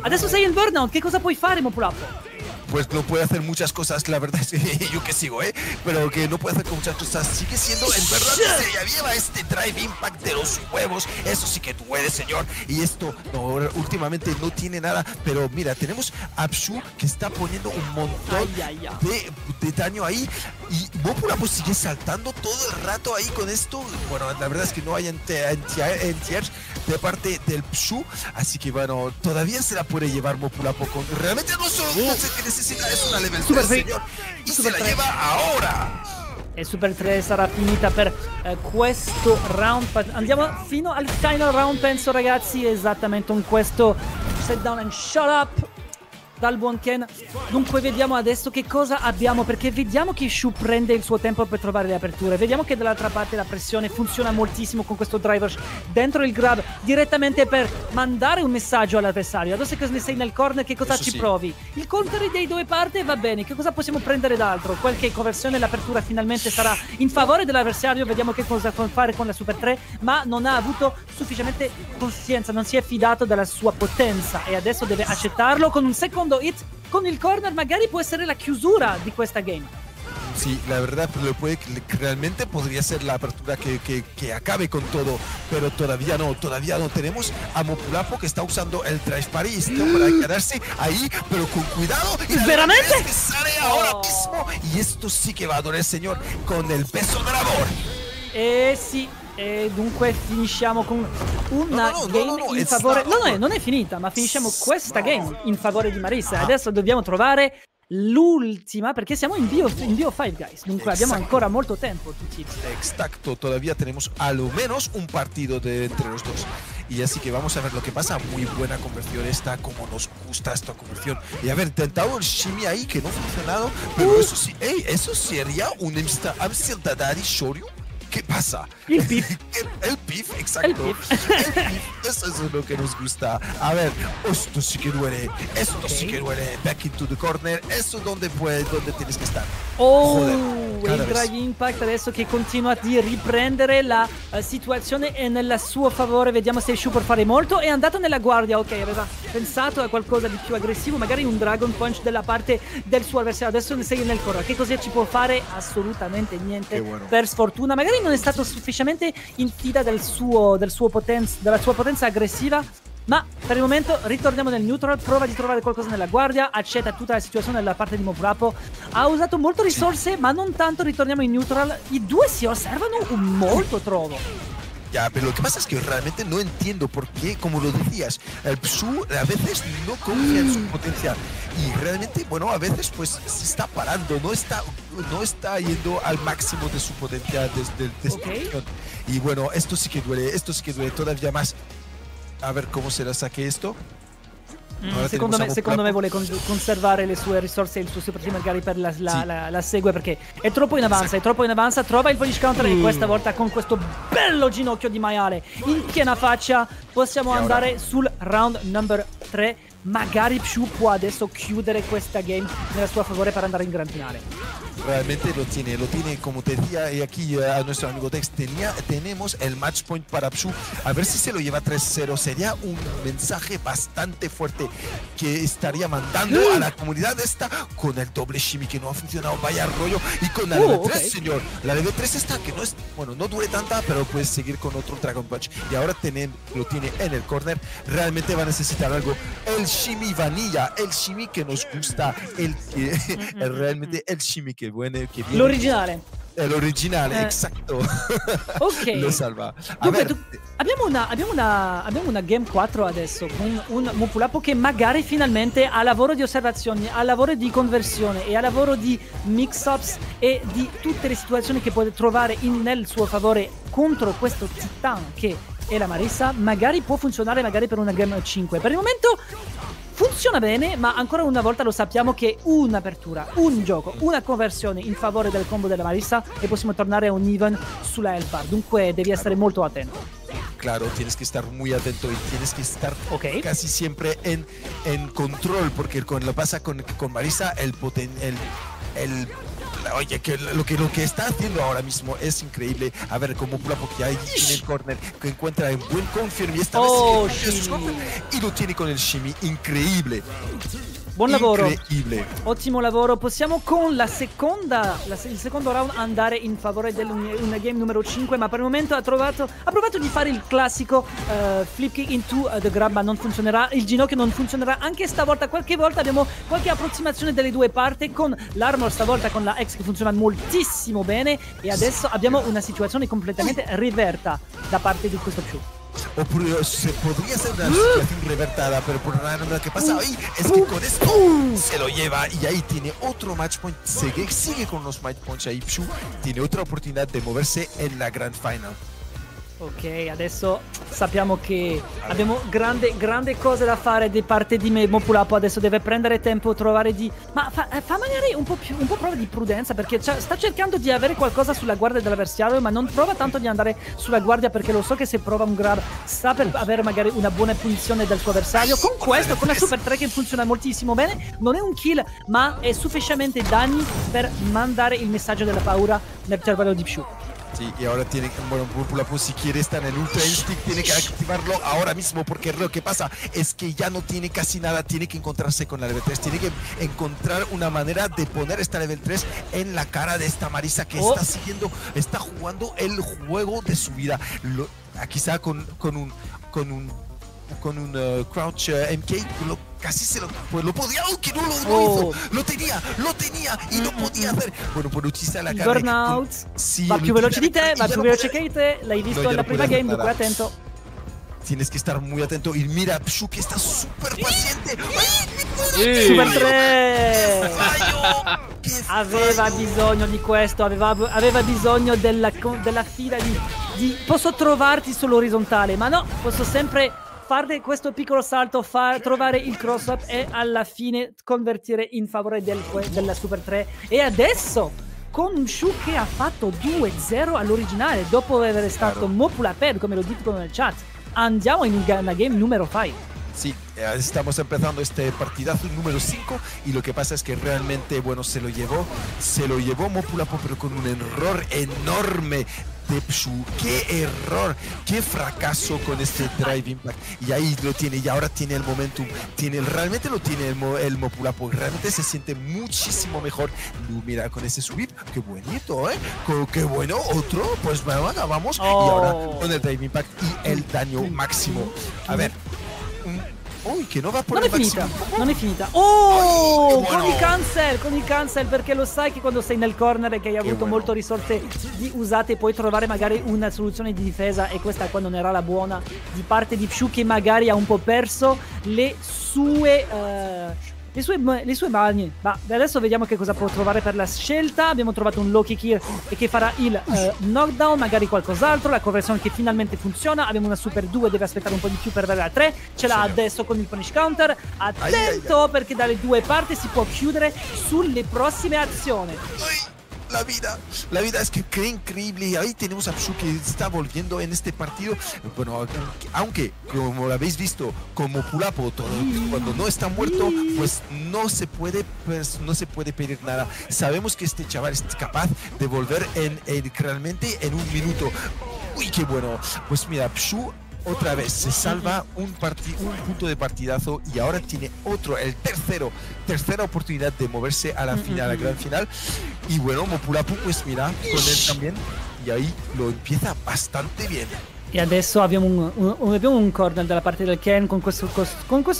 Adesso sei in burnout, che cosa puoi fare, Mopuulapo? Pues no puede hacer muchas cosas, la verdad es que yo que sigo, pero que no puede hacer muchas cosas. Sigue siendo, en verdad, se ya lleva este drive impact de los huevos. Eso sí que duele, señor. Y esto últimamente no tiene nada, pero mira, tenemos a Pshuuu que está poniendo un montón de daño ahí. Y Mopuulapo sigue saltando todo el rato ahí con esto. Bueno, la verdad es que no hay anti-airs de parte del Pshuuu. Así que bueno, todavía se la puede llevar Mopuulapo con... Realmente no solo que necesita, es una level 3, señor. Y se la lleva ora. E Super 3 sarà finita per questo round. Andiamo fino al final round, penso, ragazzi. Esattamente con questo set down and shut up dal buon Ken. Dunque vediamo adesso che cosa abbiamo, perché vediamo che Pshuuu prende il suo tempo per trovare le aperture. Vediamo che dall'altra parte la pressione funziona moltissimo con questo driver dentro il grab, direttamente per mandare un messaggio all'avversario. Adesso che ne sei nel corner, che cosa ci provi? Il counter dei due parte va bene, che cosa possiamo prendere d'altro? Qualche conversione, l'apertura finalmente sarà in favore dell'avversario. Vediamo che cosa può fare con la Super 3, ma non ha avuto sufficiente consistenza, non si è fidato della sua potenza e adesso deve accettarlo con un secondo hit con il corner. Magari può essere la chiusura di questa game. Sí, la verdad realmente podría ser la apertura que acabe con todo, pero todavía no tenemos a Mopuulapo que está usando el drive parry para quedarse ahí, pero con cuidado. Y ¿veramente? Que sale ahora mismo, y esto sí que va a doler, señor, con el peso del amor. Sì. E dunque finisciamo con una game in favore... non è finita, ma finisciamo questa game in favore di Marisa. Adesso dobbiamo trovare l'ultima, perché siamo in Bio 5, guys. Dunque abbiamo ancora molto tempo tutti. Exacto, todavía tenemos a lo menos un partido entre los dos. Y así que vamos a ver lo que pasa. Muy buena conversión esta, como nos gusta esta conversión. Y haber intentado el shimmy ahí que no ha funcionado, pero eso sí, eso sería un ImStillDaDaddy Shoryu. ¿qué pasa? El pif. El pif, exacto. El pif. Eso es lo que nos gusta. A ver, esto sí que duele. Esto sí que duele. Back into the corner. Eso es donde tienes che stare. Il drag impact adesso che continua di riprendere la situazione e nel suo favore. Vediamo se Shuuu può fare molto. È andato nella guardia, ok, aveva pensato a qualcosa di più aggressivo, magari un Dragon Punch della parte del suo avversario. Adesso ne sei nel corner. Che cosa ci può fare? Assolutamente niente, per sfortuna. Magari non è stato sufficientemente in fida della sua potenza aggressiva, ma per il momento ritorniamo nel neutral. Prova di trovare qualcosa nella guardia, accetta tutta la situazione nella parte di Mopuulapo. Ha usato molte risorse, ma non tanto. Ritorniamo in neutral. I due si osservano molto, trovo. Ya, pero lo que pasa es que realmente no entiendo por qué, como lo decías, el Pshuuu a veces no confía en su potencial y realmente, bueno, a veces pues se está parando, no está yendo al máximo de su potencial desde destrucción. Y bueno, esto sí que duele todavía más. A ver cómo se la saque esto. Secondo me vuole conservare le sue risorse e il suo super team magari per la segue, perché è troppo in avanza, trova il punish counter e questa volta con questo bello ginocchio di maiale in piena faccia possiamo andare sul round number 3. Magari Pshuuu può adesso chiudere questa game nella sua favore per andare in gran finale. Realmente lo tiene como te decía, y aquí a nuestro amigo Dex tenemos el match point para Pshuuu. A ver si se lo lleva 3-0, sería un mensaje bastante fuerte que estaría mandando a la comunidad esta con el doble shimmy que no ha funcionado, vaya rollo, y con la level 3, señor. La level 3 está que no es, bueno, no dure tanta, pero puedes seguir con otro Dragon Punch. Y ahora lo tiene en el corner, realmente va a necesitar algo. El shimmy vanilla, el shimmy que nos gusta, realmente el shimmy que viene. L'originale. L'originale, esatto. Ok. Lo salva. Dunque, abbiamo una game 4 adesso con un Mopuulapo che magari finalmente ha lavoro di osservazioni, ha lavoro di conversione e ha lavoro di mix-ups e di tutte le situazioni che può trovare nel suo favore contro questo titan che è la Marisa. Magari può funzionare magari per una game 5. Per il momento funziona bene, ma ancora una volta lo sappiamo che un'apertura, un gioco, una conversione in favore del combo della Marisa e possiamo tornare a un even sulla health bar. Dunque devi essere molto attento. Claro, tienes que estar muy atento y tienes que estar casi siempre en control, porque con lo pasa con Marisa, oye, que lo que está haciendo ahora mismo es increíble. A ver, como Mopuulapo que hay en el corner, que encuentra en buen confirm y esta vez y lo tiene con el shimmy, increíble. Buon lavoro. Incredibile. Ottimo lavoro. Possiamo con il secondo round andare in favore una game numero 5, ma per il momento ha provato di fare il classico flip kick into the grab, ma non funzionerà. Il ginocchio non funzionerà anche stavolta. Qualche volta abbiamo qualche approssimazione delle due parti con l'armor, stavolta con la X che funziona moltissimo bene e adesso abbiamo una situazione completamente riverta da parte di questo Pshuuu. O se podría ser una situación revertada, pero por lo que pasa ahí es que con esto se lo lleva y ahí tiene otro match point, sigue con los match points ahí. Pshuuu tiene otra oportunidad de moverse en la Grand Final. Ok, adesso sappiamo che abbiamo grande cose da fare di parte di Mopuulapo. Adesso deve prendere tempo, trovare di... Ma fa magari un po' prova di prudenza, perché sta cercando di avere qualcosa sulla guardia dell'avversario, ma non prova tanto di andare sulla guardia, perché lo so che se prova un grab sta per avere magari una buona punizione del suo avversario. Con questo, con la Super 3 che funziona moltissimo bene, non è un kill, ma è sufficiente danni per mandare il messaggio della paura nel cervello di Pshuuu. Sí, y ahora Mopuulapo si quiere estar en el Ultra Instinct tiene que activarlo ahora mismo, porque lo que pasa es que ya no tiene casi nada, tiene que encontrarse con la level 3, tiene que encontrar una manera de poner esta level 3 en la cara de esta Marisa que está jugando el juego de su vida. Quizá con un crouch MK casi se lo podía, aunque no lo hizo, lo tenía y lo podía hacer. Bueno, por utilizar la cara. Burnout, va più veloce di te, va più veloce che te, l'hai visto nella prima game, dunque attento. Tienes que estar muy atento y mira Pshuuu que está súper paciente. Super 3! Aveva bisogno di questo, aveva bisogno della fila di posso trovarti sull'orizzontale, ma no, posso sempre fare questo piccolo salto, trovare il cross up e alla fine convertire in favore della Super 3. E adesso con un Pshuuu che ha fatto 2-0 all'originale dopo aver stato Mopuulapo, come lo dicono nel chat. Andiamo in una game numero 5. Sí, estamos empezando este partidazo número 5 y lo que pasa es que realmente, bueno, se lo llevó Mopuulapo, pero con un error enorme de Pshuuu. ¡Qué error! ¡Qué fracaso con este drive impact! Y ahí lo tiene, y ahora tiene el momentum, realmente lo tiene el Mopuulapo, realmente se siente muchísimo mejor. Mira, con ese sweep, qué bonito, ¿eh? Qué bueno, otro, pues vamos, y ahora con el drive impact y el daño máximo. A ver. Uy, che non va non è finita, non è finita. Oh, con il cancel, perché lo sai che quando sei nel corner e che hai avuto molte risorse usate puoi trovare magari una soluzione di difesa, e questa qua non era la buona di parte di Pshuuu, che magari ha un po' perso le sue mani. Ma adesso vediamo che cosa può trovare per la scelta. Abbiamo trovato un low kick here e che farà il knockdown, magari qualcos'altro. La conversione che finalmente funziona. Abbiamo una super 2, deve aspettare un po' di più per avere la 3. Ce l'ha adesso con il punish counter. Attento, perché dalle due parti si può chiudere sulle prossime azioni. La vida es que qué increíble. Ahí tenemos a Pshuuu que está volviendo en este partido. Bueno, aunque como lo habéis visto, como Mopuulapo, cuando no está muerto, pues no se puede pedir nada. Sabemos que este chaval es capaz de volver realmente en un minuto. Uy, qué bueno. Pues mira, Pshuuu otra vez se salva un punto de partidazo, y ahora tiene el tercera oportunidad de moverse a la final, a la gran final. Y bueno, Mopuulapo, pues mira, con él también, y ahí lo empieza bastante bien. E adesso abbiamo un corner dalla parte del Ken. Con questo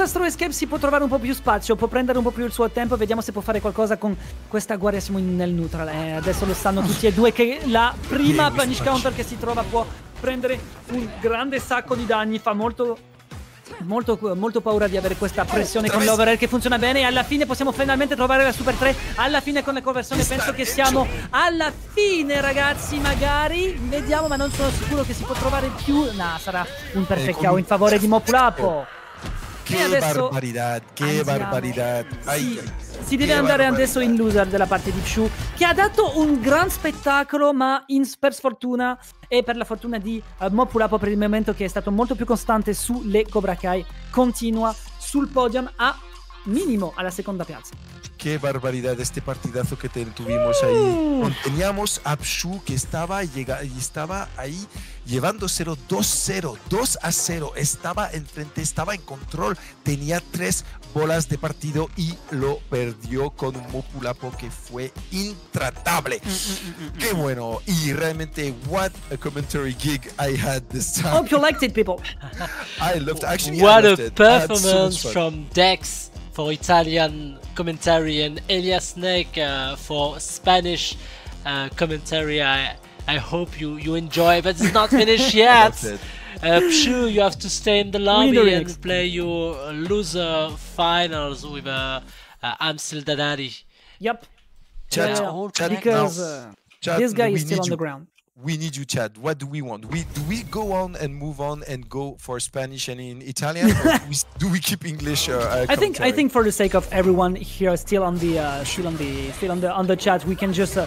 Astro Escape si può trovare un po' più spazio, può prendere un po' più il suo tempo. Vediamo se può fare qualcosa con questa guardia. Siamo nel neutral, adesso lo sanno tutti e due che la prima punish counter che si trova può prendere un grande sacco di danni. Fa molto paura di avere questa pressione con l'overhead che funziona bene, e alla fine possiamo finalmente trovare la super 3. Alla fine con la conversione penso che siamo alla fine, ragazzi. Magari vediamo, ma non sono sicuro che si può trovare più. No, sarà un perfect KO in favore di Mopuulapo. Che barbaridad, che barbaridad. Si deve andare adesso in loser della parte di Pshuuu, che ha dato un gran spettacolo, ma per sfortuna e per la fortuna di Mopuulapo, per il momento, che è stato molto più costante sulle Cobra Kai, continua sul podium a minimo alla seconda piazza. Qué barbaridad este partidazo que tuvimos ahí. Teníamos a Pshuuu que estaba ahí llevándoselo 2-0, 2-0. Estaba enfrente, estaba en control. Tenía 3 bolas de partido y lo perdió con un Mopuulapo que fue intratable. Qué bueno. Y realmente, what a commentary gig I had this time. Hope you liked it, people. I loved it. Actually, what a performance from Dex for Italian commentary, and Elias Snake for Spanish commentary. I hope you enjoy, but it's not finished yet. Pshuuu, you have to stay in the lobby and play your loser finals with ImStillDaDaddy. Yep. Chat, because this guy is still on the ground. We need you, Chad. What do we want? Do we go on and move on and go for Spanish and in Italian, or do we keep English? I think for the sake of everyone here still on the chat, we can just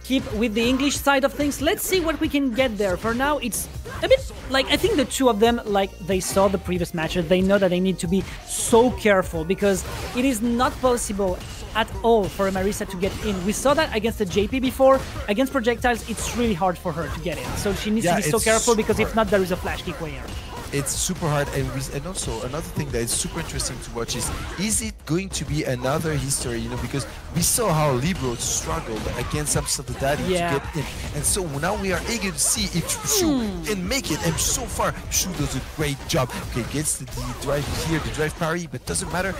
keep with the English side of things. Let's see what we can get there. For now, it's a bit like, I think the two of them, like, they saw the previous matches. They know that they need to be so careful, because it is not possible at all for Marisa to get in. We saw that against the JP before. Against projectiles, it's really hard for her to get in. So she needs to be so careful, because if not, there is a flash kick way here. It's super hard, and also another thing that is super interesting to watch is it going to be another history? You know, because we saw how Libbro struggled against ImStillDaDaddy to get in, and so now we are eager to see if Pshuuu can make it. And so far, Pshuuu does a great job. Okay, gets the drive here, the drive parry, but doesn't matter.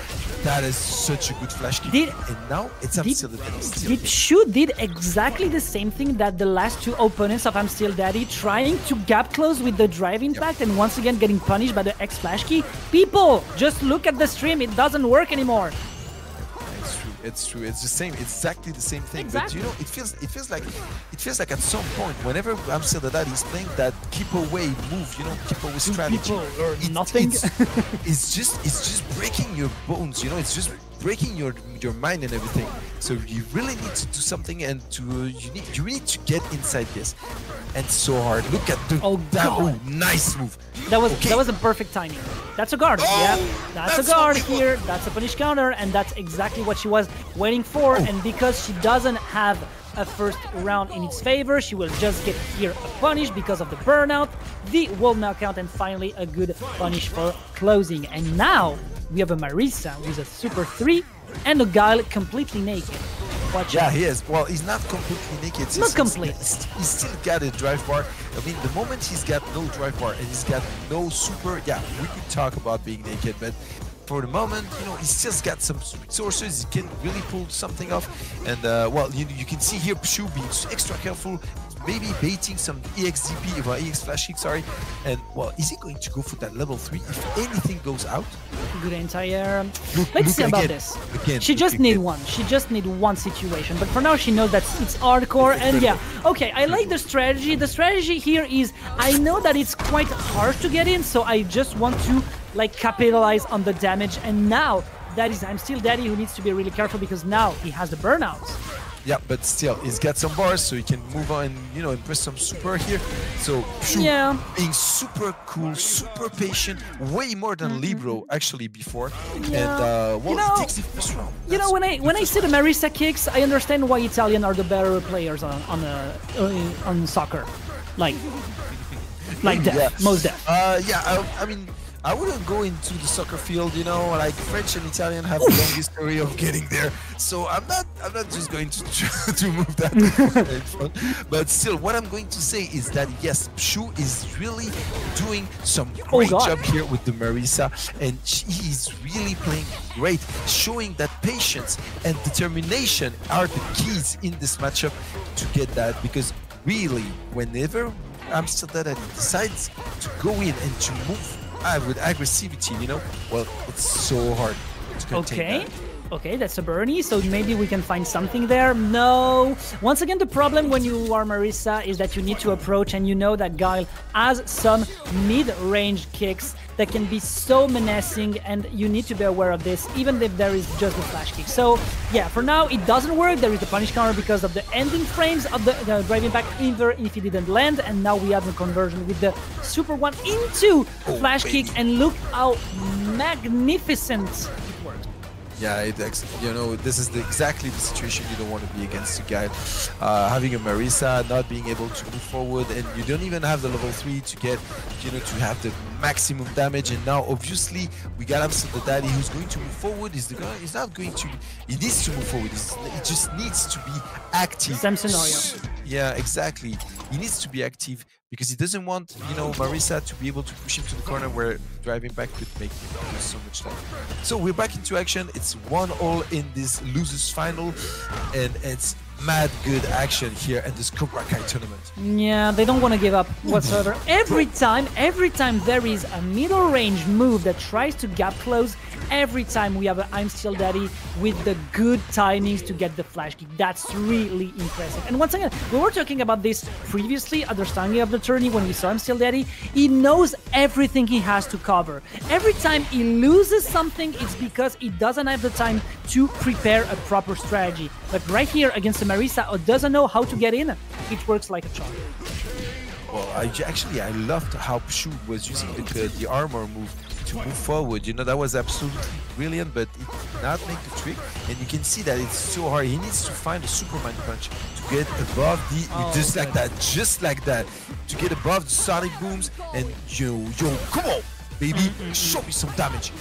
That is such a good flash kick. And now it's ImStillDaDaddy. Pshuuu did exactly the same thing that the last two opponents of ImStillDaDady, trying to gap close with the drive impact, and once again getting punished by the X flash key. People, just look at the stream. It doesn't work anymore. It's true. It's the same. Exactly the same thing. Exactly. But you know, it feels like at some point, whenever ImStillDaDaddy is playing that keep away move, you know, keep away strategy, nothing. It's just breaking your bones. You know, it's just breaking your mind and everything. So you really need to do something, and you need to get inside this. And so hard. Look at the nice move. That was a perfect timing. That's a guard. Yeah, that's a guard here. That's a punish counter, and that's exactly what she was waiting for. And because she doesn't have a first round in its favor, she will just get here a punish because of the burnout, the wall knockout, and finally a good punish for closing. And now we have a Marisa with a super 3 and a Guile completely naked. Yeah, he is. Well, he's not completely naked. Not complete. He's still got a drive bar. I mean, the moment he's got no drive bar and he's got no super, yeah, we could talk about being naked, but for the moment, you know, he's still got some resources. He can really pull something off. And, well, you can see here Pshuuu being extra careful, maybe baiting some EXDP, EX flash kick, sorry. And, well, is he going to go for that level 3 if anything goes out? Good anti-air. Let's see about this. She just need one. She just need one situation. But for now, she knows that it's hardcore. And yeah, okay, I like the strategy. The strategy here is, I know that it's quite hard to get in, so I just want to, like, capitalize on the damage. And now, that is ImStillDaDdy who needs to be really careful because now he has the burnouts. Yeah, but still, he's got some bars, so he can move on and, you know, impress some super here. So, Pshuuu being super cool, super patient, way more than Libbro actually before. Yeah. And, well, he takes the first round. You know, when I see the Marisa kicks, I understand why Italians are the better players on soccer. Like Def, most Def. Yeah, I mean, I wouldn't go into the soccer field, you know, like French and Italian have a long history of getting there. So I'm not just going to move that in front. But still, what I'm going to say is that yes, Pshuuu is really doing some great job here with the Marisa, and he's really playing great, showing that patience and determination are the keys in this matchup to get that. Because really, whenever ImStillDaDaddy decides to go in and to move with aggressivity, you know, well, it's so hard to contain that. Okay, that's a Bernie, so maybe we can find something there. No. Once again, the problem when you are Marisa is that you need to approach, and you know that Guile has some mid-range kicks that can be so menacing, and you need to be aware of this, even if there is just the flash kick. So, yeah, for now, it doesn't work. There is the punish counter because of the ending frames of the driving back, either if it didn't land, and now we have the conversion with the super 1 into flash kick, and look how magnificent it works. Yeah, you know, this is exactly the situation you don't want to be against a guy. Having a Marisa, not being able to move forward, and you don't even have the level 3 to get, you know, to have the maximum damage. And now, obviously, we got ImStillDaDaddy who's going to move forward. He's not going to. He needs to move forward. He just needs to be active. Same scenario. Yeah, exactly. He needs to be active because he doesn't want, you know, Marisa to be able to push him to the corner where driving back could make him lose so much time. So we're back into action. It's 1-1 in this losers final, and it's mad good action here at this Cobra Kai tournament. Yeah, they don't want to give up whatsoever. Every time there is a middle range move that tries to gap close, every time we have an ImStillDaDdy with the good timings to get the flash kick. That's really impressive. And once again, we were talking about this previously at the starting of the tourney when we saw ImStillDaDdy. He knows everything he has to cover. Every time he loses something, it's because he doesn't have the time to prepare a proper strategy. But right here against the Marisa, who doesn't know how to get in, it works like a charm. Well, I loved how Pshuuu was using the armor move to move forward. You know, that was absolutely brilliant, but it did not make the trick. And you can see that it's so hard. He needs to find a Superman punch to get above the just like that, to get above the sonic booms. And yo, come on, baby, show me some damage.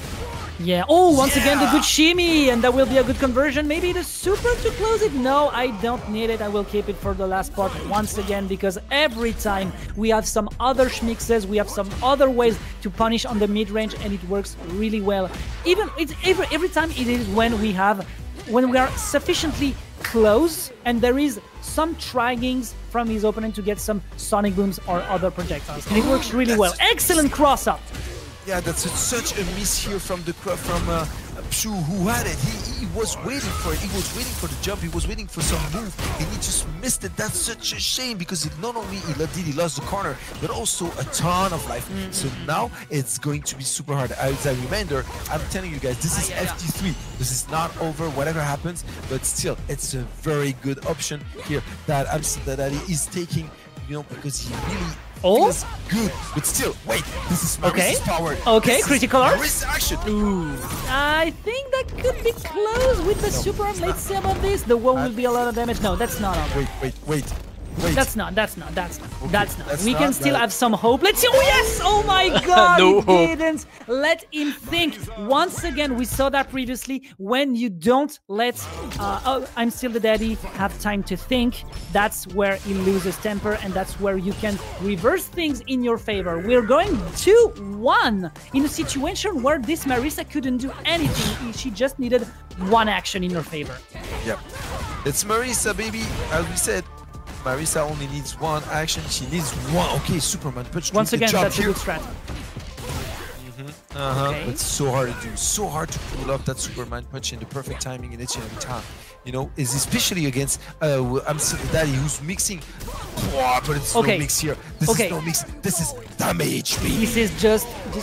Yeah. Oh, once again, the good shimmy, and that will be a good conversion. Maybe the super to close it. No, I don't need it. I will keep it for the last part once again, because every time we have some other schmixes, we have some other ways to punish on the mid-range, and it works really well. Even every time it is when we are sufficiently close, and there is some triggings from his opponent to get some sonic booms or other projectiles, and it works really well. Excellent cross-up. Yeah, that's such a miss here from Pshuuu. Pshuuu who had it. He was waiting for it. He was waiting for the jump. He was waiting for some move, and he just missed it. That's such a shame because not only he lost the corner, but also a ton of life. So now it's going to be super hard. As a reminder, I'm telling you guys, this is FT3. This is not over, whatever happens, but still, it's a very good option here that ImStillDaDaddy is taking, you know, because he really feels good. But still, wait, this is Marisa's power. Okay, critical art. Marisa action. Ooh. I think that could be close with the super. Let's see about this. The wall will be a lot of damage. No, that's not over. Wait. That's not. Okay, we can still that. have some hope. Let's see. Oh yes! Oh my God! No. He didn't let him think. Once again, we saw that previously. When you don't let ImStillDaDaddy have time to think, that's where he loses temper, and that's where you can reverse things in your favor. We're going 2-1 in a situation where this Marisa couldn't do anything. She just needed one action in her favor. Yep. It's Marisa, baby. As we said, Marisa only needs one action. She needs one. Okay, Superman punch. Once again, that's a good strat. Okay. It's so hard to do. So hard to pull off that Superman punch in the perfect timing in each and every time. You know, is especially against ImStillDaDaddy who's mixing. Oh, but it's no mix here. This is no mix. This is damage, baby. This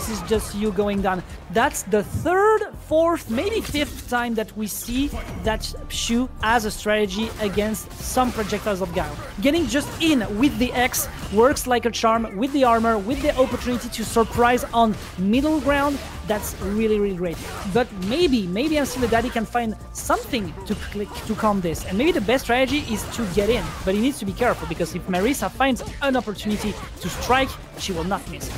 is just you going down. That's the third, fourth, maybe fifth time that we see that Pshuuu has a strategy against some projectiles of Guile. Getting just in with the X works like a charm with the armor, with the opportunity to surprise on middle ground. That's really, really great. But maybe ImStillDaDaddy can find something to calm this. And maybe the best strategy is to get in. But he needs to be careful because if Marisa finds an opportunity to strike, she will not miss.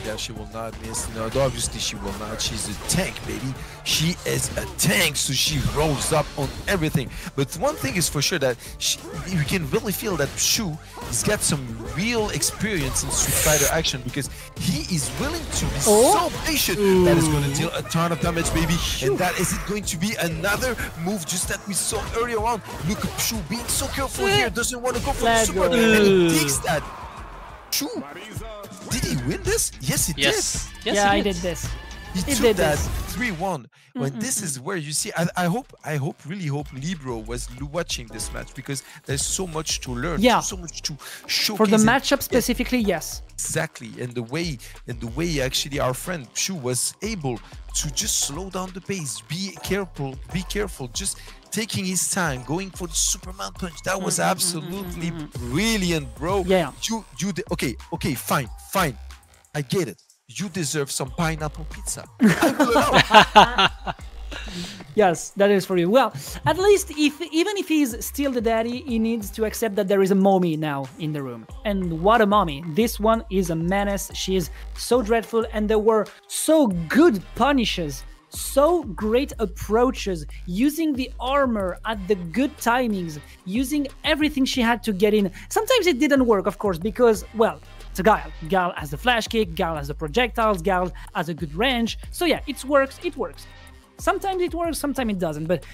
Yeah, she will not miss. No, obviously she will not. She's a tank, baby. She is a tank, so she rolls up on everything. But one thing is for sure that you can really feel that Pshuuu has got some real experience in Street Fighter action because he is willing to be so patient. That is going to deal a ton of damage, baby. And that is it going to be another move just that we saw earlier on. Look at Pshuuu being so careful here. Doesn't want to go for the super. And he takes that. Pshuuu, did he win this? Yes, he did. Yes, yeah, I did this. He took that 3-1. When this is where you see, I really hope Libbro was watching this match because there's so much to learn, so much to showcase. For the matchup specifically, yes. Exactly, and the way actually our friend Pshuuu was able to just slow down the pace, be careful, just taking his time, going for the Superman punch. That was absolutely brilliant, bro. Yeah. Okay, fine. I get it. You deserve some pineapple pizza. I will allow. Yes, that is for you. Well, at least even if he's still the daddy, he needs to accept that there is a mommy now in the room. And what a mommy. This one is a menace. She is so dreadful, and there were so good punishes, so great approaches, using the armor at the good timings, using everything she had to get in. Sometimes it didn't work, of course, because, well, it's a Guile. Guile has the flash kick, Guile has the projectiles, Guile has a good range. So yeah, it works. Sometimes it works, sometimes it doesn't. But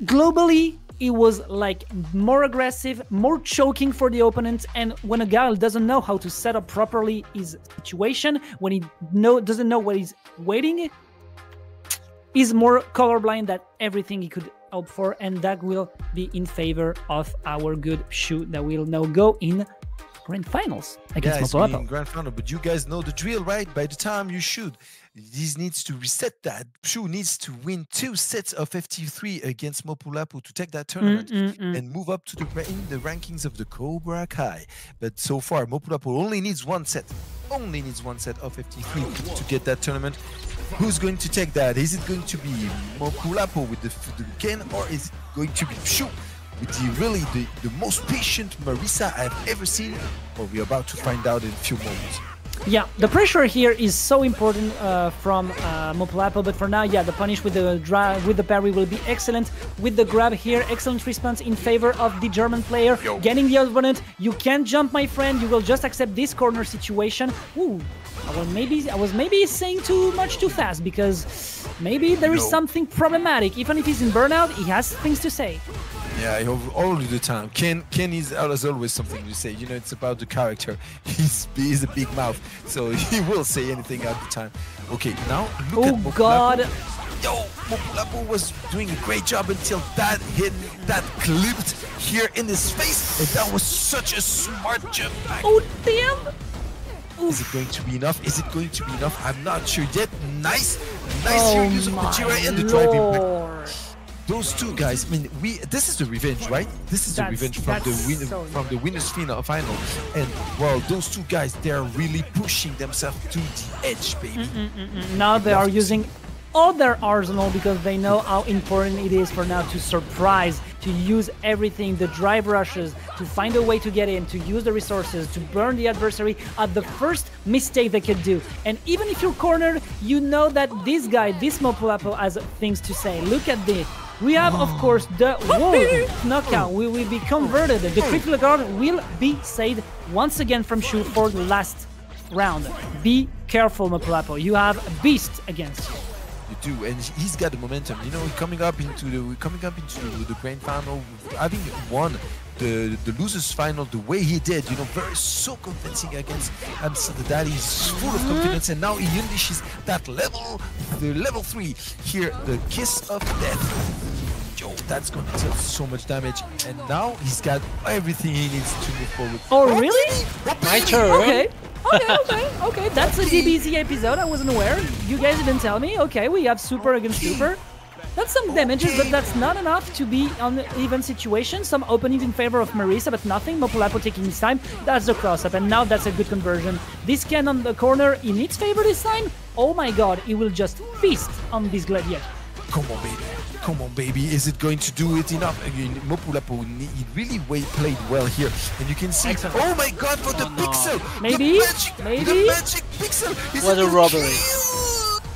globally, it was like more aggressive, more choking for the opponent. And when a Guile doesn't know how to set up properly his situation, when he doesn't know what he's waiting, he's more colorblind than everything he could hope for. And that will be in favor of our good Pshuuu that will now go in Grand Finals against Mopuulapo. Grand Final, but you guys know the drill, right? By the time you shoot, this needs to reset that. Pshuuu needs to win 2 sets of FT3 against Mopuulapo to take that tournament and move up to the rankings of the Cobra Kai. But so far, Mopuulapo only needs 1 set. Only needs 1 set of FT3 to get that tournament. Who's going to take that? Is it going to be Mopuulapo with the Ken, or is it going to be Pshuuu with the most patient Marisa I've ever seen? Well, we're about to find out in a few moments. Yeah, the pressure here is so important from Mopuulapo, but for now, yeah, the punish with the parry will be excellent. With the grab here, excellent response in favor of the German player. Getting the opponent, you can't jump, my friend. You will just accept this corner situation. Ooh, I was maybe saying too much too fast, because maybe there is something problematic. Even if he's in burnout, he has things to say. Yeah, all the time. Ken has always something to say. You know, it's about the character. He's a big mouth, so he will say anything at the time. Okay, now look at Mopuulapo. God! Yo, Mopuulapo was doing a great job until that hit, that clipped here in his face, and that was such a smart jump back. Oh, damn! Is it going to be enough? Is it going to be enough? I'm not sure yet. Nice here use of the Juri and the driving back. Those two guys, I mean, this is the revenge, right? This is the revenge from the winners final, and well, those two guys, they're really pushing themselves to the edge, baby. Now they are using all their arsenal because they know how important it is for now to surprise, to use everything, the drive rushes, to find a way to get in, to use the resources, to burn the adversary at the first mistake they could do. And even if you're cornered, you know that this guy, this Mopuulapo, has things to say. Look at this. We have, of course, the knockout. We will be converted. The critical guard will be saved once again from Pshuuu for the last round. Be careful, Mopuulapo. You have a beast against you. You do, and he's got the momentum. You know, coming up into the grand final, having won the losers final the way he did. You know, so convincing against ImStillDaDaddy. He's full of confidence, and now he unleashes that the level 3 here, the kiss of death. Yo, that's gonna deal so much damage, and now he's got everything he needs to move forward. Oh, really? My turn. Okay. Okay. That's a DBZ episode. I wasn't aware. You guys didn't tell me. Okay, we have super against super. That's some damages, but that's not enough to be on an even situation. Some openings in favor of Marisa, but nothing. Mopuulapo taking his time. That's the cross-up, and now that's a good conversion. This can on the corner in its favor this time. Oh my god, he will just feast on this gladiator. Come on, baby. Come on, baby. Is it going to do it enough? Again, Mopuulapo, he really played well here. And you can see, oh my god, for the pixel! Maybe? The magic pixel! What a robbery.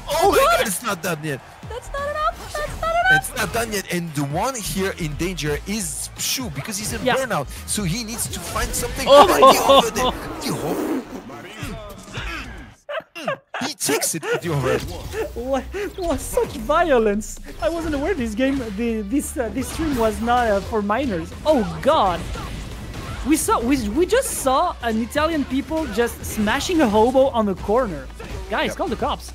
Oh my god, it's not done yet. That's not enough. That's not enough. It's not done yet. And the one here in danger is Pshuuu, because he's in burnout. So he needs to find something over there. He takes it with the overhead. What such violence! I wasn't aware this game, this stream was not for minors. Oh god! We just saw an Italian people just smashing a hobo on the corner. Guys, call the cops.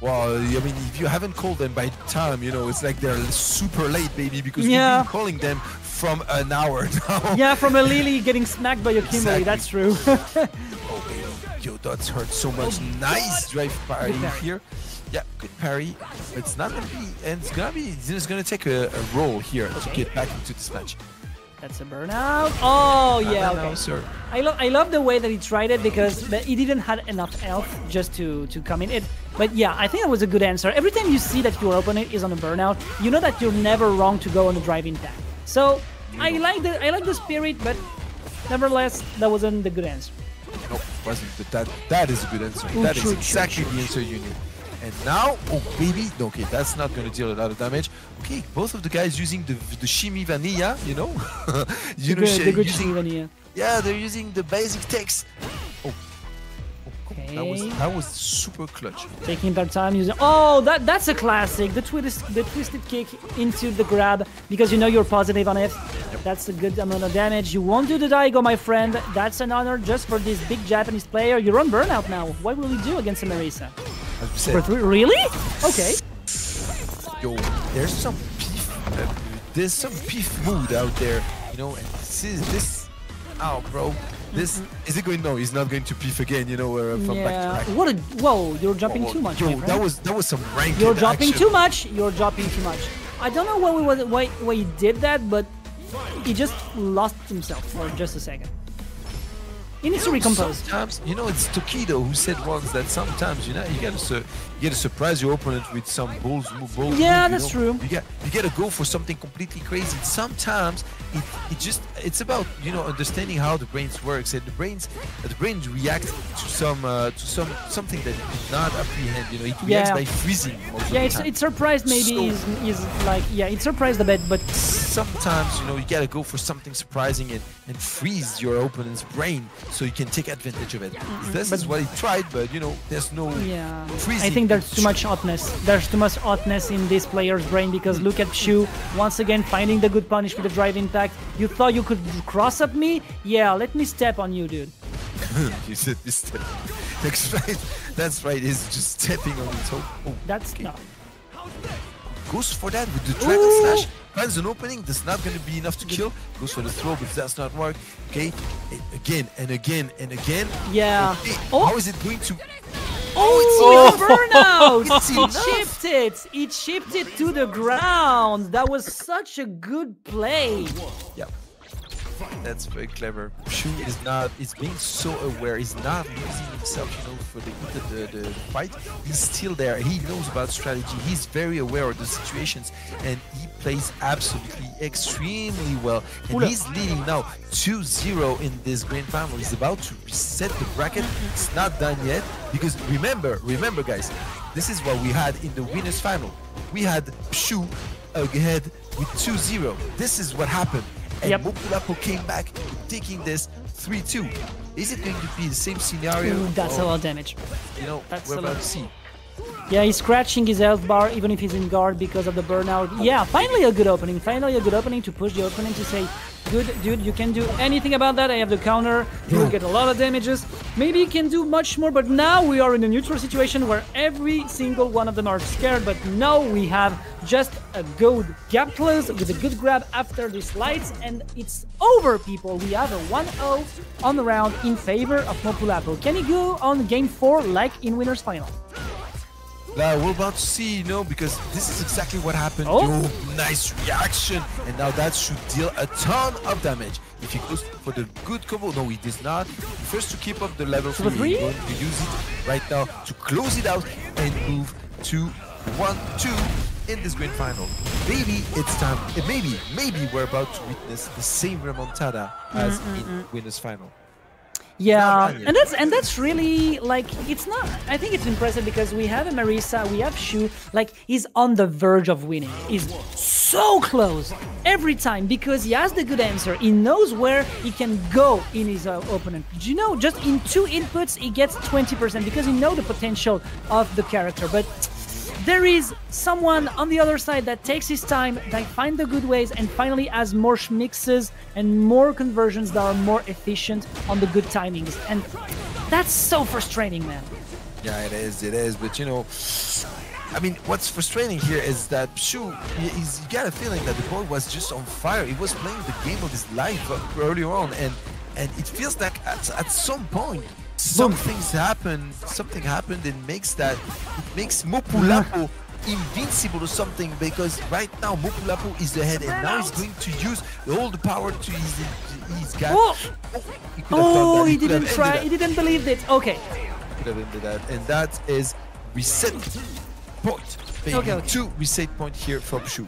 Well, I mean, if you haven't called them by time, you know, it's like they're super late, baby, because we've been calling them from an hour now. Yeah, from a Lily getting smacked by your Kimberly, that's true. Oh, baby. Yo, that's hurt so much. Nice drive parry here. Yeah, good parry. It's not gonna be, and it's gonna take a roll here to get back into this match. That's a burnout. Oh yeah, okay. Sir. I love the way that he tried it because he didn't have enough health just to come in it. But yeah, I think that was a good answer. Every time you see that your opponent is on a burnout, you know that you're never wrong to go on the driving tag. So I like the spirit, but nevertheless, that wasn't the good answer. No, wasn't. But that is a good answer. That is exactly the answer you need. And now, oh baby, okay, that's not going to deal a lot of damage. Okay, both of the guys using the shimmy vanilla, you know, the good shimmy vanilla. Yeah, they're using the basic techs. Oh, okay. That was super clutch. Taking their time using. Oh, that's a classic. The twisted kick into the grab because you know you're positive on it. Yep. That's a good amount of damage. You won't do the Daigo, my friend. That's an honor just for this big Japanese player. You're on burnout now. What will you do against a Marisa? Really? Okay. Yo, there's some beef mood out there, you know. And this. Oh, bro. This is it going? No, he's not going to beef again, you know. From back to back. Whoa! You're jumping too much. Yo, that was some rank. You're dropping too much. You're dropping too much. I don't know why he did that, but he just lost himself for just a second. He needs to recompose. Sometimes, you know, it's Tokido who said once that sometimes, you know, you gotta surprise your opponent with some bold move. Yeah, that's true. You gotta go for something completely crazy. Sometimes it's about, you know, understanding how the brains works, and the brains react to something that it did not apprehend. You know, it reacts by freezing. It surprised maybe it surprised a bit, but sometimes, you know, you gotta go for something surprising and freeze your opponent's brain so you can take advantage of it. This is what he tried, but you know, there's no freezing. I think there's too much hotness. There's too much hotness in this player's brain because look at Pshuuu once again finding the good punish with the drive impact. You thought you could cross up me? Yeah, let me step on you, dude. You said this step. That's right. That's right. He's just stepping on the toe. Oh, that's not. goes for that with the Dragon Slash, finds an opening, that's not going to be enough to kill, goes for the throw, but that's not work. Okay, again and again and again. Yeah. Okay. How is it going to... Oh, it's burnout! He chipped it to the ground. That was such a good play. Yeah. That's very clever. Pshuuu is not, he's being so aware, he's not losing himself, you know, for the fight. He's still there, he knows about strategy, he's very aware of the situations, and he plays absolutely extremely well. And he's leading now 2-0 in this grand final. He's about to reset the bracket. It's not done yet, because remember guys, this is what we had in the winners final. We had Pshuuu ahead with 2-0. This is what happened. And Mopuulapo came back, taking this 3-2. Is it going to be the same scenario? Ooh, that's a lot of damage. You know, we're about to see. Yeah, he's scratching his health bar even if he's in guard because of the burnout. Yeah, finally a good opening. Finally a good opening to push the opponent to say, good, dude, you can do anything about that. I have the counter. You will get a lot of damages. Maybe you can do much more, but now we are in a neutral situation where every single one of them are scared. But now we have just a good gap close with a good grab after these lights, and it's over, people. We have a 1-0 on the round in favor of Mopuulapo. Can he go on game 4 like in winners final? We're about to see, you know, because this is exactly what happened. Oh, nice reaction. And now that should deal a ton of damage. If he goes for the good combo, no, he does not. First to keep up the level 3, he's going to use it right now to close it out and move to 1-2 in this grand final. Maybe it's time, maybe we're about to witness the same remontada as in winners final. Yeah, and that's really, like, it's not, I think it's impressive because we have a Marisa, we have Pshuuu, like, he's on the verge of winning. He's so close every time because he has the good answer. He knows where he can go in his opponent. Do you know, just in 2 inputs, he gets 20% because he knows the potential of the character. But there is someone on the other side that takes his time, that finds the good ways, and finally has more mixes and more conversions that are more efficient on the good timings. And that's so frustrating, man. Yeah, it is. But, you know, I mean, what's frustrating here is that Pshuuu, you got a feeling that the boy was just on fire. He was playing the game of his life earlier on. And it feels like at some point, something happened and makes Mopuulapo invincible or something, because right now Mopuulapo is ahead and now he's going to use all the power to he's got. He didn't try, he didn't believe it. Okay. He could have ended that, and that is reset point. Okay. 2 reset point here from Pshuuu.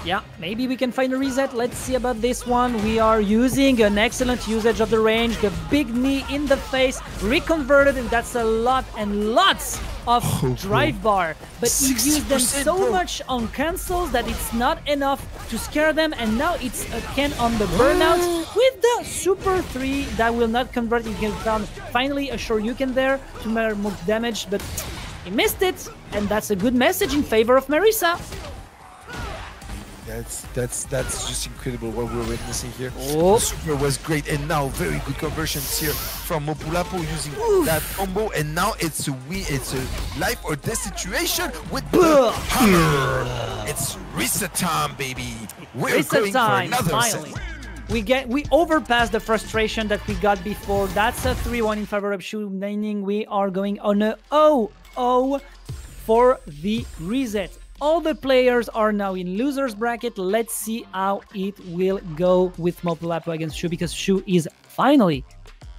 Yeah, maybe we can find a reset. Let's see about this one. We are using an excellent usage of the range. The big knee in the face, reconverted, and that's a lot and lots of drive bar. But he used them so much on cancels that it's not enough to scare them. And now it's again on the burnout with the super 3 that will not convert. You can found finally a Shoryuken there to more damage, but he missed it. And that's a good message in favor of Marisa. That's just incredible what we're witnessing here. The super was great, and now very good conversions here from Mopuulapo using that combo, and now it's a life or death situation with the hammer. It's reset time, baby. We're reset time, for another set. We overpassed the frustration that we got before. That's a 3-1 in favor of Pshuuu, meaning we are going on a 0-0 for the reset. All the players are now in losers bracket. Let's see how it will go with Mopuulapo against Pshuuu, because Pshuuu is finally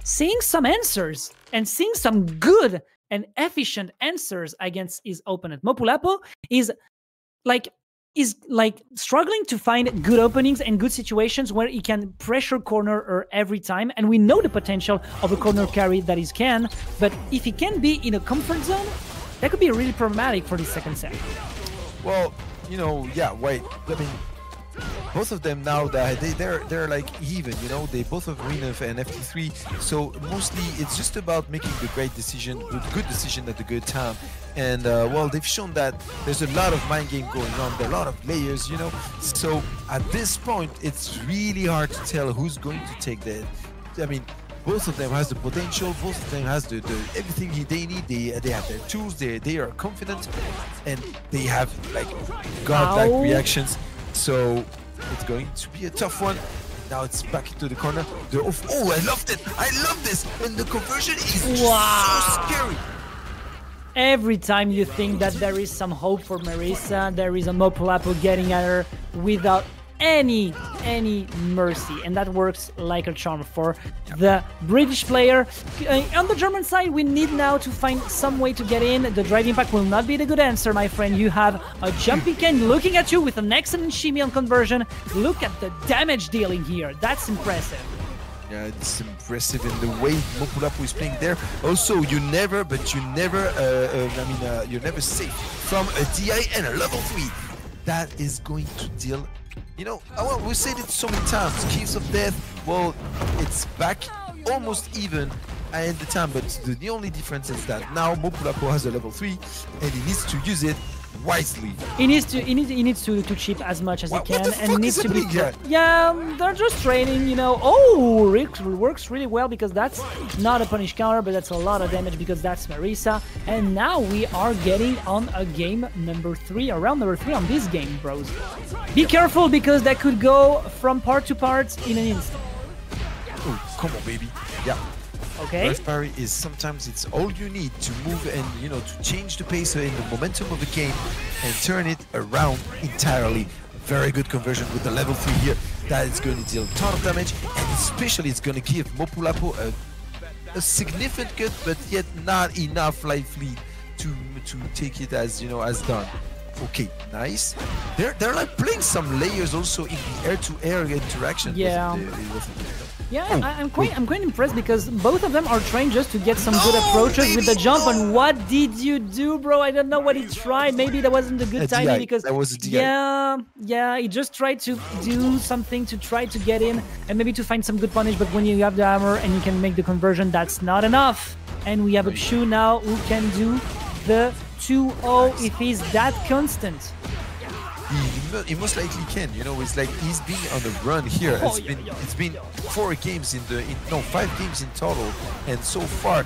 seeing some answers and seeing some good and efficient answers against his opponent. Mopuulapo is like struggling to find good openings and good situations where he can pressure corner every time, and we know the potential of a corner carry that he can, but if he can be in a comfort zone, that could be really problematic for the second set. Well, you know, yeah, wait. I mean, both of them now that they're like even, you know, they both have WinF and FT3. So mostly it's just about making the great decision, the good decision at the good time. And well, they've shown that there's a lot of mind game going on. There are a lot of layers, you know. So at this point, it's really hard to tell who's going to take the. I mean, Both of them has the potential. Both of them has the everything they need. They have their tools. They are confident, and they have like godlike reactions. So it's going to be a tough one. Now it's back into the corner. Oh, I loved it! I love this, and the conversion is so scary. Every time you think that there is some hope for Marisa, there is a Mopuulapo getting at her without any mercy, and that works like a charm for the British player. On the German side, we need now to find some way to get in. The driving pack will not be the good answer, my friend. You have a jumpy Ken looking at you with an excellent shimmy on conversion. Look at the damage dealing here. That's impressive. Yeah, it's impressive in the way Mopuulapo is playing there. Also, you're never safe from a DI and a level 3. That is going to deal. You know, well, we said it so many times. Keys of Death. Well, it's back almost even at the time, but the only difference is that now Mopuulapo has a level 3, and he needs to use it wisely. He needs to chip as much as he can, and needs to be. Yeah, they're just training, you know. Oh, Rick works really well because that's not a punish counter, but that's a lot of damage because that's Marisa. And now we are getting on a game number 3, round number 3 on this game, bros. Be careful because that could go from part to part in an instant. Oh, come on, baby. Yeah. Okay. Burst parry is sometimes it's all you need to move and, you know, to change the pace and the momentum of the game and turn it around entirely. Very good conversion with the level 3 here. That is going to deal a ton of damage, and especially it's going to give Mopuulapo a significant but yet not enough life lead to take it as, you know, as done. Okay, nice. They're like playing some layers also in the air-to-air interaction. Yeah. I'm quite impressed because both of them are trained just to get some good approaches with the jump. And what did you do, bro? I don't know what he tried. Maybe that wasn't a good timing because that was a DI. Yeah, he just tried to do something to try to get in and maybe to find some good punish. But when you have the hammer and you can make the conversion, that's not enough. And we have a Pshuuu now who can do the 2-0 if he's that constant. He most likely can, you know. It's like he's been on the run here. It's been 4 games 5 games in total, and so far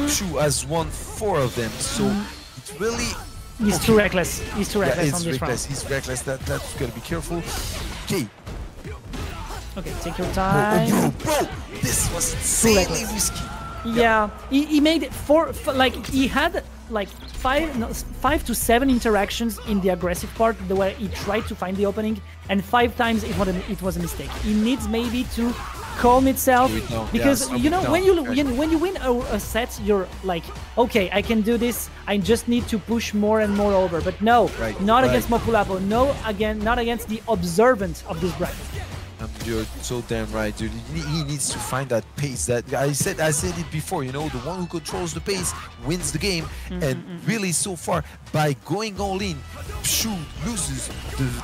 Pshuuu has won 4 of them. So it's really he's too reckless. He's too reckless on this round. He's reckless. That's gotta be careful. Okay, take your time. Bro, this was insanely risky. Yeah, he made 4. Like he had like 5 to 7 interactions in the aggressive part, the way he tried to find the opening, and 5 times it was a mistake. He needs maybe to calm itself because you know when you win a set, you're like, okay, I can do this. I just need to push more and more over. But no, not against Mopuulapo. No, not against the observant of this bracket. You're so damn right, dude. He needs to find that pace. That I said it before. You know, the one who controls the pace wins the game. And really, so far, by going all in, Pshuuu loses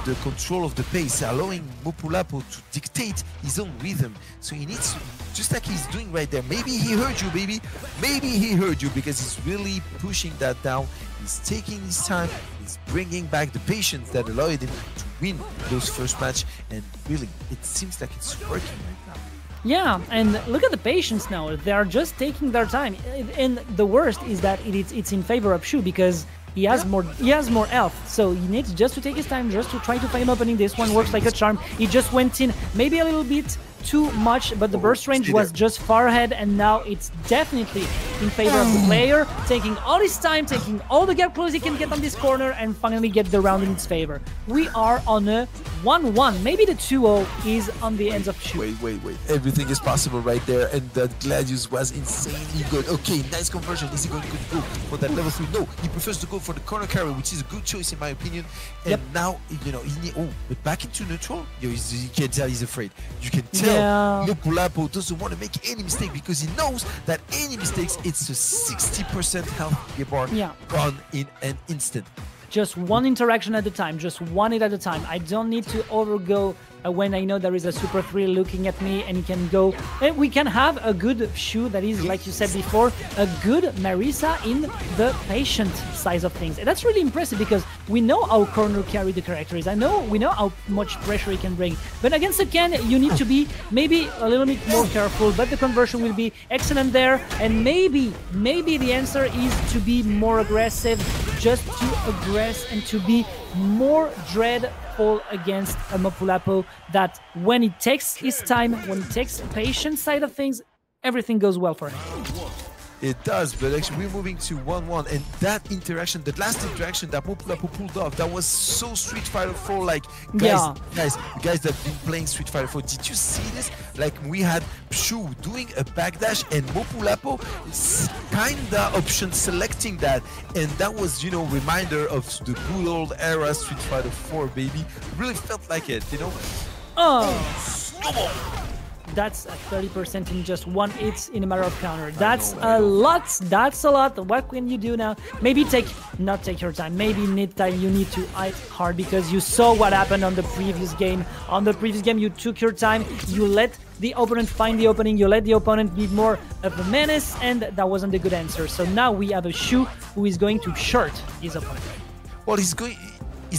the control of the pace, allowing Mopuulapo to dictate his own rhythm. So he needs to, just like he's doing right there. Maybe he heard you, baby. Maybe he heard you because he's really pushing that down. He's taking his time. He's bringing back the patience that allowed him to win those first match, and really, it seems like it's working right now. Yeah, and look at the patience now. They are just taking their time, and the worst is that it's in favor of Pshuuu because he has more health, so he needs just to take his time, just to try to find an opening. This one works like a charm. He just went in maybe a little bit too much, but the burst range was just far ahead, and now it's definitely in favor of the player, taking all his time, taking all the gap close he can get on this corner, and finally get the round in its favor. We are on a 1-1. Maybe the 2-0 is on the ends of Pshuuu. Wait. Everything is possible right there, and that Gladius was insanely good. Okay, nice conversion. Is he going to go for that level 3? No, he prefers to go for the corner carry, which is a good choice in my opinion. And now, you know, but back into neutral, you can tell he's afraid. You can tell Mopuulapo doesn't want to make any mistake because he knows that any mistakes, it's a 60% health bar gone in an instant. Just one interaction at a time, just one hit at a time. I don't need to overgo when I know there is a Super 3 looking at me and he can go. And we can have a good Pshuuu that is, like you said before, a good Marisa in the patient size of things. And that's really impressive because we know how corner carry the character is. We know how much pressure he can bring. But against a Ken, you need to be maybe a little bit more careful, but the conversion will be excellent there. And maybe the answer is to be more aggressive, just to aggress and to be more dreadful against a Mopuulapo that when it takes his time, when it takes the patient side of things, everything goes well for him. It does, but actually we're moving to 1-1, and that interaction, that last interaction that Mopuulapo pulled off, that was so Street Fighter 4 like. Guys that have been playing Street Fighter 4, did you see this? Like we had Pshuuu doing a backdash and Mopuulapo kinda option selecting that, and that was, you know, reminder of the good old era Street Fighter 4, baby. Really felt like it, you know. That's a 30% in just 1 hit in a matter of counter. That's a lot. That's a lot. What can you do now? Maybe not take your time. Maybe you need to hit hard because you saw what happened on the previous game. On the previous game, you took your time. You let the opponent find the opening. You let the opponent be more of a menace, and that wasn't a good answer. So now we have a Shuuu who is going to short his opponent. Well, he's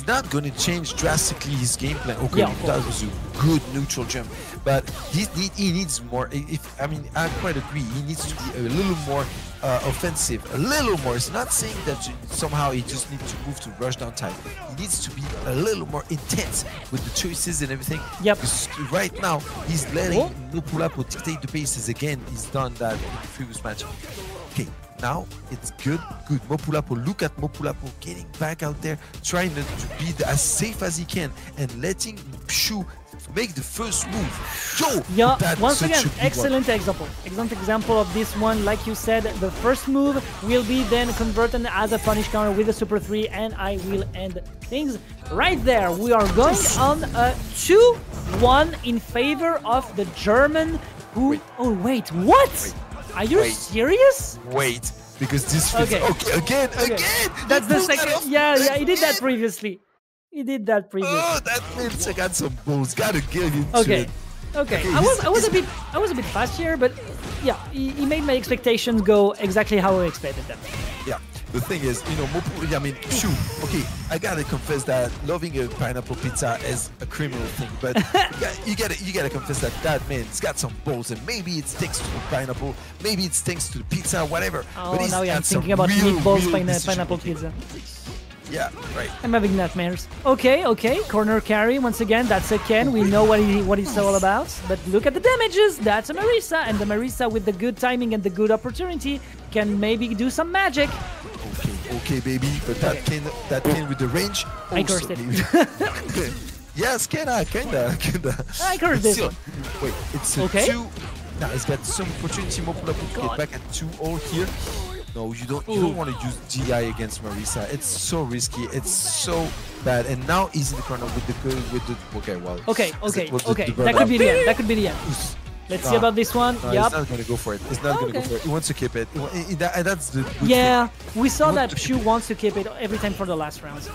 not going to change drastically his game plan. Okay, that was a good neutral jump, but he needs more. I quite agree. He needs to be a little more offensive, a little more. It's not saying that somehow he just needs to move to rush down time. He needs to be a little more intense with the choices and everything. Yep. Because right now he's letting Mopuulapo dictate the paces again. He's done that in the previous match. Okay. Now it's good. Mopuulapo, look at Mopuulapo getting back out there, trying to be as safe as he can, and letting Pshuuu make the first move. Once again, excellent example of this one. Like you said, the first move will be then converted as a punish counter with a Super 3, and I will end things right there. We are going on a 2-1 in favor of the German who... Oh, wait, what? Are you serious? Wait, because this again. That's the second. Yeah, he did that previously. Oh, that means I got some balls. Gotta give him to it. Okay. I was a bit fast here, but yeah, he made my expectations go exactly how I expected them. Yeah. The thing is, you know, Pshuuu, okay, I gotta confess that loving a pineapple pizza is a criminal thing, but you gotta confess that man's got some balls, and maybe it's thanks to the pineapple, maybe it's thanks to the pizza, whatever. Oh, but now I'm thinking about meatballs pineapple pizza. Yeah, right. I'm having nightmares. Okay, corner carry once again. That's a Ken. We know what he's all about. But look at the damages. That's a Marisa, and the Marisa with the good timing and the good opportunity can maybe do some magic. Okay, baby. But that Ken with the range. I cursed it. Yes, kinda. I cursed this one. Wait, it's a 2. Now he's got some opportunity. Mopuulapo to get back at 2-0 here. No, you don't want to use GI against Marisa. It's so risky. It's so bad. And now he's in the corner with the okay. That could be the end. Let's see about this one. No, he's not going to go for it. He wants to keep it. That's the thing. We saw that Pshuuu wants to keep it every time for the last rounds.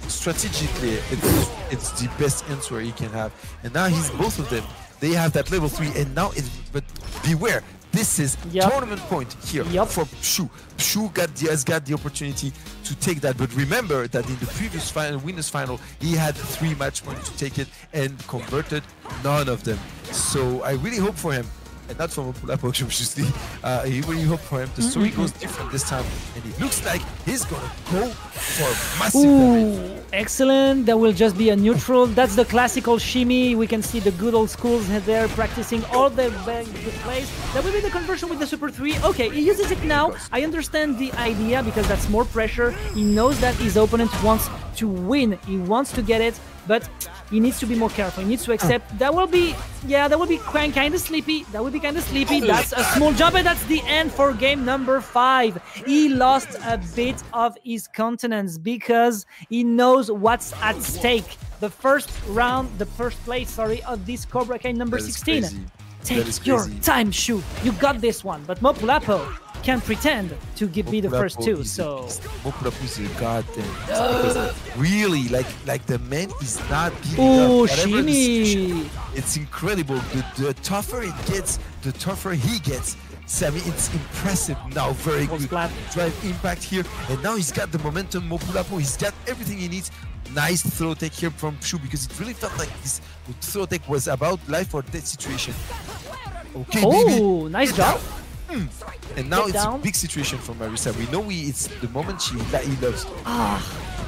Strategically, it's the best answer he can have. And now he's both of them. They have that level 3, and now but beware. This is tournament point here for Pshuuu. Pshuuu has got the opportunity to take that, but remember that in the previous winners final, he had 3 match points to take it and converted none of them. So I really hope for him, and not for Mopuulapo, obviously. I really hope for him. The story goes different this time, and it looks like he's gonna go for massive damage. Excellent. That will just be a neutral. That's the classical shimmy. We can see the good old schools there practicing all the good plays. That will be the conversion with the Super 3. Okay, he uses it now. I understand the idea because that's more pressure. He knows that his opponent wants to win. He wants to get it, but he needs to be more careful. He needs to accept. That will be kind of sleepy. That's a small jump, and that's the end for game number 5. He lost a bit of his countenance because he knows what's at stake. The first place, of this Cobra Kai number 16. Take your time, Pshuuu. You got this one. But Mopuulapo can't pretend to give me the first two. So Mopuulapo is a goddamn. Really, like the man is not giving up. Shimmy! It's incredible. The tougher it gets, the tougher he gets. Sammy, it's impressive now. Very good drive impact here, and now he's got the momentum. Mopuulapo, he's got everything he needs. Nice throw take here from Pshuuu, because it really felt like this throw take was about life or death situation. Okay, baby. Nice job. And now it's a big situation for Marisa. We know it's the moment he loves.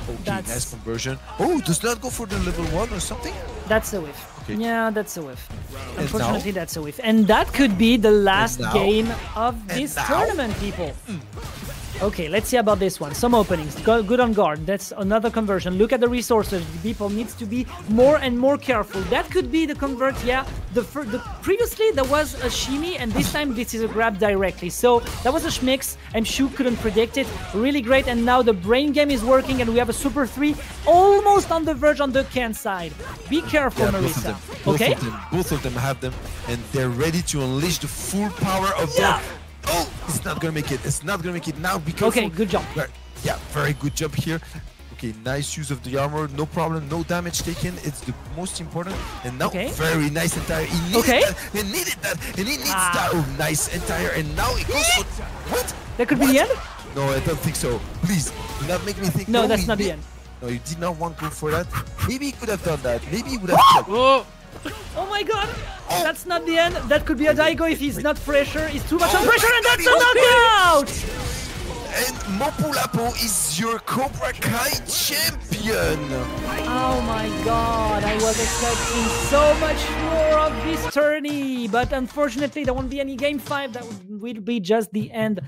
Okay, nice conversion. Oh, does not go for the level 1 or something? That's a whiff. Okay. Yeah, that's a whiff. Unfortunately, that's a whiff. And that could be the last game of this tournament, people. Okay, let's see about this one. Some openings. Good on guard. That's another conversion. Look at the resources. People needs to be more and more careful. That could be the convert. Yeah, previously there was a shimmy, and this time this is a grab directly. So that was a schmix, and Pshuuu couldn't predict it. Really great. And now the brain game is working, and we have a Super 3 almost on the verge on the can side. Be careful, Marisa. Both of them have them, and they're ready to unleash the full power of their... Oh, it's not gonna make it. It's not gonna make it now because... Okay, good jump. Yeah, very good jump here. Okay, nice use of the armor. No problem. No damage taken. It's the most important. And now, very nice entire. He needed that. He needed that. And he needs that. Oh, nice entire. And now it goes for... What? That could be the end? No, I don't think so. Please, do not make me think... No, that's not the end. No, you did not want to go for that. Maybe he could have done that. Maybe he would have... Oh my god! That's not the end. That could be a Daigo if he's not pressure. He's too much on pressure, and that's a knockout! And Mopuulapo is your Cobra Kai champion! Oh my god, I was expecting so much more of this tourney, but unfortunately there won't be any game 5. That will be just the end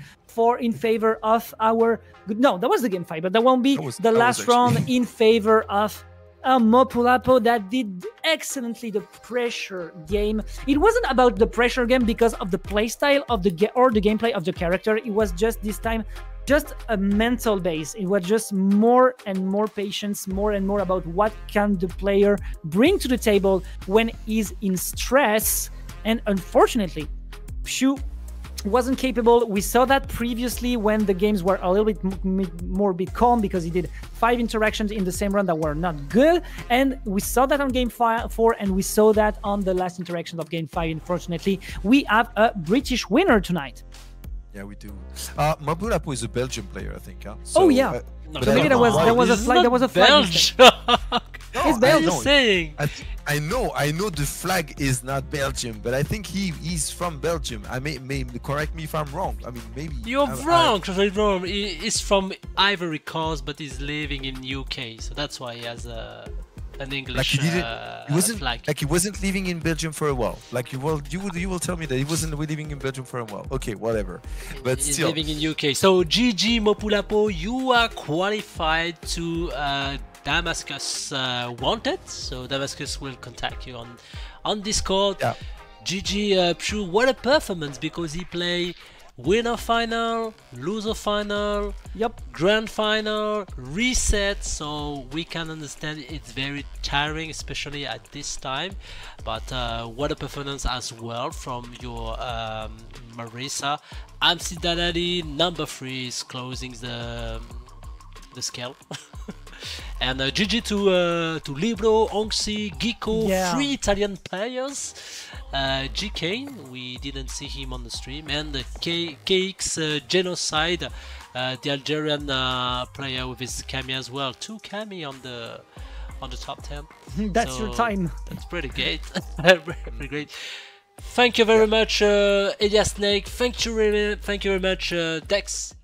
in favor of our... No, that was the game 5, but that won't be the last round in favor of Mopuulapo that did excellently the pressure game. It wasn't about the pressure game because of the playstyle of the gameplay of the character. It was just this time just a mental base. It was just more and more patience, more and more about what can the player bring to the table when he's in stress. And unfortunately, Pshuuu wasn't capable. We saw that previously when the games were a little bit more calm, because he did 5 interactions in the same round that were not good, and we saw that on game 4, and we saw that on the last interaction of game 5. Unfortunately, we have a British winner tonight. Yeah, we do. Mopuulapo is a Belgian player, I think. Huh? So, oh yeah, so maybe there was a flag. There was a flag. No, it's Belgium. Saying. I know the flag is not Belgium, but I think he's from Belgium. I may correct me if I'm wrong. I mean, maybe you're wrong. Wrong. He's from Ivory Coast, but he's living in UK, so that's why he has an English flag. Like he wasn't living in Belgium for a while. Like you will tell me that he wasn't living in Belgium for a while. Okay, whatever. But he's still living in UK. So GG Mopuulapo, you are qualified to Damascus Wanted. So Damascus will contact you on Discord. Yeah. GG Pshuuu, what a performance, because he played winner final, loser final, grand final, reset, so we can understand it's very tiring, especially at this time. But what a performance as well from your Marisa. ImStillDaDaddy number 3 is closing the scale. And GG to Libbro, Honkxi, Geecko, 3 Italian players. GK, we didn't see him on the stream, and the KxGenocide, the Algerian player with his Cammy as well. 2 Cammy on the top 10. That's your time. That's pretty great. Pretty great. Thank you very much, Elias Snake. Thank you very much, Dex.